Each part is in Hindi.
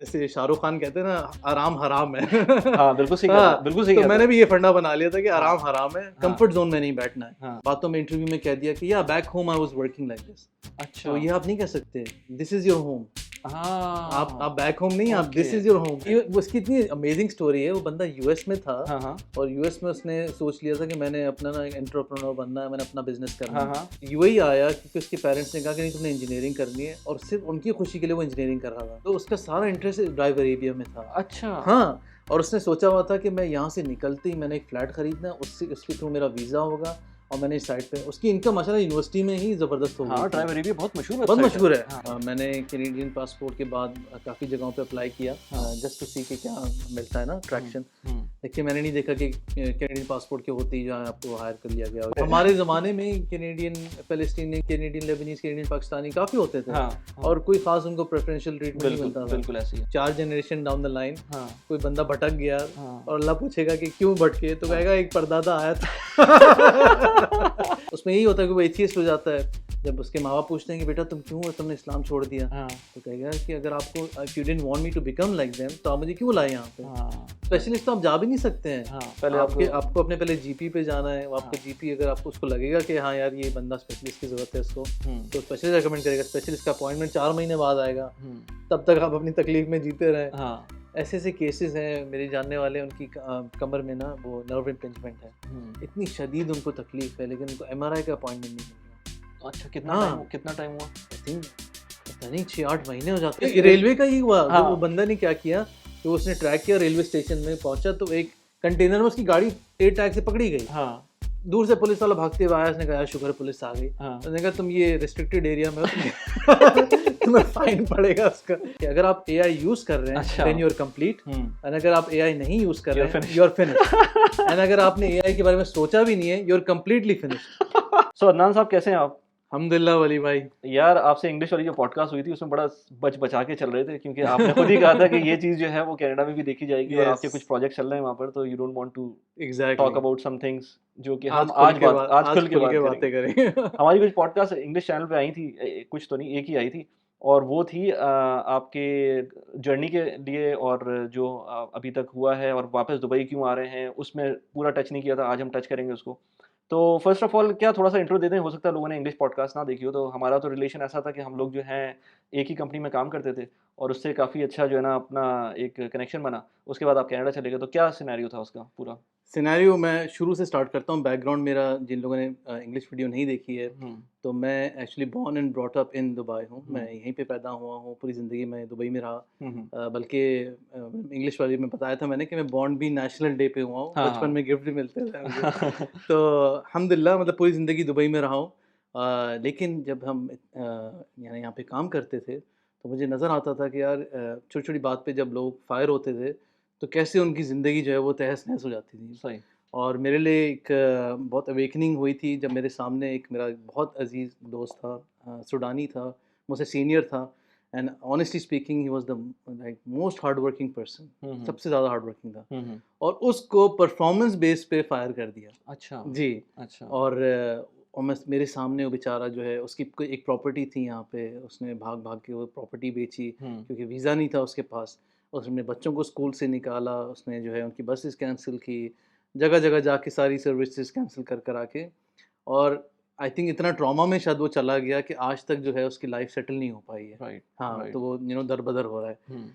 जैसे शाहरुख खान कहते हैं ना, आराम हराम है। हाँ, बिल्कुल सही कहा, हाँ, बिल्कुल सही तो कहा। मैंने भी ये फंडा बना लिया था कि हाँ, आराम हराम है, हाँ, कंफर्ट जोन में नहीं बैठना है। हाँ, बातों में इंटरव्यू में कह दिया कि या back home I was working like this, अच्छा, तो ये आप नहीं कह सकते, दिस इज योर होम। आप हाँ, बैक होम नहीं, आप okay, this is your home. ये उसकी इतनी अमेजिंग स्टोरी है। वो बंदा यूएस में था हाँ, हाँ, और यूएस में उसने सोच लिया था कि मैंने अपना ना एंटरप्रेन्योर बनना है, मैंने अपना बिजनेस करना हाँ, है। हाँ, यूएई आया क्योंकि उसके पेरेंट्स ने कहा कि नहीं तुमने इंजीनियरिंग करनी है, और सिर्फ उनकी खुशी के लिए वो इंजीनियरिंग कर रहा था। तो उसका सारा इंटरेस्ट ड्राइव अरेबिया में था। अच्छा, हाँ, और उसने सोचा हुआ था कि मैं यहाँ से निकलते ही मैंने एक फ्लैट खरीदना है, उससे उसके थ्रू मेरा वीज़ा होगा, और मैंने इस साइट पे उसकी इनकम माशाल्लाह यूनिवर्सिटी में ही ज़बरदस्त हो गई हाँ, थी। ड्राइव अरेबिया बहुत मशहूर बहुत वेबसाइट मशहूर है। हाँ, मैंने कैनेडियन पासपोर्ट के बाद काफ़ी जगहों पे अप्लाई किया, हाँ, जस्ट टू सी कि क्या मिलता है ना ट्रैक्शन। हम्म, देखिए मैंने नहीं देखा कि कैनेडियन पासपोर्ट के होते ही जो है आपको हायर कर लिया गया हो। हमारे ज़माने में कैनेडियन फ़लस्तीनी, कैनेडियन लेबनीज़, कैनेडियन पाकिस्तानी काफ़ी होते थे, हाँ, हाँ, और कोई ख़ास उनको प्रेफरेंशियल ट्रीटमेंट नहीं बिल्कुल, मिलता था। बिल्कुल ऐसी है, 4 जनरेशन डाउन द लाइन हाँ, कोई बंदा भटक गया हाँ, और अल्लाह पूछेगा कि क्यों भटके, तो कहेगा एक परदादा आया था। उसमें यही होता है कि वो एथियस्ट हो जाता है। जब उसके माँ बाप पूछते हैं कि बेटा तुम क्यों तुमने इस्लाम छोड़ दिया, हाँ, तो कहेगा कि अगर आपको if you didn't want me to become like them, तो आप मुझे क्यों लाए यहाँ पे। हाँ, स्पेशलिस्ट तो आप जा भी नहीं सकते हैं। हाँ, पहले आपको अपने पहले जीपी पे जाना है। वो आपका हाँ, जीपी अगर आपको उसको लगेगा कि हाँ यार ये बंदा स्पेशलिस्ट की ज़रूरत है इसको, तो हम्म, स्पेशलिस्ट रिकमेंड करेगा। स्पेशलिस्ट का अपॉइंटमेंट 4 महीने बाद आएगा, हम्म, तब तक आप अपनी तकलीफ में जीते रहें। हाँ, ऐसे ऐसे केसेस हैं मेरे जानने वाले, उनकी कमर में ना वो नर्व इम्पिंजमेंट है, इतनी शदीद उनको तकलीफ है, लेकिन उनको एमआरआई का अपॉइंटमेंट नहीं मिल रहा। अच्छा, हाँ, कितना टाइम हुआ? आई थिंक पता नहीं 6-8 महीने हो जाते हैं। रेलवे का ही हुआ। हाँ, वो बंदा ने क्या किया कि उसने ट्रैक किया, रेलवे स्टेशन में पहुंचा तो एक कंटेनर में उसकी गाड़ी एयर टैग से पकड़ी गई। हाँ, दूर से पुलिस वाला भागते हुए आया, उसने कहा यार शुक्र है पुलिस आ गई। हाँ, उसने कहा तुम ये रिस्ट्रिक्टेड एरिया में हो, तुम्हें फाइन पड़ेगा उसका। कि अगर आप एआई यूज कर रहे हैं अच्छा, देन यू आर कंप्लीट, और अगर आप एआई नहीं यूज कर You're रहे हैं finished. You are finished, and अगर आपने एआई के बारे में सोचा भी नहीं है यू आर कंप्लीटली फिनिश्ड। सो अदनान साहब कैसे हैं आप? अल्हम्दुलिल्लाह वली भाई। यार आपसे इंग्लिश वाली जो पॉडकास्ट हुई थी उसमें बड़ा बचा के चल रहे थे क्योंकि आपने खुद ही कहा था कि ये चीज़ जो है वो कनाडा में भी देखी जाएगी और आपके कुछ प्रोजेक्ट चल रहे हैं वहाँ पर, तो you don't want to exactly talk about some things जो कि हम आज खुल के खुल बात के करेंगे। बातें करेंगे। हमारी कुछ पॉडकास्ट इंग्लिश चैनल पे आई थी, कुछ तो नहीं, एक ही आई थी, और वो थी आपके जर्नी के लिए और जो अभी तक हुआ है और वापस दुबई क्यों आ रहे हैं उसमें पूरा टच नहीं किया था, आज हम टच करेंगे उसको। तो फर्स्ट ऑफ ऑल क्या थोड़ा सा इंट्रो दे दें, हो सकता है लोगों ने इंग्लिश पॉडकास्ट ना देखी हो, तो हमारा तो रिलेशन ऐसा था कि हम लोग जो हैं एक ही कंपनी में काम करते थे और उससे काफ़ी अच्छा जो है ना अपना एक कनेक्शन बना। उसके बाद आप कनाडा चले गए, तो क्या सिनेरियो था उसका पूरा? सिनेरियो मैं शुरू से स्टार्ट करता हूँ। बैकग्राउंड मेरा, जिन लोगों ने इंग्लिश वीडियो नहीं देखी है, हम्म, तो मैं actually born and brought up in Dubai हूँ। मैं हम्म, यहीं पे पैदा हुआ हूँ, पूरी ज़िंदगी मैं दुबई में रहा। हम्म, बल्कि इंग्लिश वाली में बताया था मैंने कि मैं बॉर्न भी नेशनल डे पे हुआ हूँ, हाँ, बचपन हाँ। में गिफ्ट भी मिलते थे मुझे। तो अल्हम्दुलिल्लाह मतलब पूरी ज़िंदगी दुबई में रहा हूँ। लेकिन जब हम यानी यहाँ पे काम करते थे, तो मुझे नज़र आता था कि यार छोटी छोटी बात पे जब लोग फायर होते थे, तो कैसे उनकी ज़िंदगी जो है वो तहस नहस हो जाती थी। सही। और मेरे लिए एक बहुत अवेकनिंग हुई थी जब मेरे सामने एक मेरा बहुत अजीज़ दोस्त था, सूडानी था, मुझसे सीनियर था, and honestly speaking he was the like most hard working person, hmm, सबसे ज़्यादा हार्ड वर्किंग था, हम्म, और उसको परफॉर्मेंस बेस पे फायर कर दिया। अच्छा, जी। अच्छा, और मैं मेरे सामने वो बेचारा जो है, उसकी कोई एक प्रॉपर्टी थी यहाँ पे, उसने भाग भाग के वो प्रॉपर्टी बेची हम्म, क्योंकि वीज़ा नहीं था उसके पास। उसने बच्चों को स्कूल से निकाला, उसने जो है उनकी बसेस कैंसिल की, जगह जगह जाके सारी सर्विसेज कैंसिल कर कर आके, और आई थिंक इतना ट्रॉमा में शायद वो चला गया कि आज तक जो है उसकी लाइफ सेटल नहीं हो पाई है। राइट, हाँ, तो राइट, वो दर बदर हो रहा है। हम्म,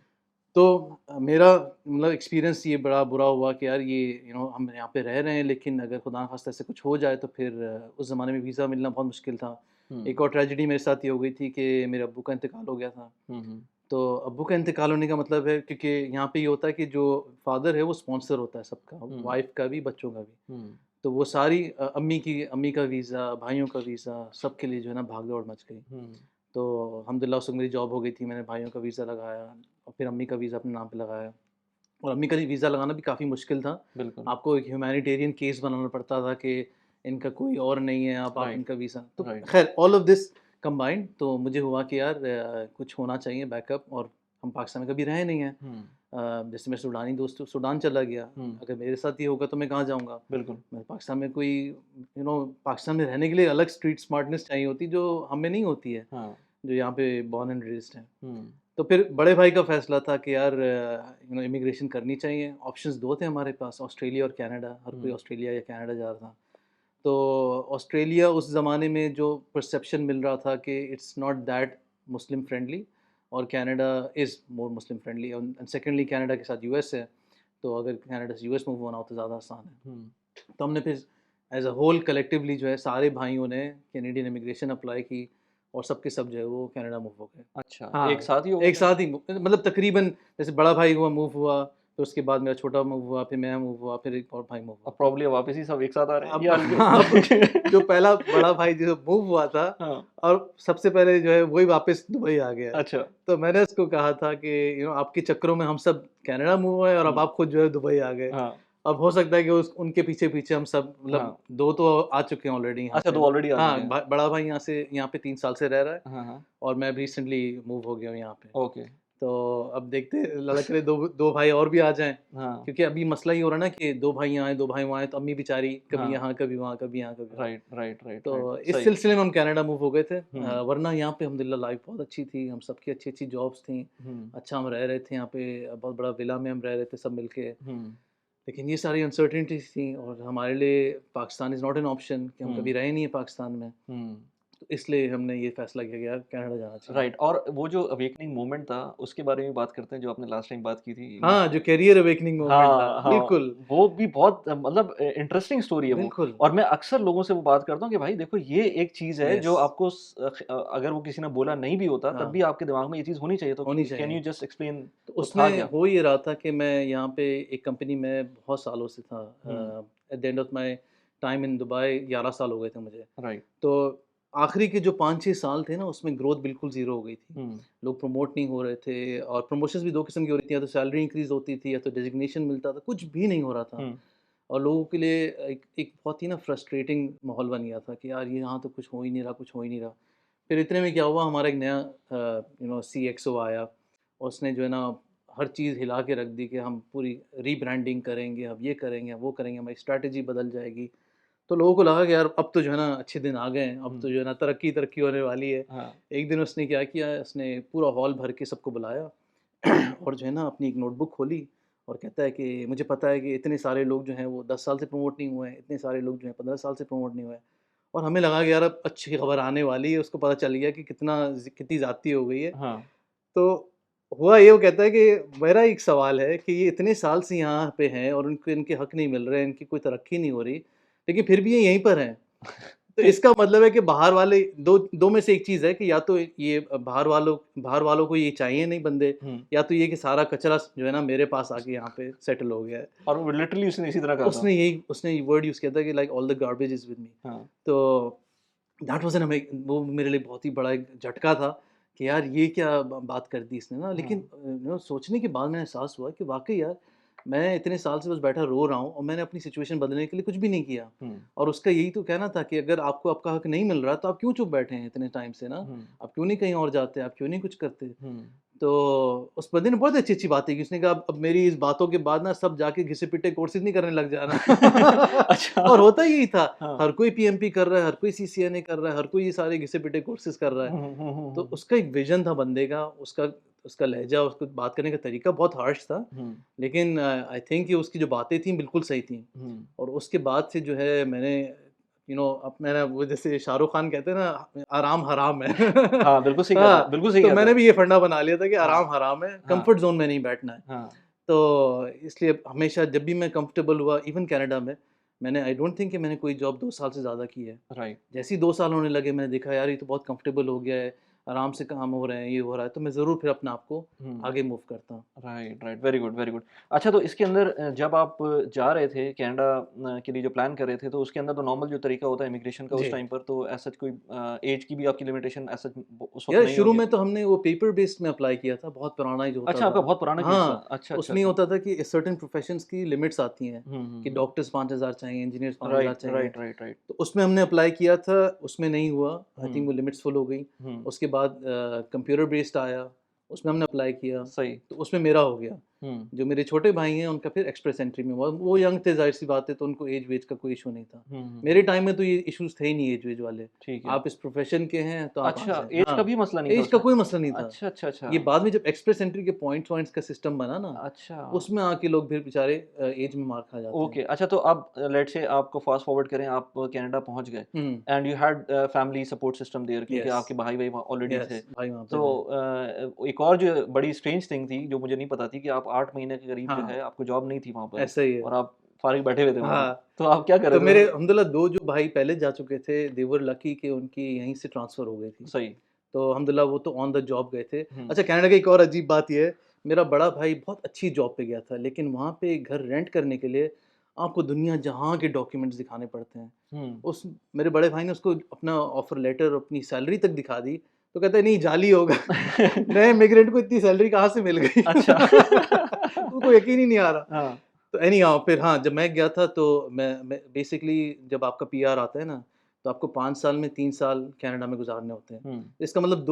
तो मेरा मतलब एक्सपीरियंस ये बड़ा बुरा हुआ कि यार ये हम यहाँ पे रह रहे हैं, लेकिन अगर खुदा न खास्ता ऐसे कुछ हो जाए तो फिर उस ज़माने में वीज़ा मिलना बहुत मुश्किल था। हम्म, एक और ट्रेजेडी मेरे साथ ये हो गई थी कि मेरे अब्बू का इंतकाल हो गया था। हम्म, तो अब्बू का इंतकाल होने का मतलब है, क्योंकि यहाँ पे ये होता है कि जो फादर है वो स्पॉन्सर होता है सबका, हम्म, वाइफ का भी बच्चों का भी। हम्म, तो वो सारी अम्मी का वीज़ा, भाइयों का वीज़ा, सबके लिए जो है ना भाग दौड़ मच गई। हम्म, तो अल्हम्दुलिल्लाह उस वक़्त मेरी जॉब हो गई थी, मैंने भाइयों का वीज़ा लगाया और फिर अम्मी का वीज़ा अपने नाम पे लगाया। और अम्मी का वीज़ा लगाना भी काफ़ी मुश्किल था। बिल्कुल, आपको एक ह्यूमैनिटेरियन केस बनाना पड़ता था कि इनका कोई और नहीं है, आप राइट, इनका वीज़ा, तो राइट, ख़ैर ऑल ऑफ दिस कंबाइंड, तो मुझे हुआ कि यार कुछ होना चाहिए बैकअप, और हम पाकिस्तान में कभी रहे नहीं हैं। हम्म, जैसे मेरा सूडानी दोस्त सूडान चला गया, हम्म, अगर मेरे साथ ये होगा तो मैं कहाँ जाऊँगा? बिल्कुल, मैं पाकिस्तान में कोई पाकिस्तान में रहने के लिए अलग स्ट्रीट स्मार्टनेस चाहिए होती जो हमें नहीं होती है, हाँ, जो यहाँ पे बॉर्न एंड रेज़्ड हैं। हम्म, तो फिर बड़े भाई का फ़ैसला था कि यार इमिग्रेशन करनी चाहिए। ऑप्शंस 2 थे हमारे पास, ऑस्ट्रेलिया और कनाडा। हर कोई हुँ, ऑस्ट्रेलिया या कनाडा जा रहा था। तो ऑस्ट्रेलिया उस ज़माने में जो परसेप्शन मिल रहा था कि it's not that Muslim friendly, और Canada is more Muslim friendly, and secondly Canada के साथ यूएस है। तो अगर कनाडा से यूएस मूव होना हो तो ज़्यादा आसान है। हुँ। तो हमने फिर एज़ अ होल कलेक्टिवली जो है सारे भाइयों ने कैनेडियन इमिग्रेशन अप्लाई की, और सबके सब जो है वो कनाडा मूव हो गए। अच्छा, एक हाँ, साथ ही हो गए एक थे? साथ ही मतलब तकरीबन जैसे बड़ा भाई हुआ मूव हुआ, फिर उसके बाद मेरा छोटा मूव हुआ, फिर मैं मूव हुआ, फिर एक और भाई मूव अब हुआ। प्रोबब्ली वापस ही सब एक साथ आ रहे हैं अब या अलग अब जो अलग? पहला बड़ा भाई जो मूव हुआ था, हाँ, और सबसे पहले जो है वही वापस दुबई आ गया है। अच्छा। तो मैंने उसको कहा था कि आपके चक्करों में हम सब कनाडा मूव हुए और अब हुँ, आप खुद जो है दुबई आ गए। हाँ, अब हो सकता है कि उस उनके पीछे-पीछे हम सब, मतलब हाँ। 2 तो आ चुके हैं ऑलरेडी यहाँ अच्छा, पे। 2 ऑलरेडी आ चुके हाँ, हैं। बड़ा भाई यहाँ पे 3 साल से रह रहा है, हाँ, हाँ, और मैं रिसेंटली मूव हो गया हूँ यहाँ पे। ओके। तो अब देखते हैं, अल्लाह करे 2 भाई और भी आ जाएँ। हाँ, क्योंकि अभी मसला ये हो रहा है ना कि 2 भाई यहाँ आए, 2 भाई वहाँ आए, तो अम्मी बेचारी कभी हाँ, यहाँ, कभी वहाँ, कभी यहाँ, कभी वहाँ। राइट, राइट, राइट, राइट, तो इस सही। सिलसिले में हम कनाडा मूव हो गए थे। हुँ, वरना यहाँ पे अल्हम्दुलिल्लाह लाइफ बहुत अच्छी थी, हम सबकी अच्छी-अच्छी जॉब्स थी। हुँ, अच्छा हम रह रहे थे यहाँ पे, बहुत बड़ा विला में हम रह रहे थे सब मिलके। हुँ, लेकिन ये सारी अनसर्टेनिटीज़ थी, और हमारे लिए Pakistan is not an option, कि हम हुँ, कभी रहे नहीं हैं पाकिस्तान में। हुँ। तो इसलिए हमने ये फ़ैसला किया कि यार कनाडा जाना चाहिए। राइट और वो जो अवेकनिंग मोमेंट था, उसके बारे में बात करते हैं जो आपने लास्ट टाइम बात की थी इंग्लिश हाँ, में। जो करियर अवेकनिंग मोमेंट था, हाँ, हाँ, बिल्कुल, वो भी बहुत मतलब इंटरेस्टिंग स्टोरी है वो बिल्कुल। और मैं अक्सर लोगों से वो बात करता हूँ कि भाई देखो ये एक चीज़ है यस, जो आपको अगर वो किसी ने बोला नहीं भी होता तब हाँ, भी आपके दिमाग में ये चीज़ होनी चाहिए तो होनी कैन चाहिए। यू जस्ट एक्सप्लेन तो वो था उसमें क्या? हो ये रहा था कि मैं यहाँ पे एक कंपनी में बहुत सालों से था। Hmm, at the end of my time in Dubai 11 साल हो गए थे मुझे। राइट। तो आखिरी के जो 5-6 साल थे ना, उसमें ग्रोथ बिल्कुल ज़ीरो हो गई थी। हुँ, लोग प्रमोट नहीं हो रहे थे, और प्रमोशंस भी 2 किस्म की हो रही थी, या तो सैलरी इंक्रीज़ होती थी, या तो डेज़िग्नेशन मिलता था, कुछ भी नहीं हो रहा था। हुँ, और लोगों के लिए एक एक बहुत ही ना फ्रस्ट्रेटिंग माहौल बन गया था कि यार ये यहाँ तो कुछ हो ही नहीं रहा, कुछ हो ही नहीं रहा। फिर इतने में क्या हुआ, हमारा एक नया सीएक्सओ आया, उसने जो है ना हर चीज़ हिला के रख दी कि हम पूरी रीब्रांडिंग करेंगे, अब ये करेंगे, अब वो करेंगे, हमारी स्ट्रैटेजी बदल जाएगी। तो लोगों को लगा कि यार अब तो जो है ना अच्छे दिन आ गए हैं, अब हुँ, तो जो है ना तरक्की होने वाली है। हाँ, एक दिन उसने क्या किया, उसने पूरा हॉल भर के सबको बुलाया और जो है ना अपनी एक नोटबुक खोली, और कहता है कि मुझे पता है कि इतने सारे लोग जो हैं वो 10 साल से प्रमोट नहीं हुए हैं, इतने सारे लोग जो हैं 15 साल से प्रमोट नहीं हुए हैं। और हमें लगा कि यार अब अच्छी खबर आने वाली है, उसको पता चल गया कि कितनी ज़्यादती हो गई है। हाँ, तो हुआ ये, वो कहता है कि मेरा एक सवाल है कि ये इतने साल से यहाँ पे हैं, और उनको इनके हक नहीं मिल रहे हैं, इनकी कोई तरक्की नहीं हो रही, लेकिन फिर भी ये यहीं पर हैं। तो इसका मतलब है कि बाहर वाले दो में से एक चीज़ है कि या तो ये बाहर वालों को ये चाहिए नहीं बंदे, हुँ, या तो ये कि सारा कचरा जो है ना मेरे पास आके यहाँ पे सेटल हो गया है। और वो लिटरली उसने इसी तरह कहा था। उसने वर्ड यूज़ किया था कि like all the garbage is with me. हाँ, तो दैट वाज़ एन वो मेरे लिए बहुत ही बड़ा एक झटका था कि यार ये क्या बात कर दी इसने ना। लेकिन हाँ, सोचने के बाद मैंने एहसास हुआ कि वाक़ई यार मैं इतने साल से बस बैठा रो रहा हूँ, और मैंने अपनी सिचुएशन बदलने के लिए कुछ भी नहीं किया। हुँ, और उसका यही तो कहना था कि अगर आपको आपका हक नहीं मिल रहा तो आप क्यों चुप बैठे हैं इतने टाइम से ना? हुँ, आप क्यों नहीं कहीं और जाते? आप क्यों नहीं कुछ करते? हुँ। तो उस बंदे ने बहुत अच्छी-अच्छी बातें की। उसने कहा अब मेरी इस बातों के बाद ना सब जाके घिसे-पिटे कोर्सेज़ नहीं करने लग जाना। अच्छा। और होता यही था। हाँ। हर कोई पीएमपी कर रहा है, हर कोई सीसीएनए कर रहा है, हर कोई ये सारे घिसे-पिटे कोर्सेज़ कर रहा है। हुँ, हुँ, हुँ, हुँ, तो हुँ। उसका एक विज़न था बंदे का, उसका उसका लहज़ा, उसको बात करने का तरीका बहुत हार्श था। हुँ, लेकिन आई थिंक कि उसकी जो बातें थी बिल्कुल सही थी। हुँ। और उसके बाद से जो है मैंने अब मैंने वो जैसे शाहरुख खान कहते हैं ना, आराम हराम है। हाँ, बिल्कुल सही कहते हैं, हाँ, बिल्कुल सही तो कहते मैंने हैं। भी ये फंडा बना लिया था कि हाँ, आराम हराम है, हाँ, कंफर्ट ज़ोन में नहीं बैठना है। हाँ, तो इसलिए हमेशा जब भी मैं कंफर्टेबल हुआ, इवन कनाडा में, मैंने आई डोंट थिंक कि मैंने कोई जॉब 2 साल से ज़्यादा की है। राइट। जैसे ही 2 साल होने लगे, मैंने देखा यार ये तो बहुत कंफर्टेबल हो गया है, आराम से काम हो रहे हैं, ये हो रहा है, तो मैं ज़रूर फिर अपने आप को हुँ। आगे मूव करता। Right, right, very good, very good. अच्छा तो इसके अंदर जब आप जा रहे थे कनाडा के लिए जो प्लान कर रहे थे, तो उसके अंदर तो नॉर्मल जो तरीका होता है इमिग्रेशन का उस जी। टाइम पर तो ऐसा कोई ऐज की भी आपकी लिमिटेशन ऐसा उस वक़्त यार नहीं शुरू होगी? में तो हमने वो पेपर बेस्ड में अप्लाई किया था, बहुत पुराना ही जो होता अच्छा, था। आपका बहुत पुराना केस था। हाँ, अच्छा, तो अच्छा, उसमें ये अच्छा। होता था कि सर्टेन प्रोफ़ेशंस की लिमिट्स आती हैं, हुँ, हुँ, कि हुँ। डॉक्टर्स 5,000 चाहिए, इंजीनियर्स 5,000 राइट, चाहिए। Right, right, right. तो उसमें हमने अप्लाई किया था, उसमें नहीं हुआ, आई थिंक हुँ, वो लिमिट्स फुल हो गई। हुँ, उसके बाद कंप्यूटर बेस्ड आया, उसमें हमने अप्लाई किया, सही। तो उसमें मेरा हो गया। जो मेरे छोटे भाई हैं उनका फिर एक्सप्रेस एंट्री में हुआ, वो यंग थे जाहिर सी बात है, तो उनको एज वेज का कोई इशू नहीं था। मेरे टाइम में तो ये इश्यूज थे ही नहीं एज वेज वाले, ठीक है। आप इस प्रोफेशन के हैं तो आप आ अच्छा, जाएं। एज का हाँ, भी मसला नहीं था एज का उसमें? कोई मसला नहीं था। अच्छा, अच्छा, अच्छा। ये बाद में जब एक्सप्रेस एंट्री के पॉइंट्स वॉइंट्स का सिस्टम बना ना, अच्छा। उसमें आके लोग फिर बेचारे एज में मार खा जाते हैं। ओके, अच्छा तो अब लेट्स से आपको फास्ट फॉरवर्ड करें, आप कनाडा पहुँच गए hmm, and you had family support system there क्योंकि यस, आपके भाई-वाई वहाँ ऑलरेडी थे। यस, भाई वहाँ पे तो थे। एक और जो बड़ी स्ट्रेंज थिंग थी जो मुझे नहीं पता थी कि आप 8 महीने के करीब जो हाँ, है आपको जॉब नहीं थी वहाँ पर ऐसा ही है। और आप फारिग बैठे हुए थे वहाँ पे। हाँ, तो आप क्या कर तो रहे थे मेरे वहाँ अल्हम्दुलिल्लाह 2 जो भाई पहले जा चुके थे, दे वर लकी कि उनकी यहीं से ट्रांसफ़र हो गई थी। पे? सही। तो अल्हम्दुलिल्लाह वो तो ऑन द जॉब गए थे। हुँ, अच्छा, कनाडा की एक और अजीब बात ये है, मेरा बड़ा भाई बहुत अच्छी जॉब पे गया था, लेकिन वहाँ पे घर रेंट करने के लिए आपको दुनिया जहाँ के डॉक्यूमेंट्स दिखाने पड़ते हैं। हुँ। उस मेरे बड़े भाई ने उसको अपना ऑफ़र लेटर, अपनी सैलरी तक दिखा दी, तो कहता है नहीं जाली होगा। नए इमिग्रेंट को इतनी सैलरी कहाँ से मिल गई? अच्छा। उनको यकीन ही नहीं आ रहा। हाँ, तो एनीहाउ फिर हाँ, जब मैं गया था तो मैं बेसिकली जब आपका पीआर आता है ना, तो आपको 5 साल में 3 साल कनाडा में गुज़ारने होते हैं। हुँ, इसका मतलब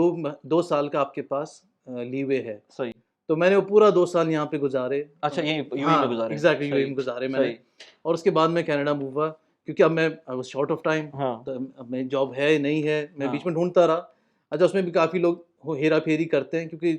2 साल का आपके पास लीवे है। सही। तो मैंने वो पूरा 2 साल यहाँ पे गुज़ारे। अच्छा यहीं यूएई में हाँ, गुज़ारे। एग्ज़ैक्टली यूएई सही, में गुज़ारे मैंने, सही। और उसके बाद मैं कनाडा मूव हुआ क्योंकि अब मैं I was short of time, हाँ, तो अब मेरी जॉब है, नहीं है, मैं बीच हाँ, में ढूँढता रहा। अच्छा, उसमें भी काफ़ी लोग हो हेरा-फेरी करते हैं क्योंकि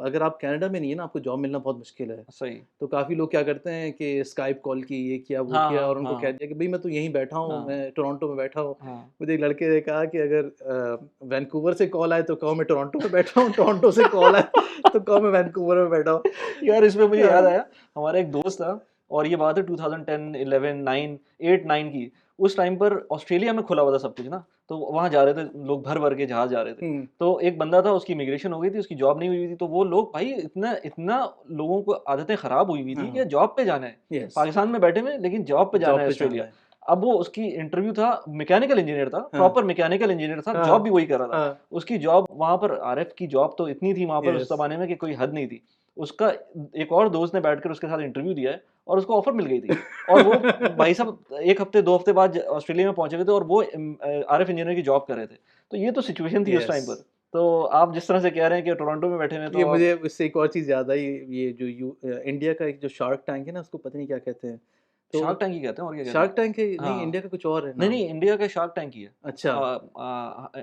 अगर आप कनाडा में नहीं है ना, आपको जॉब मिलना बहुत मुश्किल है। सही। तो काफ़ी लोग क्या करते हैं कि स्काइप कॉल की, ये किया, वो हाँ, किया, हाँ, और उनको कह हाँ, दिया कि भई मैं तो यहीं बैठा हूँ, हाँ, मैं टोरंटो में बैठा हूँ। हाँ। मुझे एक लड़के ने कहा कि अगर वैंकूवर से कॉल आए तो कहो मैं टोरंटो में बैठा हूँ, टोरंटो से कॉल आए तो कहो मैं वैंकूवर में बैठा हूँ। यार इसमें मुझे याद हाँ, आया, हमारा एक दोस्त था और ये बात है 2010, 11, 9, 8, 9 की। उस टाइम पर ऑस्ट्रेलिया में खुला हुआ था सब कुछ ना, तो वहाँ जा रहे थे लोग भर-भर के जहाज़ जा रहे थे। हुँ, तो एक बंदा था उसकी इमिग्रेशन हो गई थी, उसकी जॉब नहीं हुई थी, तो वो लोग भाई इतना इतना लोगों को आदतें खराब हुई हुई थी कि हाँ, जॉब पे जाना है। यस, पाकिस्तान में बैठे हुए हैं लेकिन जॉब पे जाना जॉब है पे जाना ऑस्ट्रेलिया। है। अब वो उसकी इंटरव्यू था, मैकेनिकल इंजीनियर था, हाँ, प्रॉपर मैकेनिकल इंजीनियर था, हाँ, जॉब भी वही कर रहा था। हाँ, उसकी जॉब वहाँ पर आरएफ की जॉब तो इतनी थी वहाँ पर उस यस। ज़माने में कि कोई हद नहीं थी। उसका एक और दोस्त ने बैठकर उसके साथ इंटरव्यू दिया है और उसको ऑफ़र मिल गई थी। और वो भाई साहब 1 हफ्ते 2 हफ्ते बाद ऑस्ट्रेलिया में पहुँचे हुए थे और वो आरएफ इंजीनियर की जॉब कर रहे थे। तो ये तो सिचुएशन थी उस टाइम यस। पर। तो आप जिस तरह से कह रहे हैं कि टोरंटो में बैठे हुए हैं ये तो आप मुझे इससे एक और चीज़ याद आई, ये जो इंडिया का एक जो शार्क टैंक है ना, उसको पता नहीं क्या कहते हैं। तो शार्क टैंक ही कहते हैं और क्या कहते हैं? शार्क टैंक है नहीं, हाँ। इंडिया का कुछ और है नहीं, नाम। नहीं इंडिया का शार्क टैंक ही है। अच्छा,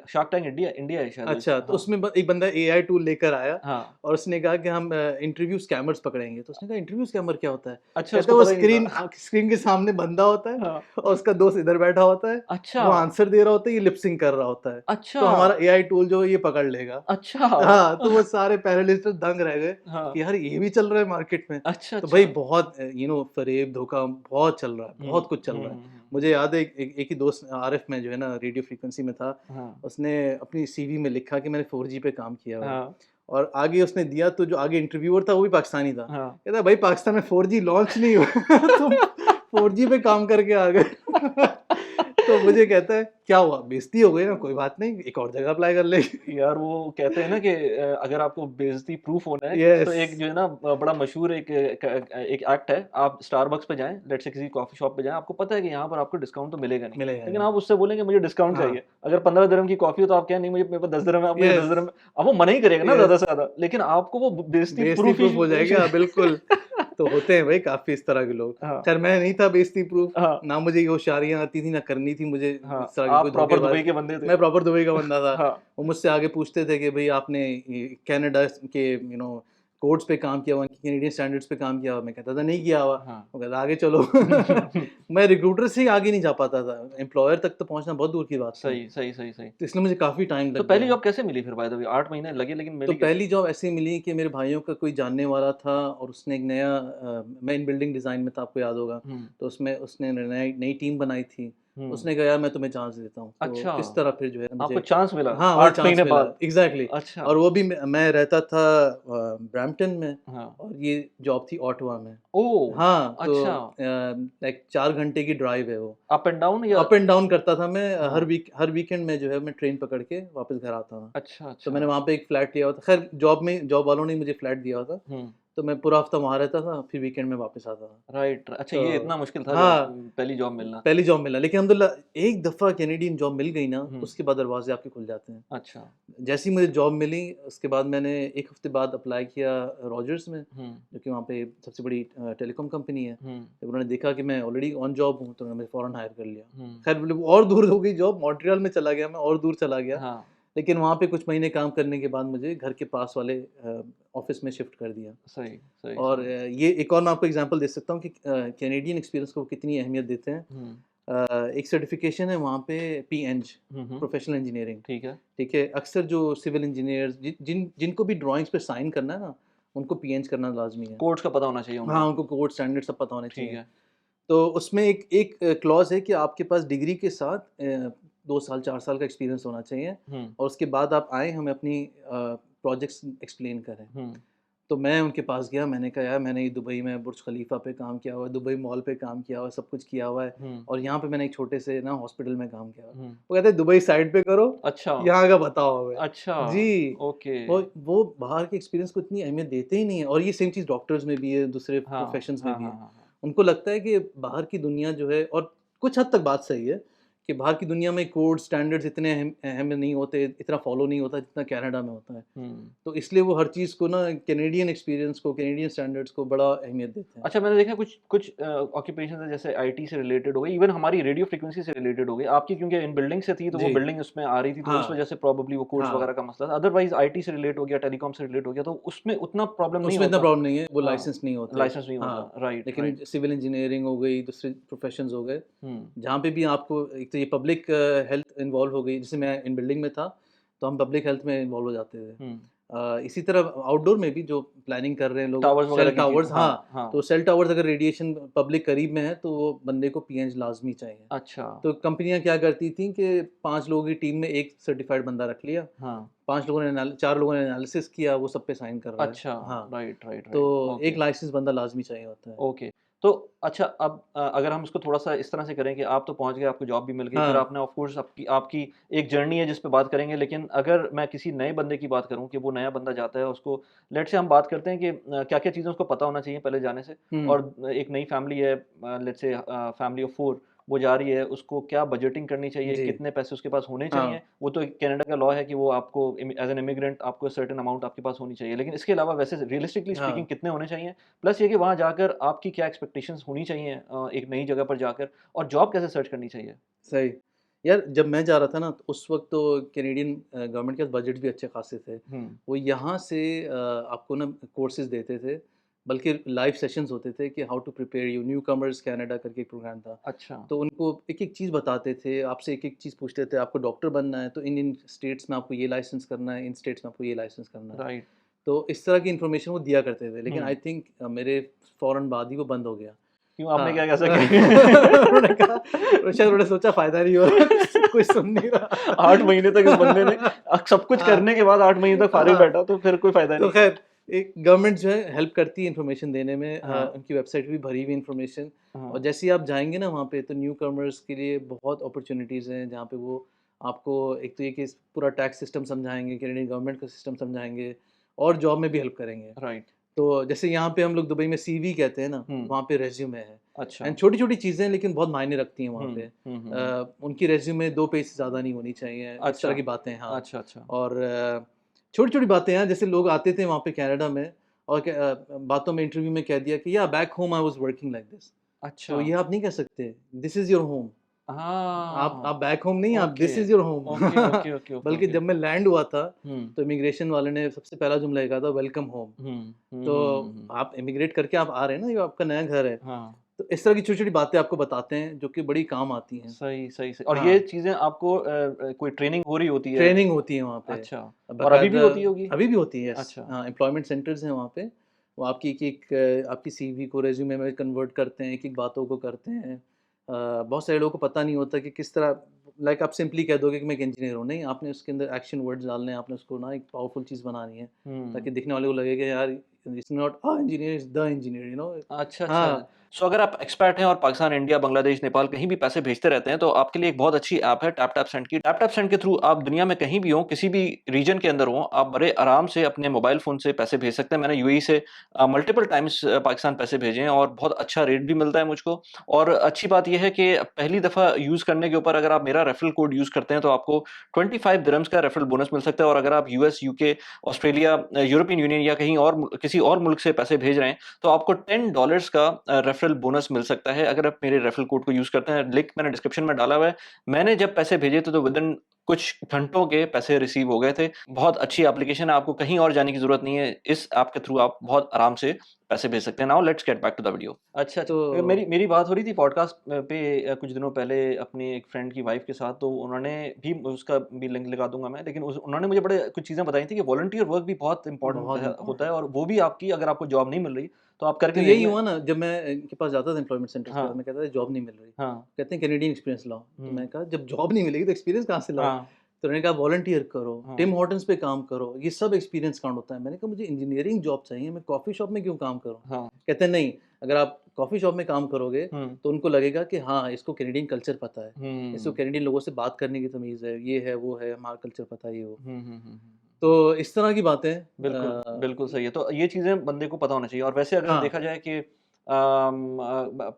शार्क टैंक इंडिया इंडिया है शायद अच्छा, तो हाँ। उसमें एक बंदा एआई टूल लेकर आया हाँ। और उसने कहा कि हम इंटरव्यू स्कैमर्स पकड़ेंगे। तो उसने कहा इंटरव्यू स्कैमर क्या होता है? अच्छा कहता उसको है वो पता ही नहीं था। स्क्रीन के सामने बंदा होता है हाँ। और उसका दोस्त इधर बैठा होता है, अच्छा, वो आंसर दे रहा होता है, ये लिप सिंक कर रहा होता है। अच्छा, तो हमारा एआई टूल जो है ये पकड़ लेगा। अच्छा। हाँ, तो वो सारे पैनलिस्ट दंग रह गए हाँ। कि यार ये भी चल रहा है मार्केट में। अच्छा, तो भाई अच्छा। बहुत फ़रेब, धोखा बहुत चल रहा है, हुँ, बहुत कुछ चल हुँ, रहा है। हुँ, हुँ। मुझे याद है एक ही दोस्त आरिफ में जो है ना रेडियो फ्रीक्वेंसी में था, हाँ, उसने अपनी सीवी में लिखा कि मैंने 4G पे काम किया हुआ है। हाँ, और आगे उसने दिया तो जो आगे इंटरव्यूअर था वो भी पाकिस्तानी था। हाँ। कहता है भाई पाकिस्तान में 4G लॉन्च नहीं हुआ तुम 4G पे काम करके आ गए। तो मुझे कहता है क्या हुआ? बेइज़्ज़ती हो गई ना, कोई बात नहीं, एक और जगह अप्लाई कर लेंगे। यार वो कहते हैं ना कि अगर आपको बेइज़्ज़ती प्रूफ होना है तो यस, एक जो है ना बड़ा मशहूर एक एक्ट है, आप स्टारबक्स पे जाएँ, लेट्स से किसी कॉफ़ी शॉप पे जाएँ, आपको पता है कि यहाँ पर आपको डिस्काउंट तो मिलेगा नहीं। मिलेगा लेकिन नहीं। आप उससे बोलेंगे मुझे डिस्काउंट हाँ, चाहिए। अगर 15 दिरहम की कॉफ़ी हो तो आप कहें नहीं मुझे मेरे पास 10 दिरहम है, आप मुझे 10 यस, दिरहम अब वो मना ही करेगा ना ज़्यादा यस। से ज़्यादा, लेकिन आपको वो बेइज़्ज़ती बेइज़्ज़ती प्रूफ प्रूफ़ हो ही जाएगा, बिल्कुल। तो होते हैं भाई काफ़ी इस तरह के लोग। हाँ, ख़ैर मैं नहीं था बेइज़्ज़ती प्रूफ़, हाँ, ना मुझे ये होशियारियाँ आती थी, ना करनी थी मुझे हाँ। इस तरह के कोई आप प्रॉपर धोखेबाज़। दुबई के बंदे थे। मैं प्रॉपर दुबई का बंदा था। हाँ, वो मुझसे आगे पूछते थे कि भई आपने ये कनाडा के कोड्स पे काम किया हुआ, कैनेडियन स्टैंडर्ड्स पे काम किया हुआ? मैं कहता था नहीं किया हुआ। हाँ। वो कहता आगे चलो। मैं रिक्रूटर से ही आगे नहीं जा पाता था, एम्प्लॉयर तक तो पहुँचना बहुत दूर की बात थी। सही, सही, सही, सही। तो इसलिए मुझे काफ़ी टाइम तो लग पहली गया। जॉब कैसे मिली फिर बाय द वे? 8 महीने लगे लेकिन तो मिली कैसे? पहली जॉब ऐसे मिली कि मेरे भाइयों का कोई जानने वाला था और उसने एक नया मैं इन बिल्डिंग डिज़ाइन में था, आपको याद होगा। हुँ, तो उसमें उसने नई नई टीम बनाई थी। हुँ। उसने कहा यार मैं तुम्हें चांस देता हूँ। अच्छा, तो इस तरह फिर जो है आपको मुझे चांस मिला हाँ, वही 8 चांस महीने मिला। बाद। एग्ज़ैक्टली। अच्छा, और वो भी मैं रहता था ब्रैम्पटन में, हाँ। और ये जॉब थी ऑट्टवा में। ओह! हाँ, तो अच्छा, लाइक 4 घंटे की ड्राइव है वो। अप एंड डाउन या अप एंड डाउन करता था मैं, हाँ, हर वीकेंड में जो है मैं ट्रेन पकड़ के वापस घर आता था। अच्छा, तो अच्छा। मैंने वहाँ पे एक फ्लैट लिया हुआ था। ख़ैर जॉब वालों ने ही मुझे फ्लैट दिया हुआ था। हुँ, तो मैं पूरा हफ्ता वहाँ रहता था, फिर वीकेंड में वापस आता था। राइट, अच्छा ये तो इतना मुश्किल था जॉब, हाँ, पहली जॉब मिलना। पहली जॉब मिला, लेकिन अल्हम्दुलिल्लाह एक दफ़ा कैनेडियन जॉब मिल गई ना, हुँ, उसके बाद दरवाज़े आपके खुल जाते हैं। अच्छा। जैसे ही मुझे जॉब मिली, उसके बाद मैंने 1 हफ़्ते बाद अप्लाई किया रॉजर्स में, हुँ, जो कि वहाँ पे सबसे बड़ी टेलीकॉम कंपनी है। हुँ, जब उन्होंने देखा कि मैं ऑलरेडी ऑन जॉब हूँ, तो उन्होंने मुझे फ़ौरन हायर कर लिया। हुँ, खैर मतलब और दूर हो गई जॉब, मॉन्ट्रियल में चला गया मैं, और दूर चला गया। हाँ, लेकिन वहाँ पे कुछ महीने काम करने के बाद मुझे घर के पास वाले ऑफ़िस में शिफ्ट कर दिया। सही, सही, और सही। ये एक और मैं आपको एग्ज़ाम्पल दे सकता हूँ कि कैनेडियन एक्सपीरियंस को कितनी अहमियत देते हैं। हुँ, एक सर्टिफ़िकेशन है वहाँ पे पीएंज, हुँ, हुँ, प्रोफ़ेशनल इंजीनियरिंग, ठीक है। ठीक है? अक्सर जो सिविल इंजीनियर्स जिनको भी ड्राइंग्स पे साइन करना है ना, उनको पीएंज करना लाज़मी है। कोड्स का पता होना चाहिए हाँ, उनको। उनको कोड स्टैंडर्ड सब पता होने ठीक चाहिए। है। तो उसमें एक एक क्लॉज़ है कि आपके पास डिग्री के साथ 2 साल 4 साल का एक्सपीरियंस होना चाहिए, हुँ, और उसके बाद आप आएँ, हमें अपनी प्रोजेक्ट्स एक्सप्लेन करें। हुँ, तो मैं उनके पास गया, मैंने कहा यार मैंने ये दुबई में बुर्ज खलीफा पे काम किया हुआ है, दुबई मॉल पे काम किया हुआ है, सब कुछ किया हुआ है, हुँ, और यहाँ पे मैंने एक छोटे से ना हॉस्पिटल में काम किया हुआ है। हुँ, वो कहते हैं दुबई साइड पे करो, अच्छा, यहाँ का बताओ हमें। अच्छा, जी, ओके। वो बाहर के एक्सपीरियंस को इतनी अहमियत देते ही नहीं है, और ये सेम चीज़ डॉक्टर्स में भी है, दूसरे हाँ, प्रोफ़ेशंस में हाँ, भी हाँ, है। हाँ, हाँ। उनको लगता है कि बाहर की दुनिया जो है, और कुछ हद तक बात सही है, कि बाहर की दुनिया में कोड स्टैंडर्ड्स इतने अहम अहम नहीं होते, इतना फ़ॉलो नहीं होता जितना कनाडा में होता है। हुँ। तो इसलिए वो हर चीज़ को ना, कैनेडियन एक्सपीरियंस को, कैनेडियन स्टैंडर्ड्स को बड़ा अहमियत देते हैं। अच्छा, मैंने देखा कुछ कुछ ऑक्यूपेशंस हैं जैसे आईटी से रिलेटेड हो गई, इवन हमारी रेडियो फ्रीक्वेंसी से रिलेटेड हो गई। आपकी क्योंकि इन बिल्डिंग से थी, तो वो जी, बिल्डिंग उसमें आ रही थी, तो उस हाँ, वजह से प्रोबेबली वो कोड्स हाँ, वगैरह का मसला था। अदरवाइज़ आईटी से रिलेट हो गया, टेलीकॉम से रिलेट हो गया, तो उसमें उतना प्रॉब्लम नहीं उसमें इतना होता। प्रॉब्लम नहीं है, वो हाँ, लाइसेंस नहीं होते। लाइसेंस नहीं होता। हाँ, राइट, लेकिन राइट। सिविल इंजीनियरिंग हो गई, दूसरे प्रोफ़ेशंस हो गए, हुँ, जहाँ पे भी आपको एक तो ये पब्लिक हेल्थ इन्वॉल्व हो गई, जैसे मैं इन बिल्डिंग में था, तो हम पब्लिक हेल्थ में इन्वॉल्व हो जाते थे। हुँ। इसी तरह आउटडोर में भी जो प्लानिंग कर रहे हैं लोग, टावर्स सेल वगैरह की चीज़, टावर्स, हाँ, हाँ, हाँ। तो सेल टावर्स अगर रेडिएशन पब्लिक करीब में है, तो वो बंदे को पीएच लाज़मी चाहिए। अच्छा, तो कंपनियाँ क्या करती थीं कि 5 लोगों की टीम में 1 सर्टिफ़ाइड बंदा रख लिया, हाँ। 5 लोगों ने 4 लोगों ने एनालिसिस किया, वो सब पे साइन कर रहा है। अच्छा, हाँ, राइट, राइट, राइट। तो एक ओके। लाइसेंस बंदा लाज़मी चाहिए होता है। ओके। तो अच्छा अब अगर हम इसको थोड़ा-सा इस तरह से करें कि आप तो पहुँच गए, आपको जॉब भी मिल गई, फिर हाँ, आपने ऑफ कोर्स आपकी आपकी एक जर्नी है जिस पे बात करेंगे, लेकिन अगर मैं किसी नए बंदे की बात करूँ कि वो नया बंदा जाता है, उसको लेट्स से हम बात करते हैं कि क्या-क्या चीज़ें उसको पता होना चाहिए पहले जाने से, हुँ, और एक नई फैमिली है, लेट्स से फैमिली ऑफ 4 वो जा रही है, उसको क्या बजटिंग करनी चाहिए, जी, कितने पैसे उसके पास होने हाँ, चाहिए? वो तो कनाडा का लॉ है कि वो आपको एज़ एन इमिग्रेंट आपको सर्टेन अमाउंट आपके पास होनी चाहिए, लेकिन इसके अलावा वैसे रियलिस्टिकली स्पीकिंग हाँ, कितने होने चाहिए? प्लस ये कि वहाँ जाकर आपकी क्या एक्सपेक्टेशंस होनी चाहिए एक नई जगह पर जाकर, और जॉब कैसे सर्च करनी चाहिए? सही। यार जब मैं जा रहा था ना, तो उस वक़्त तो कैनेडियन गवर्नमेंट के पास बजट भी अच्छे खासे थे। हुँ, वो यहाँ से आपको ना कोर्सेज़ देते थे, बल्कि लाइव सेशंस होते थे कि how to prepare you newcomers Canada करके एक प्रोग्राम था। अच्छा। तो उनको एक-एक चीज़ बताते थे, आपसे एक-एक चीज़ पूछते थे, आपको डॉक्टर बनना है तो इन-इन स्टेट्स में आपको ये लाइसेंस करना है, इन स्टेट्स में आपको ये लाइसेंस करना है। राइट। तो इस तरह की इन्फॉर्मेशन वो दिया करते थे, लेकिन हुँ, आई थिंक मेरे फ़ौरन बाद ही वो बंद हो गया। क्यों आपने हाँ, क्या ऐसा किया? उन्होंने कहा, शायद उन्होंने सोचा फ़ायदा नहीं हो रहा, कोई सुन नहीं 8 महीने तक इस बंदे ने रहा। सब कुछ हाँ, करने के बाद 8 महीने तक फ़ारिग हाँ, बैठा, तो फिर कोई फ़ायदा तो नहीं। ख़ैर एक गवर्नमेंट जो है हेल्प करती है इन्फॉर्मेशन देने में, हाँ, उनकी वेबसाइट पे भी भरी हुई इन्फॉर्मेशन, और हाँ, जैसे ही आप जाएँगे ना वहाँ पे, तो न्यू कमर्स के लिए बहुत अपॉर्च्युनिटीज़ हैं, जहाँ पे वो आपको एक तो ये कि पूरा टैक्स सिस्टम समझाएँगे, कैनेडियन गवर्नमेंट का सिस्टम समझाएँगे, और जॉब में भी हेल्प करेंगे। राइट। तो जैसे यहाँ पे हम लोग दुबई में सीवी कहते हैं ना, हुँ, वहाँ पे रेज़्यूमे है, अच्छा। एंड छोटी-छोटी चीज़ें हैं, लेकिन बहुत मायने रखती हैं वहाँ हुँ, पे। हुँ, हुँ, हुँ। उनकी रेज़्यूमे 2 पेज से ज़्यादा नहीं होनी चाहिए, इस अच्छा, तरह की बातें, हाँ। अच्छा, अच्छा, और छोटी-छोटी बातें हैं, जैसे लोग आते थे वहाँ पे कनाडा में, और बातों में इंटरव्यू में कह दिया कि या back home I was working like this. अच्छा। तो ये आप नहीं कह सकते, दिस इज़ योर होम। हाँ, आप बैक होम नहीं, आप okay, this is your home. Okay, okay, okay, okay, बल्कि ओके। जब मैं लैंड हुआ था, हुँ, तो इमिग्रेशन वाले ने सबसे पहला जुमला ये कहा था, वेलकम होम। हुँ, हुँ, तो हुँ, हुँ, हुँ। आप इमिग्रेट करके आप आ रहे हैं ना, ये आपका नया घर है। हाँ, तो इस तरह की छोटी-छोटी बातें आपको बताते हैं, जो कि बड़ी काम आती हैं। सही, सही, सही, और ये हाँ, चीज़ें आपको कोई ट्रेनिंग हो रही होती है? ट्रेनिंग होती है वहाँ पे। अच्छा, और अभी भी बाकायदा होती होगी? अभी भी होती है, यस। अच्छा, हाँ, एम्प्लॉयमेंट सेंटर्स हैं वहाँ पे। वो आपकी एक-एक आपकी सीवी को रिज़्यूमे में कन्वर्ट करते हैं, एक-एक बातों को करते हैं। बहुत सारे लोगों को पता नहीं होता कि किस तरह, लाइक आप सिंपली कह दोगे कि मैं एक इंजीनियर हूँ। नहीं, आपने उसके अंदर एक्शन वर्ड्स डालने हैं, आपने उसको ना एक पावरफुल चीज़ बनानी है, हुँ। ताकि दिखने वाले को लगे कि यार it's not a engineer, it's the engineer, you know? अच्छा, अच्छा। हाँ, सो अगर आप एक्सपैट हैं और पाकिस्तान, इंडिया, बांग्लादेश, नेपाल कहीं भी पैसे भेजते रहते हैं, तो आपके लिए एक बहुत अच्छी ऐप है टैप टैप सेंड की। टैप टैप सेंड के थ्रू आप दुनिया में कहीं भी हों, किसी भी रीजन के अंदर हों, आप बड़े आराम से अपने मोबाइल फ़ोन से पैसे भेज सकते हैं। मैंने यूएई से मल्टीपल टाइम्स पाकिस्तान पैसे भेजे हैं और बहुत अच्छा रेट भी मिलता है मुझको। और अच्छी बात ये है कि पहली दफ़ा यूज़ करने के ऊपर अगर आप मेरा रेफरल कोड यूज़ करते हैं, तो आपको 25 दिरहम्स का रेफरल बोनस मिल सकता है। और अगर आप US, UK, Australia, European union या कहीं और किसी और मुल्क से पैसे भेज रहे हैं, तो आपको $10 का रेफरल बोनस मिल सकता है अगर आप मेरे रेफरल कोड को यूज़ करते हैं। लिंक मैंने डिस्क्रिप्शन में डाला हुआ है। मैंने जब पैसे भेजे थे तो विदिन कुछ घंटों के पैसे रिसीव हो गए थे। बहुत अच्छी एप्लीकेशन है, आपको कहीं और जाने की ज़रूरत नहीं है। इस ऐप के थ्रू आप बहुत आराम से पैसे भेज सकते हैं। Now let's get back to the video. अच्छा, तो मेरी मेरी बात हो रही थी पॉडकास्ट पे कुछ दिनों पहले अपनी एक फ्रेंड की वाइफ़ के साथ, तो उन्होंने भी, उसका भी लिंक लगा दूँगा मैं, लेकिन उन्होंने मुझे बड़े कुछ चीज़ें बताई थी कि वॉलंटियर वर्क भी बहुत इम्पोर्टेंट बहुत होता इम्पोर्टेंट है, और वो भी आपकी, अगर आपको जॉब नहीं मिल रही, तो आप तो करके यही देख लें। हुआ ना, जब मैं इनके पास जाता था एम्प्लॉयमेंट सेंटर्स के हाँ, पास, मैं कहता था जॉब नहीं मिल रही। हाँ, कहते हैं कैनेडियन एक्सपीरियंस लाओ। तो हुँ, मैंने कहा जब जॉब नहीं मिलेगी तो एक्सपीरियंस कहाँ से लाओ? हाँ, तो उन्होंने कहा वॉलंटियर करो, टिम हाँ, हॉर्टन्स पे काम करो, ये सब एक्सपीरियंस काउंट होता है। मैंने कहा मुझे इंजीनियरिंग जॉब चाहिए, मैं कॉफ़ी शॉप में क्यों काम करूँ? हाँ, कहते हैं नहीं, अगर आप कॉफ़ी शॉप में काम करोगे हुँ, तो उनको लगेगा कि हाँ, इसको कैनेडियन कल्चर पता है, इसको हुँ, कैनेडियन लोगों से बात करने की तमीज़ है, ये है, वो है, हमारा कल्चर पता है, ये वो। हुँ। तो इस तरह की बातें बिल्कुल, बिल्कुल सही है। तो ये चीज़ें बंदे को पता होना चाहिए। और वैसे अगर हाँ, देखा जाए कि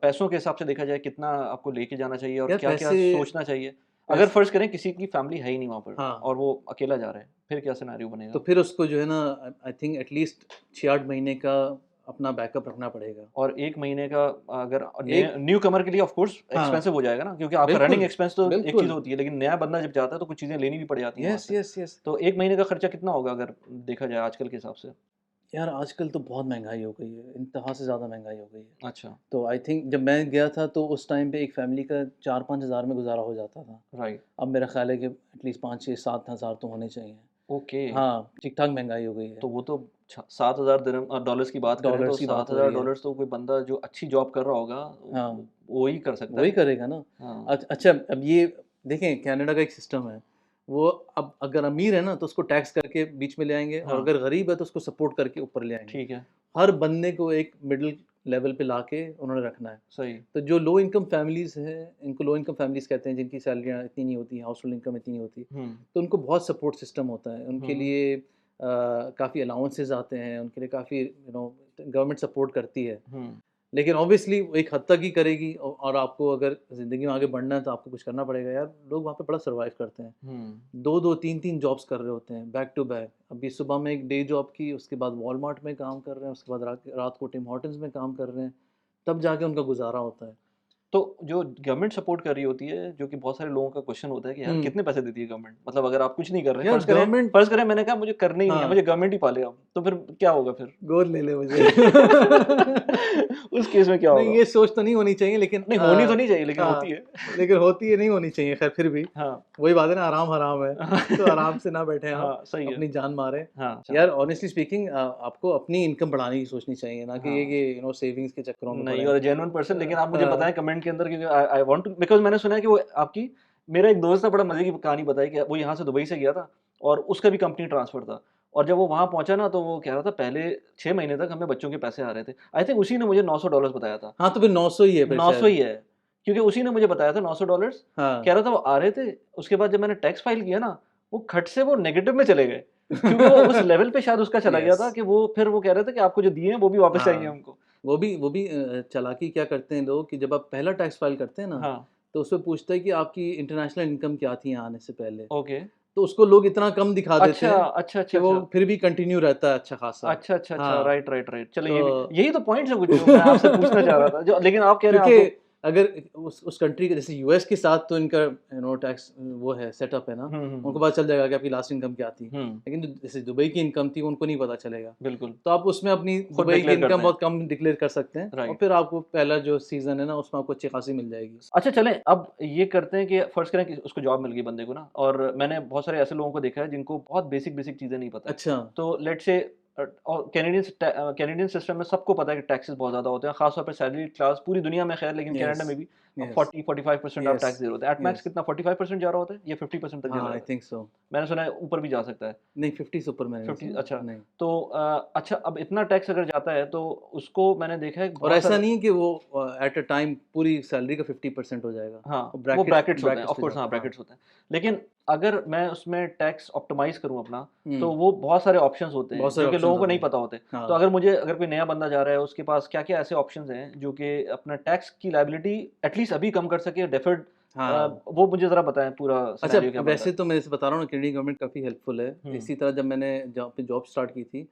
पैसों के हिसाब से देखा जाए, कितना आपको लेके जाना चाहिए और यार क्या-क्या पैसे सोचना चाहिए? अगर पैस फ़र्ज़ करें किसी की फैमिली है ही नहीं वहाँ पर हाँ। और वो अकेला जा रहा है, फिर क्या सिनेरियो तो बनेगा? फिर उसको जो है ना, आई थिंक एटलीस्ट 6-8 महीने का अपना बैकअप रखना पड़ेगा। और 1 महीने का अगर एक न्यू कमर के लिए ऑफ़ कोर्स हाँ, एक्सपेंसिव हो जाएगा ना, क्योंकि आपका रनिंग बिल्कुल, एक्सपेंस तो एक चीज़ बिल्कुल। होती है, लेकिन नया बंदा जब जाता है तो कुछ चीज़ें लेनी भी पड़ जाती हैं वहाँ यस, से। Yes, yes. तो 1 महीने का खर्चा कितना होगा अगर देखा जाए आजकल के हिसाब से? यार आजकल तो बहुत महँगाई हो गई है, इंतहा से ज़्यादा महँगाई हो गई है। अच्छा, तो आई थिंक जब मैं गया था तो उस टाइम पे एक फैमिली का 4-5 हज़ार में गुज़ारा हो जाता था। राइट, अब मेरा ख़्याल है कि एटलीस्ट 5-6-7 हज़ार तो होने चाहिए। ओके। हाँ, ठीक-ठाक महँगाई हो गई है। तो वो तो 7,000 डॉलर्स की बात करें, तो डॉलर्स की बात हो 7,000 रही है। डॉलर्स तो कोई बंदा जो अच्छी जॉब कर रहा होगा, हाँ, वो ही कर सकता वही है। करेगा ना। हाँ, अच्छा, अब ये देखें कनाडा का एक सिस्टम है। वो अब अगर अमीर है ना तो उसको टैक्स करके बीच में ले आएँगे, और हाँ, अगर गरीब है तो उसको सपोर्ट करके ऊपर ले आएँगे। ठीक है, हर बंदे को एक मिडल लेवल पे लाके उन्होंने रखना है। सही। तो जो लो इनकम फैमिलीज़ हैं, इनको लो इनकम फैमिलीज़ कहते हैं, जिनकी सैलरियाँ इतनी नहीं होती, हाउस होल्ड इनकम इतनी नहीं होती, हुँ, तो उनको बहुत सपोर्ट सिस्टम होता है। उनके हुँ, लिए काफ़ी अलाउंसेस आते हैं, उनके लिए काफ़ी गवर्नमेंट सपोर्ट करती है। हुँ, लेकिन ऑब्वियसली वो एक हद तक ही करेगी, और आपको अगर ज़िंदगी में आगे बढ़ना है तो आपको कुछ करना पड़ेगा यार। लोग वहाँ पे बड़ा सर्वाइव करते हैं। हुँ। 2-2 3-3 जॉब्स कर रहे होते हैं बैक टू बैक। अभी सुबह में एक डे जॉब की, उसके बाद वॉलमार्ट में काम कर रहे हैं, उसके बाद रात रात को टिम हॉर्टन्स में काम कर रहे हैं, तब जाके उनका गुज़ारा होता है। तो जो गवर्नमेंट सपोर्ट कर रही होती है, जो कि बहुत सारे लोगों का क्वेश्चन होता है कि यार हुँ, कितने पैसे देती है गवर्नमेंट? मतलब अगर आप कुछ नहीं कर रहे हैं, यार गवर्नमेंट फ़र्ज़ करें मैंने कहा मुझे करना ही नहीं है, हाँ, मुझे गवर्नमेंट ही पाले अब, तो फिर क्या होगा फिर? गोद ले ले मुझे। उस केस में क्या नहीं, होगा? ये सोच तो नहीं होनी चाहिए, लेकिन नहीं, होनी तो नहीं चाहिए, लेकिन होती हाँ, है। लेकिन होती है, नहीं होनी चाहिए, खैर फिर भी। हाँ। वही बात है ना, आराम हराम है, तो आराम से ना बैठें आप, हाँ, सही है। अपनी जान मारें। हाँ, अच्छा। यार ऑनेस्टली स्पीकिंग आपको अपनी इनकम बढ़ाने की सोचनी चाहिए, ना कि ये हाँ। कि सेविंग्स के चक्करों में नहीं, पड़े यू हैं। आर अ जेन्युइन पर्सन, लेकिन आप मुझे हाँ, बताएँ कमेंट के अंदर, क्योंकि आई आई वांट टू, बिकॉज़ मैंने सुना है कि वो आपकी, मेरा एक दोस्त ने बड़ा मज़े की कहानी बताई कि वो यहाँ से दुबई से गया था और उसका भी कंपनी ट्रांसफ़र था। और जब वो वहाँ पहुँचा ना, तो वो कह रहा था पहले 6 महीने तक हमें बच्चों के पैसे आ रहे थे। आई थिंक उसी ने मुझे $900 बताया था। हाँ, तो फिर 900 ही है फिर 900 शायद। ही है, क्योंकि उसी ने मुझे बताया था $900, हाँ। कह रहा था वो आ रहे थे, उसके बाद जब मैंने टैक्स फाइल किया ना, वो खट से वो नेगेटिव में चले गए। क्योंकि वो उस लेवल पे शायद उसका चला गया यस, था कि वो फिर वो कह रहे थे कि आपको जो दिए हैं वो भी वापस चाहिए हाँ। हमको। वो भी चालाकी क्या करते हैं लोग कि जब आप पहला टैक्स फाइल करते हैं ना, हाँ, तो उसमें पूछता है कि आपकी इंटरनेशनल इनकम क्या थी यहाँ आने से पहले। ओके। तो उसको लोग इतना कम दिखा देते अच्छा, हैं अच्छा, कि अच्छा, वो अच्छा। फिर भी कंटिन्यू रहता है अच्छा खासा। अच्छा, अच्छा, अच्छा, हाँ, राइट, राइट, राइट। चलो, तो यही तो पॉइंट्स है कुछ जो मैं आपसे पूछना चाह रहा था। जो, लेकिन आप कह रहे हैं क्योंकि आपको। अगर उस कंट्री के जैसे यूएस के साथ तो इनका टैक्स वो है सेटअप है ना, हुँ, हुँ, उनको हुँ। पता चल जाएगा कि आपकी लास्ट इनकम क्या थी। हुँ, लेकिन जो जैसे दुबई की इनकम थी उनको नहीं पता चलेगा। बिल्कुल, तो आप उसमें अपनी खुद दुबई की डिक्लेयर इनकम करते हैं। बहुत कम डिक्लेयर कर सकते हैं, और राइट। फिर आपको पहला जो सीज़न है ना उसमें आपको अच्छी खासी मिल जाएगी। अच्छा, चलें अब ये करते हैं कि फ़र्ज़ करें कि उसको जॉब मिल गई बंदे को ना, और मैंने बहुत सारे ऐसे लोगों को देखा है जिनको बहुत बेसिक-बेसिक चीज़ें नहीं पता है। अच्छा, तो लेट्स से और कैनेडियन सिस्टम में सबको पता है कि टैक्सेस बहुत ज़्यादा होते हैं, ख़ास तौर पे सैलरी क्लास पूरी दुनिया में, ख़ैर, लेकिन कनाडा यस, में भी यस 40-45% आप यस टैक्स दे रहे होते हैं। एट मैक्स यस कितना 45% जा रहा होता है या 50% तक जा हाँ रहा आई है? थिंक सो मैंने सुना है ऊपर भी जा सकता है। नहीं 50 से ऊपर मैंने नहीं 50 सुना अच्छा, नहीं तो अच्छा अब इतना टैक्स अगर जाता है तो उसको मैंने देखा है और बहुत ऐसा सारे नहीं है कि वो एट अ टाइम पूरी सैलरी का 50% हो जाएगा हाँ, वो वो ब्रैकेट्स ब्रैकेट्स होते हैं, ब्रैकेट्स ऑफ पे कोर्स हाँ, जाता है हाँ ब्रैकेट्स होते हैं। लेकिन अगर मैं उसमें टैक्स ऑप्टिमाइज़ करूँ अपना, तो हम्म वो बहुत सारे ऑप्शंस होते हैं, बहुत सारे जो कि ऑप्शंस लोगों को होते नहीं हैं पता होते। तो हाँ अगर कोई नया बंदा जा रहा है, उसके पास क्या-क्या ऐसे ऑप्शंस हैं, जो कि अपना टैक्स की लायबिलिटी एटलीस्ट अभी कम कर सके, डेफर्ड हाँ वो मुझे ज़रा बताएँ पूरा अच्छा सिनेरियो क्या बनता वैसे है? तो मैं जैसे बता रहा हूँ ना कैनेडियन गवर्नमेंट काफ़ी हेल्पफुल है हुँ, इसी तरह जब मैंने जहाँ पे जॉब स्टार्ट की थी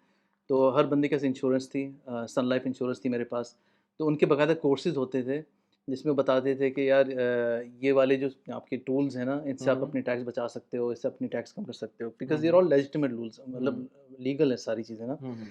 तो हर बंदे के पास इंश्योरेंस थी सन लाइफ इंश्योरेंस थी मेरे पास तो उनके बाकायदा कोर्सेज होते थे जिसमें बताते थे कि यार ये वाले जो आपके टूल्स हैं ना इनसे आप हुँ, अपनी टैक्स बचा सकते हो इससे अपनी टैक्स कम कर सकते हो हुँ, बिकॉज ये हुँ, ऑल लेजिटिमेट रूल्स हुँ, मतलब लीगल है सारी चीज़ें ना हुँ, हुँ,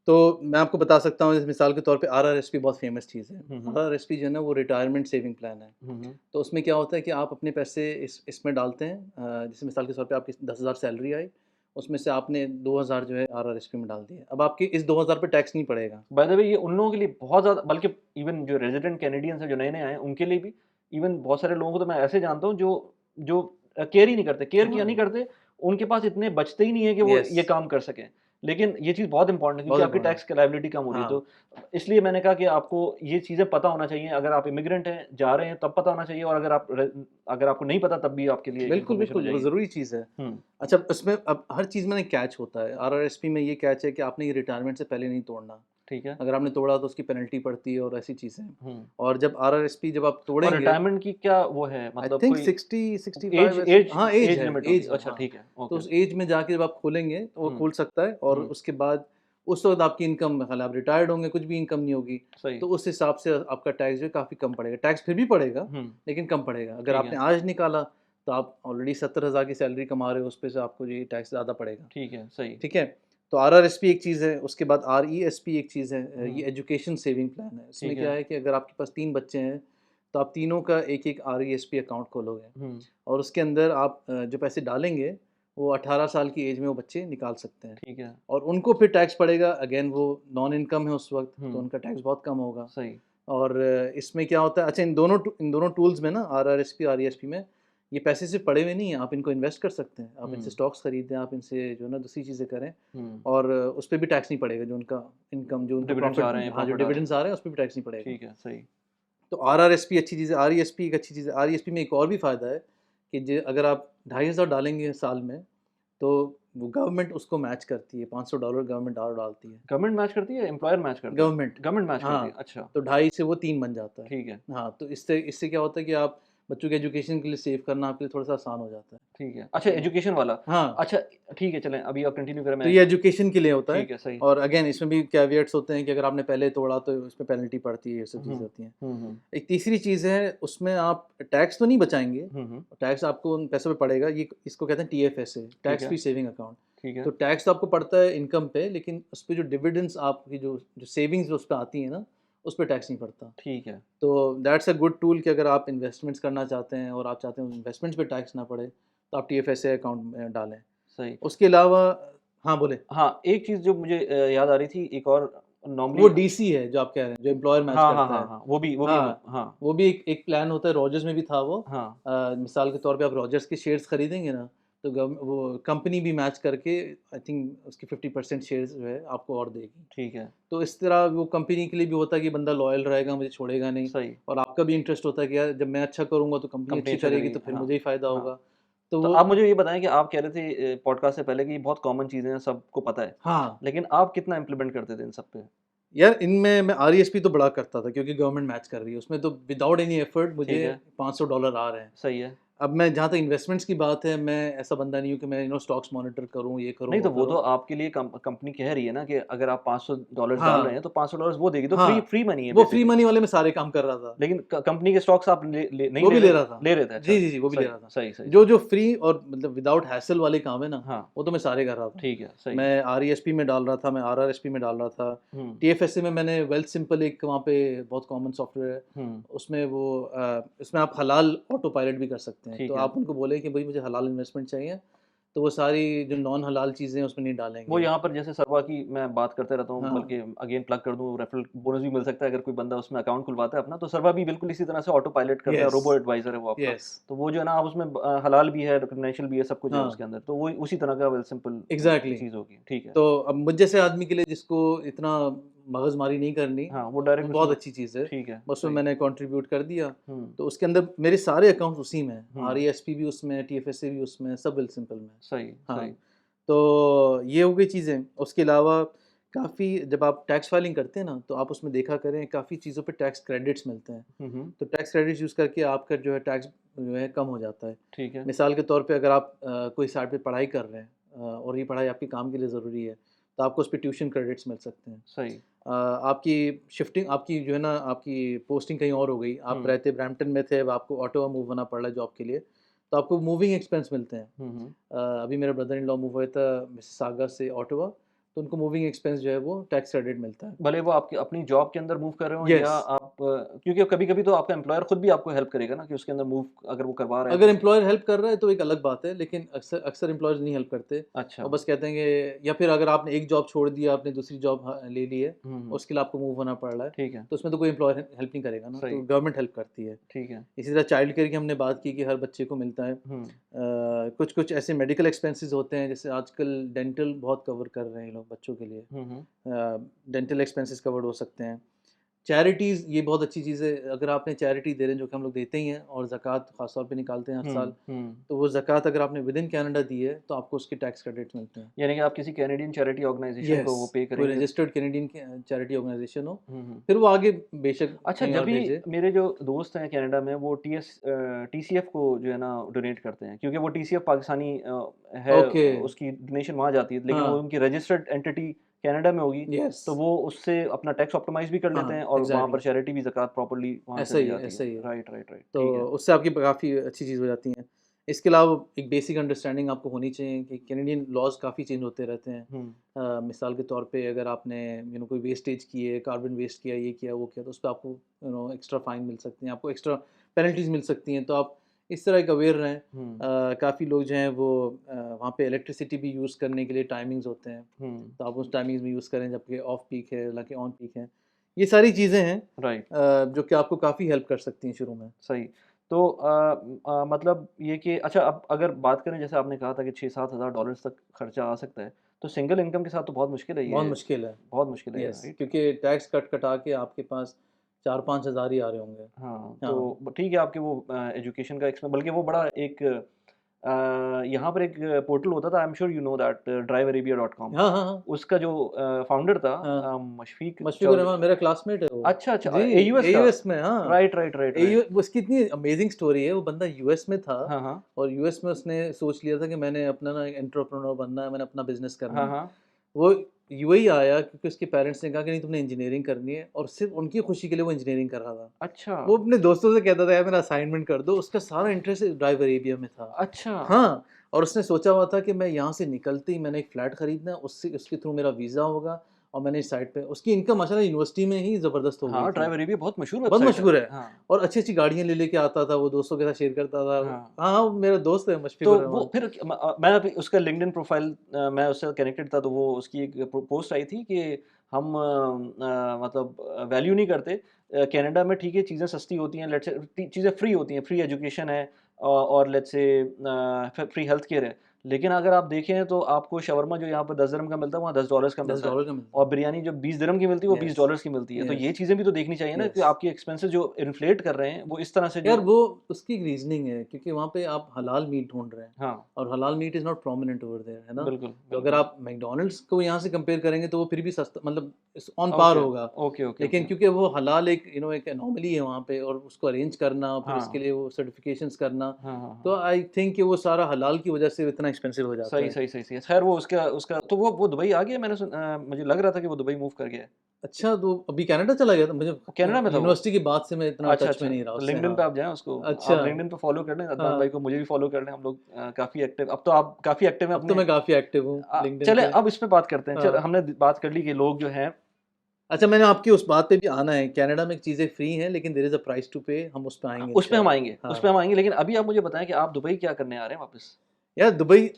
तो मैं आपको बता सकता हूँ जैसे मिसाल के तौर पे आरआरएसपी बहुत फेमस चीज़ है हुँ, हुँ, आरआरएसपी जो है ना वो रिटायरमेंट सेविंग प्लान है हुँ, हुँ, तो उसमें क्या होता है कि आप अपने पैसे इसमें डालते हैं जैसे मिसाल के तौर पे आपकी 10,000 सैलरी आई उसमें से आपने 2,000 जो है आरआरएसपी में डाल दिए अब आपके इस 2,000 पे टैक्स नहीं पड़ेगा बाय द वे ये उन लोगों के लिए बहुत ज़्यादा बल्कि इवन जो रेज़िडेंट कैनेडियंस हैं, जो नए-नए आए हैं, उनके लिए भी इवन बहुत सारे लोगों को तो मैं ऐसे जानता हूँ जो जो केयर ही नहीं करते, केयर किया नहीं हाँ करते, उनके पास इतने बचते ही नहीं है कि वो यस ये काम कर सकें। लेकिन ये चीज़ बहुत इम्पोर्टेंट है क्योंकि बहुत आपकी इंपॉर्टेंट टैक्स की लायबिलिटी कम हो रही है, हाँ तो इसलिए मैंने कहा कि आपको ये चीज़ें पता होना चाहिए। अगर आप इमिग्रेंट हैं, जा रहे हैं, तब पता होना चाहिए और अगर आपको नहीं पता, तब भी आपके लिए बिल्कुल इन्फॉर्मेशन हो बिल्कुल वो जाएगी। ज़रूरी चीज़ है हुँ, अच्छा इसमें अब हर चीज़ में ना कैच होता है आरआरएसपी में ये कैच है कि आपने ये रिटायरमेंट से पहले नहीं तोड़ना ठीक है। अगर आपने तोड़ा तो उसकी पेनल्टी पड़ती है और ऐसी चीज़ें हुँ, और जब आरआरएसपी जब आप और तोड़ेंगे रिटायरमेंट की क्या वो है आई मतलब थिंक कोई 60 एज 65 ऐसे एज हाँ एज लिमिट होती एज है। है अच्छा हाँ ठीक है, तो ओके। उस एज में जाके जब आप खोलेंगे तो वो हुँ, खोल सकता है और हुँ, उसके बाद उस वक्त आपकी इनकम हाल आप रिटायर्ड होंगे कुछ भी इनकम नहीं होगी सही। तो उस हिसाब से आपका टैक्स जो है काफ़ी कम पड़ेगा टैक्स फिर भी पड़ेगा हुँ, लेकिन कम पड़ेगा अगर ठीक आपने है, आज निकाला तो आप ऑलरेडी 70,000 की सैलरी कमा रहे हो उस पे से आपको ये टैक्स ज़्यादा पड़ेगा ठीक है, सही। ठीक है तो आरआरएसपी एक चीज़ है उसके बाद आरईएसपी एक चीज़ है हुँ, ये एजुकेशन सेविंग प्लान है इसमें ठीक क्या है। है कि अगर आपके पास 3 बच्चे हैं तो आप तीनों का एक एक आरईएसपी अकाउंट खोलोगे हुँ, और उसके अंदर आप जो पैसे डालेंगे वो 18 साल की एज में वो बच्चे निकाल सकते हैं ठीक है। और उनको फिर टैक्स पड़ेगा अगेन वो नॉन इनकम है उस वक्त तो हुँ, उनका टैक्स बहुत कम होगा सही। और इसमें क्या होता है अच्छा इन दोनों टूल्स में ना आरआरएसपी आरईएसपी में ये पैसे सिर्फ पड़े हुए नहीं हैं आप इनको इन्वेस्ट कर सकते हैं आप इनसे हुँ, स्टॉक्स खरीदें आप इनसे जो है ना दूसरी चीज़ें करें हुँ, और उस पे भी टैक्स नहीं पड़ेगा जो उनका इनकम जो उनका डिविडेंड्स आ प्रॉफिट रहे हैं, हाँ जो प्रॉफ़िट आ रहे हैं। डिविडेंड्स आ रहे हैं उस पे भी टैक्स नहीं पड़ेगा ठीक है, सही। तो आरआरएसपी अच्छी चीज़ है आरईएसपी एक अच्छी चीज़ है आरईएसपी में एक और भी फ़ायदा है कि अगर आप 2,500 डालेंगे साल में तो वो गवर्नमेंट उसको मैच करती है $500 गवर्नमेंट और डालती है गवर्नमेंट मैच करती है, एम्प्लॉयर मैच करता है? गवर्नमेंट गवर्नमेंट मैच करती है, हाँ अच्छा, तो 2.5 से वो 3 बन जाता है ठीक है, हाँ तो इससे इससे क्या होता है कि आप बच्चों के एजुकेशन के लिए सेव करना आपके लिए थोड़ा सा आसान हो जाता है ठीक है। अच्छा तो एजुकेशन वाला, हाँ अच्छा ठीक है चलें अभी आप कंटिन्यू करें तो मैं ये एजुकेशन के लिए होता है ठीक है, सही। और अगेन इसमें भी कैविएट्स होते हैं कि अगर आपने पहले तोड़ा तो उसमें पेनल्टी पड़ती है ये सब हुँ, चीज़ें होती हैं हुँ, हुँ, एक तीसरी चीज़ है उसमें आप टैक्स तो नहीं बचाएंगे हुँ, हुँ, टैक्स आपको उन पैसों पे पड़ेगा ये इसको कहते हैं टीएफएसए ठीक टैक्स है, फ्री सेविंग अकाउंट ठीक है, तो टैक्स तो आपको पड़ता है इनकम पे लेकिन उस पे जो डिविडेंड्स आपकी जो जो सेविंग्स उस पे आती है ना उस पे टैक्स नहीं पड़ता ठीक है, तो दैट्स अ गुड टूल कि अगर आप इन्वेस्टमेंट्स करना चाहते हैं और आप चाहते हैं इन्वेस्टमेंट्स पे टैक्स ना पड़े तो आप टीएफएसए अकाउंट में डालें सही। उसके अलावा हाँ बोले हाँ, एक चीज़ जो मुझे याद आ रही थी एक और वो नॉर्मली डीसी है जो आप कह रहे हैं जो एम्प्लॉयर मैच हाँ, हाँ, करता हाँ, है हाँ, वो भी हाँ हाँ, वो भी एक प्लान होता है रॉजर्स में भी था वो हाँ, मिसाल के तौर पे आप रॉजर्स के शेयर्स खरीदेंगे ना तो वो कंपनी भी मैच करके आई थिंक उसकी 50% शेयर्स जो है आपको और देगी ठीक है, तो इस तरह वो कंपनी के लिए भी होता है कि बंदा लॉयल रहेगा मुझे छोड़ेगा नहीं सही। और आपका भी इंटरेस्ट होता है कि यार जब मैं अच्छा करूँगा तो कंपनी कंपनी अच्छी अच्छा करेगी करेगी, तो फिर हाँ, मुझे ही फ़ायदा हाँ। होगा तो तो वो आप मुझे ये बताएँ कि आप कह रहे थे पॉडकास्ट से पहले कि ये बहुत कॉमन चीज़ें हैं, सबको पता है। हाँ लेकिन आप कितना इम्प्लीमेंट करते थे इन सब पे? यार इनमें मैं आरईएसपी तो बड़ा करता था क्योंकि गवर्नमेंट मैच कर रही है उसमें तो विदाउट एनी एफर्ट ठीक मुझे है, $500 आ रहे हैं सही है। अब मैं जहाँ तक इन्वेस्टमेंट्स की बात है मैं ऐसा बंदा नहीं हूँ कि मैं स्टॉक्स मॉनिटर करूँ ये करूँ नहीं वो तो वो तो करूँ आपके लिए कंपनी कह रही है ना कि अगर आप $500 डाल रहे हाँ हैं तो $500 वो देगी, तो फ्री हाँ फ्री मनी है वो फ्री बेसिकली। मनी वाले में सारे काम कर रहा था लेकिन कंपनी के स्टॉक्स आप नहीं वो ले भी रहे ले रहा था। ले रहे थे, अच्छा। जी, जी, जी, वो भी ले सही, रहा था। सही, सही, जो सही। जो फ्री और मतलब विदाउट हैसल वाले काम है ना, हाँ, वो तो मैं सारे कर रहा था। ठीक है, सही। मैं आरईएसपी में डाल रहा था, मैं आरआरएसपी में डाल रहा था। हुँ, टीएफएसए में मैंने वेल्थ सिंपल एक वहाँ पे बहुत कॉमन सॉफ्टवेयर है, हुँ, उसमें उसमें आप हलाल ऑटो पायलट भी कर सकते हैं। तो ठीक है। आप उनको बोले कि भई मुझे हलाल इन्वेस्टमेंट चाहिए, तो वो सारी जो नॉन हलाल चीज़ें हैं उसमें नहीं वो डालेंगे। यहाँ पर जैसे सर्वा की मैं बात करते रहता हूँ, हाँ, बल्कि अगेन प्लग कर दूँ, रेफरल बोनस भी मिल सकता है अगर कोई बंदा उसमें अकाउंट खुलवाता है अपना, तो सर्वा भी बिल्कुल इसी तरह से ऑटो पायलट करता है, यस, रोबो एडवाइज़र है वो आपका। यस, तो वो जो है ना, आप उसमें हलाल भी है, फाइनेंशियल भी है, सब कुछ है हाँ, उसके अंदर। तो वो उसी तरह का वेल सिंपल एग्ज़ैक्टली। चीज़ होगी, ठीक है। तो अब मुझ जैसे आदमी के लिए जिसको इतना मगज़मारी नहीं करनी, हाँ, वो वो डायरेक्ट बहुत उसमें अच्छी चीज़ है। ठीक है, बस उसमें सही। मैंने कंट्रीब्यूट कर दिया, हुँ, तो उसके अंदर मेरे सारे अकाउंट्स उसी में हैं। हुँ, आरईएसपी भी उसमें है, टीएफएसए भी उसमें है, सब बिल सिंपल में है। सही, हाँ, सही। तो ये हो गई चीज़ें। उसके अलावा काफ़ी जब आप टैक्स फाइलिंग करते हैं ना, तो आप उसमें देखा करें काफ़ी चीज़ों पे टैक्स क्रेडिट्स मिलते हैं। हुँ, हुँ, तो टैक्स क्रेडिट्स यूज़ करके आपका जो है टैक्स जो है कम हो जाता है। ठीक है, मिसाल के तौर पे अगर आप कोई साइड पे पढ़ाई कर रहे हैं और ये पढ़ाई आपके काम के लिए ज़रूरी है, तो आपको उस पे ट्यूशन क्रेडिट्स मिल सकते हैं। सही। आपकी शिफ्टिंग आपकी जो है ना आपकी पोस्टिंग कहीं और हो गई, आप हुँ, रहते ब्रैम्पटन में थे, अब आपको ऑटोवा मूव होना पड़ रहा है जॉब के लिए, तो आपको मूविंग एक्सपेंस मिलते हैं। हुँ, हुँ। अभी मेरा ब्रदर इन लॉ मूव हुआ था मिसिसागा से ऑटोवा, तो उनको मूविंग एक्सपेंस जो है वो टैक्स क्रेडिट मिलता है। भले वो आपकी अपनी जॉब के अंदर मूव कर रहे हों या यस। आप क्योंकि कभी-कभी तो आपका एम्प्लॉयर खुद भी आपको हेल्प करेगा ना कि उसके अंदर मूव अगर वो करवा रहा है अगर तो। एम्प्लॉयर हेल्प कर रहा है तो एक अलग बात है, लेकिन अक्सर अक्सर एम्प्लॉयर्स नहीं हेल्प करते। अच्छा। वो बस कहते हैं कि या फिर अगर आपने एक जॉब छोड़ दिया, आपने दूसरी जॉब ले ली है, हुँ, हुँ। उसके लिए आपको मूव होना पड़ रहा है, ठीक है, तो उसमें तो कोई एम्प्लॉयर हेल्प नहीं करेगा ना, तो सही, गवर्नमेंट हेल्प करती है। ठीक है। इसी तरह चाइल्ड केयर की हमने बात की कि हर बच्चे को मिलता है। हुँ, कुछ-कुछ ऐसे मेडिकल एक्सपेंसेस होते हैं, जैसे आजकल डेंटल बहुत कवर कर रहे हैं ये लोग बच्चों के लिए। हुँ, हुँ। डेंटल एक्सपेंसेस कवर्ड हो सकते हैं। चैरिटीज़ ये बहुत अच्छी चीज़ है, अगर आपने चैरिटी दे रहे हैं जो कि हम लोग देते ही हैं और ज़कात ख़ास तौर पे निकालते हैं हर साल, हुँ, हुँ। तो वो ज़कात अगर आपने विदिन कनाडा दी है, तो आपको उसके टैक्स क्रेडिट्स मिलते हैं। यानी कि आप किसी कैनेडियन चैरिटी ऑर्गनाइज़ेशन यस, को वो पे कोई करेंगे। रजिस्टर्ड कैनेडियन चैरिटी ऑर्गेनाइज़ेशन हो, हुँ, हुँ। फिर वो आगे बेशक अच्छा, कहीं जब और भी भेजे। मेरे जो दोस्त हैं कनाडा में वो टीसीएफ को जो है ना डोनेट करते हैं क्योंकि वो टीसीएफ पाकिस्तानी है, ओके, उसकी डोनेशन वहाँ जाती है, लेकिन वो हाँ, उनकी रजिस्टर्ड एंटिटी कनाडा में होगी, यस, तो वो उससे अपना टैक्स ऑप्टिमाइज़ भी कर लेते हैं हाँ, और वहाँ पर एग्ज़ैक्टली, चैरिटी भी ज़कात प्रॉपर्ली वहाँ ऐसा चली ही है, जाती है। ऐसा ही है। राइट, राइट, राइट, तो ठीक है। उससे आपकी काफ़ी अच्छी चीज़ हो जाती हैं। इसके अलावा एक बेसिक अंडरस्टैंडिंग आपको होनी चाहिए कि कैनेडियन लॉज़ काफ़ी चेंज होते रहते हैं। हुँ, मिसाल के तौर पे अगर आपने कोई वेस्टेज की है, कार्बन वेस्ट किया, ये किया, वो किया, तो उसपे आपको एक्स्ट्रा फ़ाइन मिल सकती हैं, आपको एक्स्ट्रा पेनल्टीज़ मिल सकती हैं। तो आप इस तरह एक अवेयर रहें। हुँ, काफ़ी लोग जो हैं वो वहाँ पे इलेक्ट्रिसिटी भी यूज़ करने के लिए टाइमिंग्स होते हैं, हुँ, तो आप उस टाइमिंग्स में यूज़ करें जबकि ऑफ पीक है, हालाँकि ऑन पीक है। ये सारी चीज़ें हैं राइट। जो कि आपको काफ़ी हेल्प कर सकती हैं शुरू में। सही। तो मतलब ये कि अच्छा, अब अगर बात करें जैसे आपने कहा था कि 6-7 हज़ार डॉलर्स तक खर्चा आ सकता है, तो सिंगल इनकम के साथ तो बहुत मुश्किल है बहुत ये, मुश्किल है। बहुत मुश्किल है ये, यस, राइट? क्योंकि टैक्स कटा के आपके पास 4-5 हज़ार ही आ रहे होंगे। हाँ, हाँ। तो ठीक है आपके वो एजुकेशन का एक्सपें बल्कि वो बड़ा एक यहाँ पर एक पोर्टल होता था, I am sure you know that, drivearabia.com। हाँ, हाँ, हाँ। उसका जो फाउंडर था हाँ, मशफ़ीक़ मुशफ़िक़ुर चौधरी। रहमान मेरा क्लासमेट है वो। अच्छा, अच्छा, जी, एयूएस का? एयूएस में हाँ। Right, right, right, AU right. उसकी इतनी अमेज़िंग स्टोरी है, वो बंदा यूएस में था हाँ, हाँ। और यूएस में उसने सोच लिया था कि मैंने अपना ना एंटरप्रेन्योर बनना है, मैंने अपना बिज़नेस करना हाँ, है। हाँ। वो यूएई आया क्योंकि उसके पेरेंट्स ने कहा कि नहीं तुमने इंजीनियरिंग करनी है और सिर्फ़ उनकी खुशी के लिए वो इंजीनियरिंग कर रहा था। अच्छा, वो अपने दोस्तों से कहता था यार मेरा असाइनमेंट कर दो, उसका सारा इंटरेस्ट ड्राइव अरेबिया में था। अच्छा। हाँ, और उसने सोचा हुआ था कि मैं यहाँ से निकलते ही मैंने एक फ्लैट खरीदना है, उससे उसके थ्रू मेरा वीज़ा होगा और मैंने इस साइट पे उसकी इनकम माशाल्लाह यूनिवर्सिटी में ही ज़बरदस्त हो गई हाँ, थी। ड्राइव अरेबिया बहुत मशहूर बहुत वेबसाइट है। मशहूर है हाँ, और अच्छी-अच्छी गाड़ियाँ ले लेके आता था, वो दोस्तों के साथ शेयर करता था। हाँ। हाँ, हाँ, वो मेरा दोस्त है तो मुशफ़िकुर वो रहमान। फिर मैं अभी उसका लिंक्डइन प्रोफ़ाइल मैं उससे कनेक्टेड था, तो वो उसकी एक पोस्ट आई थी कि हम मतलब वैल्यू नहीं करते। कनाडा में ठीक है चीज़ें सस्ती होती हैं, लेट्स से चीज़ें फ्री होती हैं, फ्री एजुकेशन है और let's say free health care है। लेकिन अगर आप देखें तो आपको शवरमा जो यहाँ पर 10 दिरहम का मिलता है, वहाँ $10 का मिलता है। $10 का मिलता और है। बिरयानी जो 20 दिरहम की मिलती है, वो यस, $20 की मिलती है। तो ये यस, चीज़ें भी तो देखनी चाहिए ना कि यस। आपकी एक्सपेंसेस जो इन्फ्लेट कर रहे हैं, वो इस तरह से जो। यार वो उसकी एक रीज़निंग है क्योंकि वहाँ पे आप हलाल मीट ढूँढ रहे हैं हाँ, और halal meat is not prominent over there, है ना? बिल्कुल, तो अगर बिल्कुल। आप मैकडॉनल्ड्स को यहाँ से कंपेयर करेंगे तो वो फिर भी सस्ता मतलब ऑन पार ओके, होगा। ओके, ओके, लेकिन ओके। क्योंकि वो हलाल एक एक एनोमली है वहाँ पे और उसको अरेंज करना, फिर उसके हाँ। लिए वो सर्टिफ़िकेशंस करना, हाँ, हाँ, तो हाँ। आई थिंक कि वो सारा हलाल की वज़ह से इतना एक्सपेंसिव हो जाता सही, है। सही, सही, सही। ख़ैर वो उसका उसका तो वो दुबई आ गया, मुझे लग रहा था कि वो दुबई मूव कर गया है। अच्छा, तो अभी कनाडा चला गया था? मुझे वो कनाडा में था वो। यूनिवर्सिटी के बाद से मैं इतना अच्छा, टच में अच्छा। नहीं रहा तो उससे, लिंक्डइन हाँ। पे आप जाएँ उसको, अच्छा, आप लिंक्डइन पे फ़ॉलो कर लें अदनान भाई हाँ, को, मुझे भी फ़ॉलो कर लें, हम लोग काफ़ी एक्टिव, अब तो आप काफ़ी एक्टिव हैं अब तो अपने। मैं काफ़ी एक्टिव हूँ लिंक्डइन चलें पे। अब इस पे बात करते हैं। हाँ। हमने बात कर ली कि लोग जो हैं। अच्छा, मैंने आपकी उस बात पे भी आना है, कनाडा में चीज़ें फ्री हैं लेकिन there is a price to pay, हम उस पे आएँगे उस पे हम इंशाल्लाह। आएँगे, उस पे हाँ, हम आएँगे, लेकिन अभी आप मुझे बताएँ कि आप दुबई क्या करने आ रहे हैं वापस? यार Dubai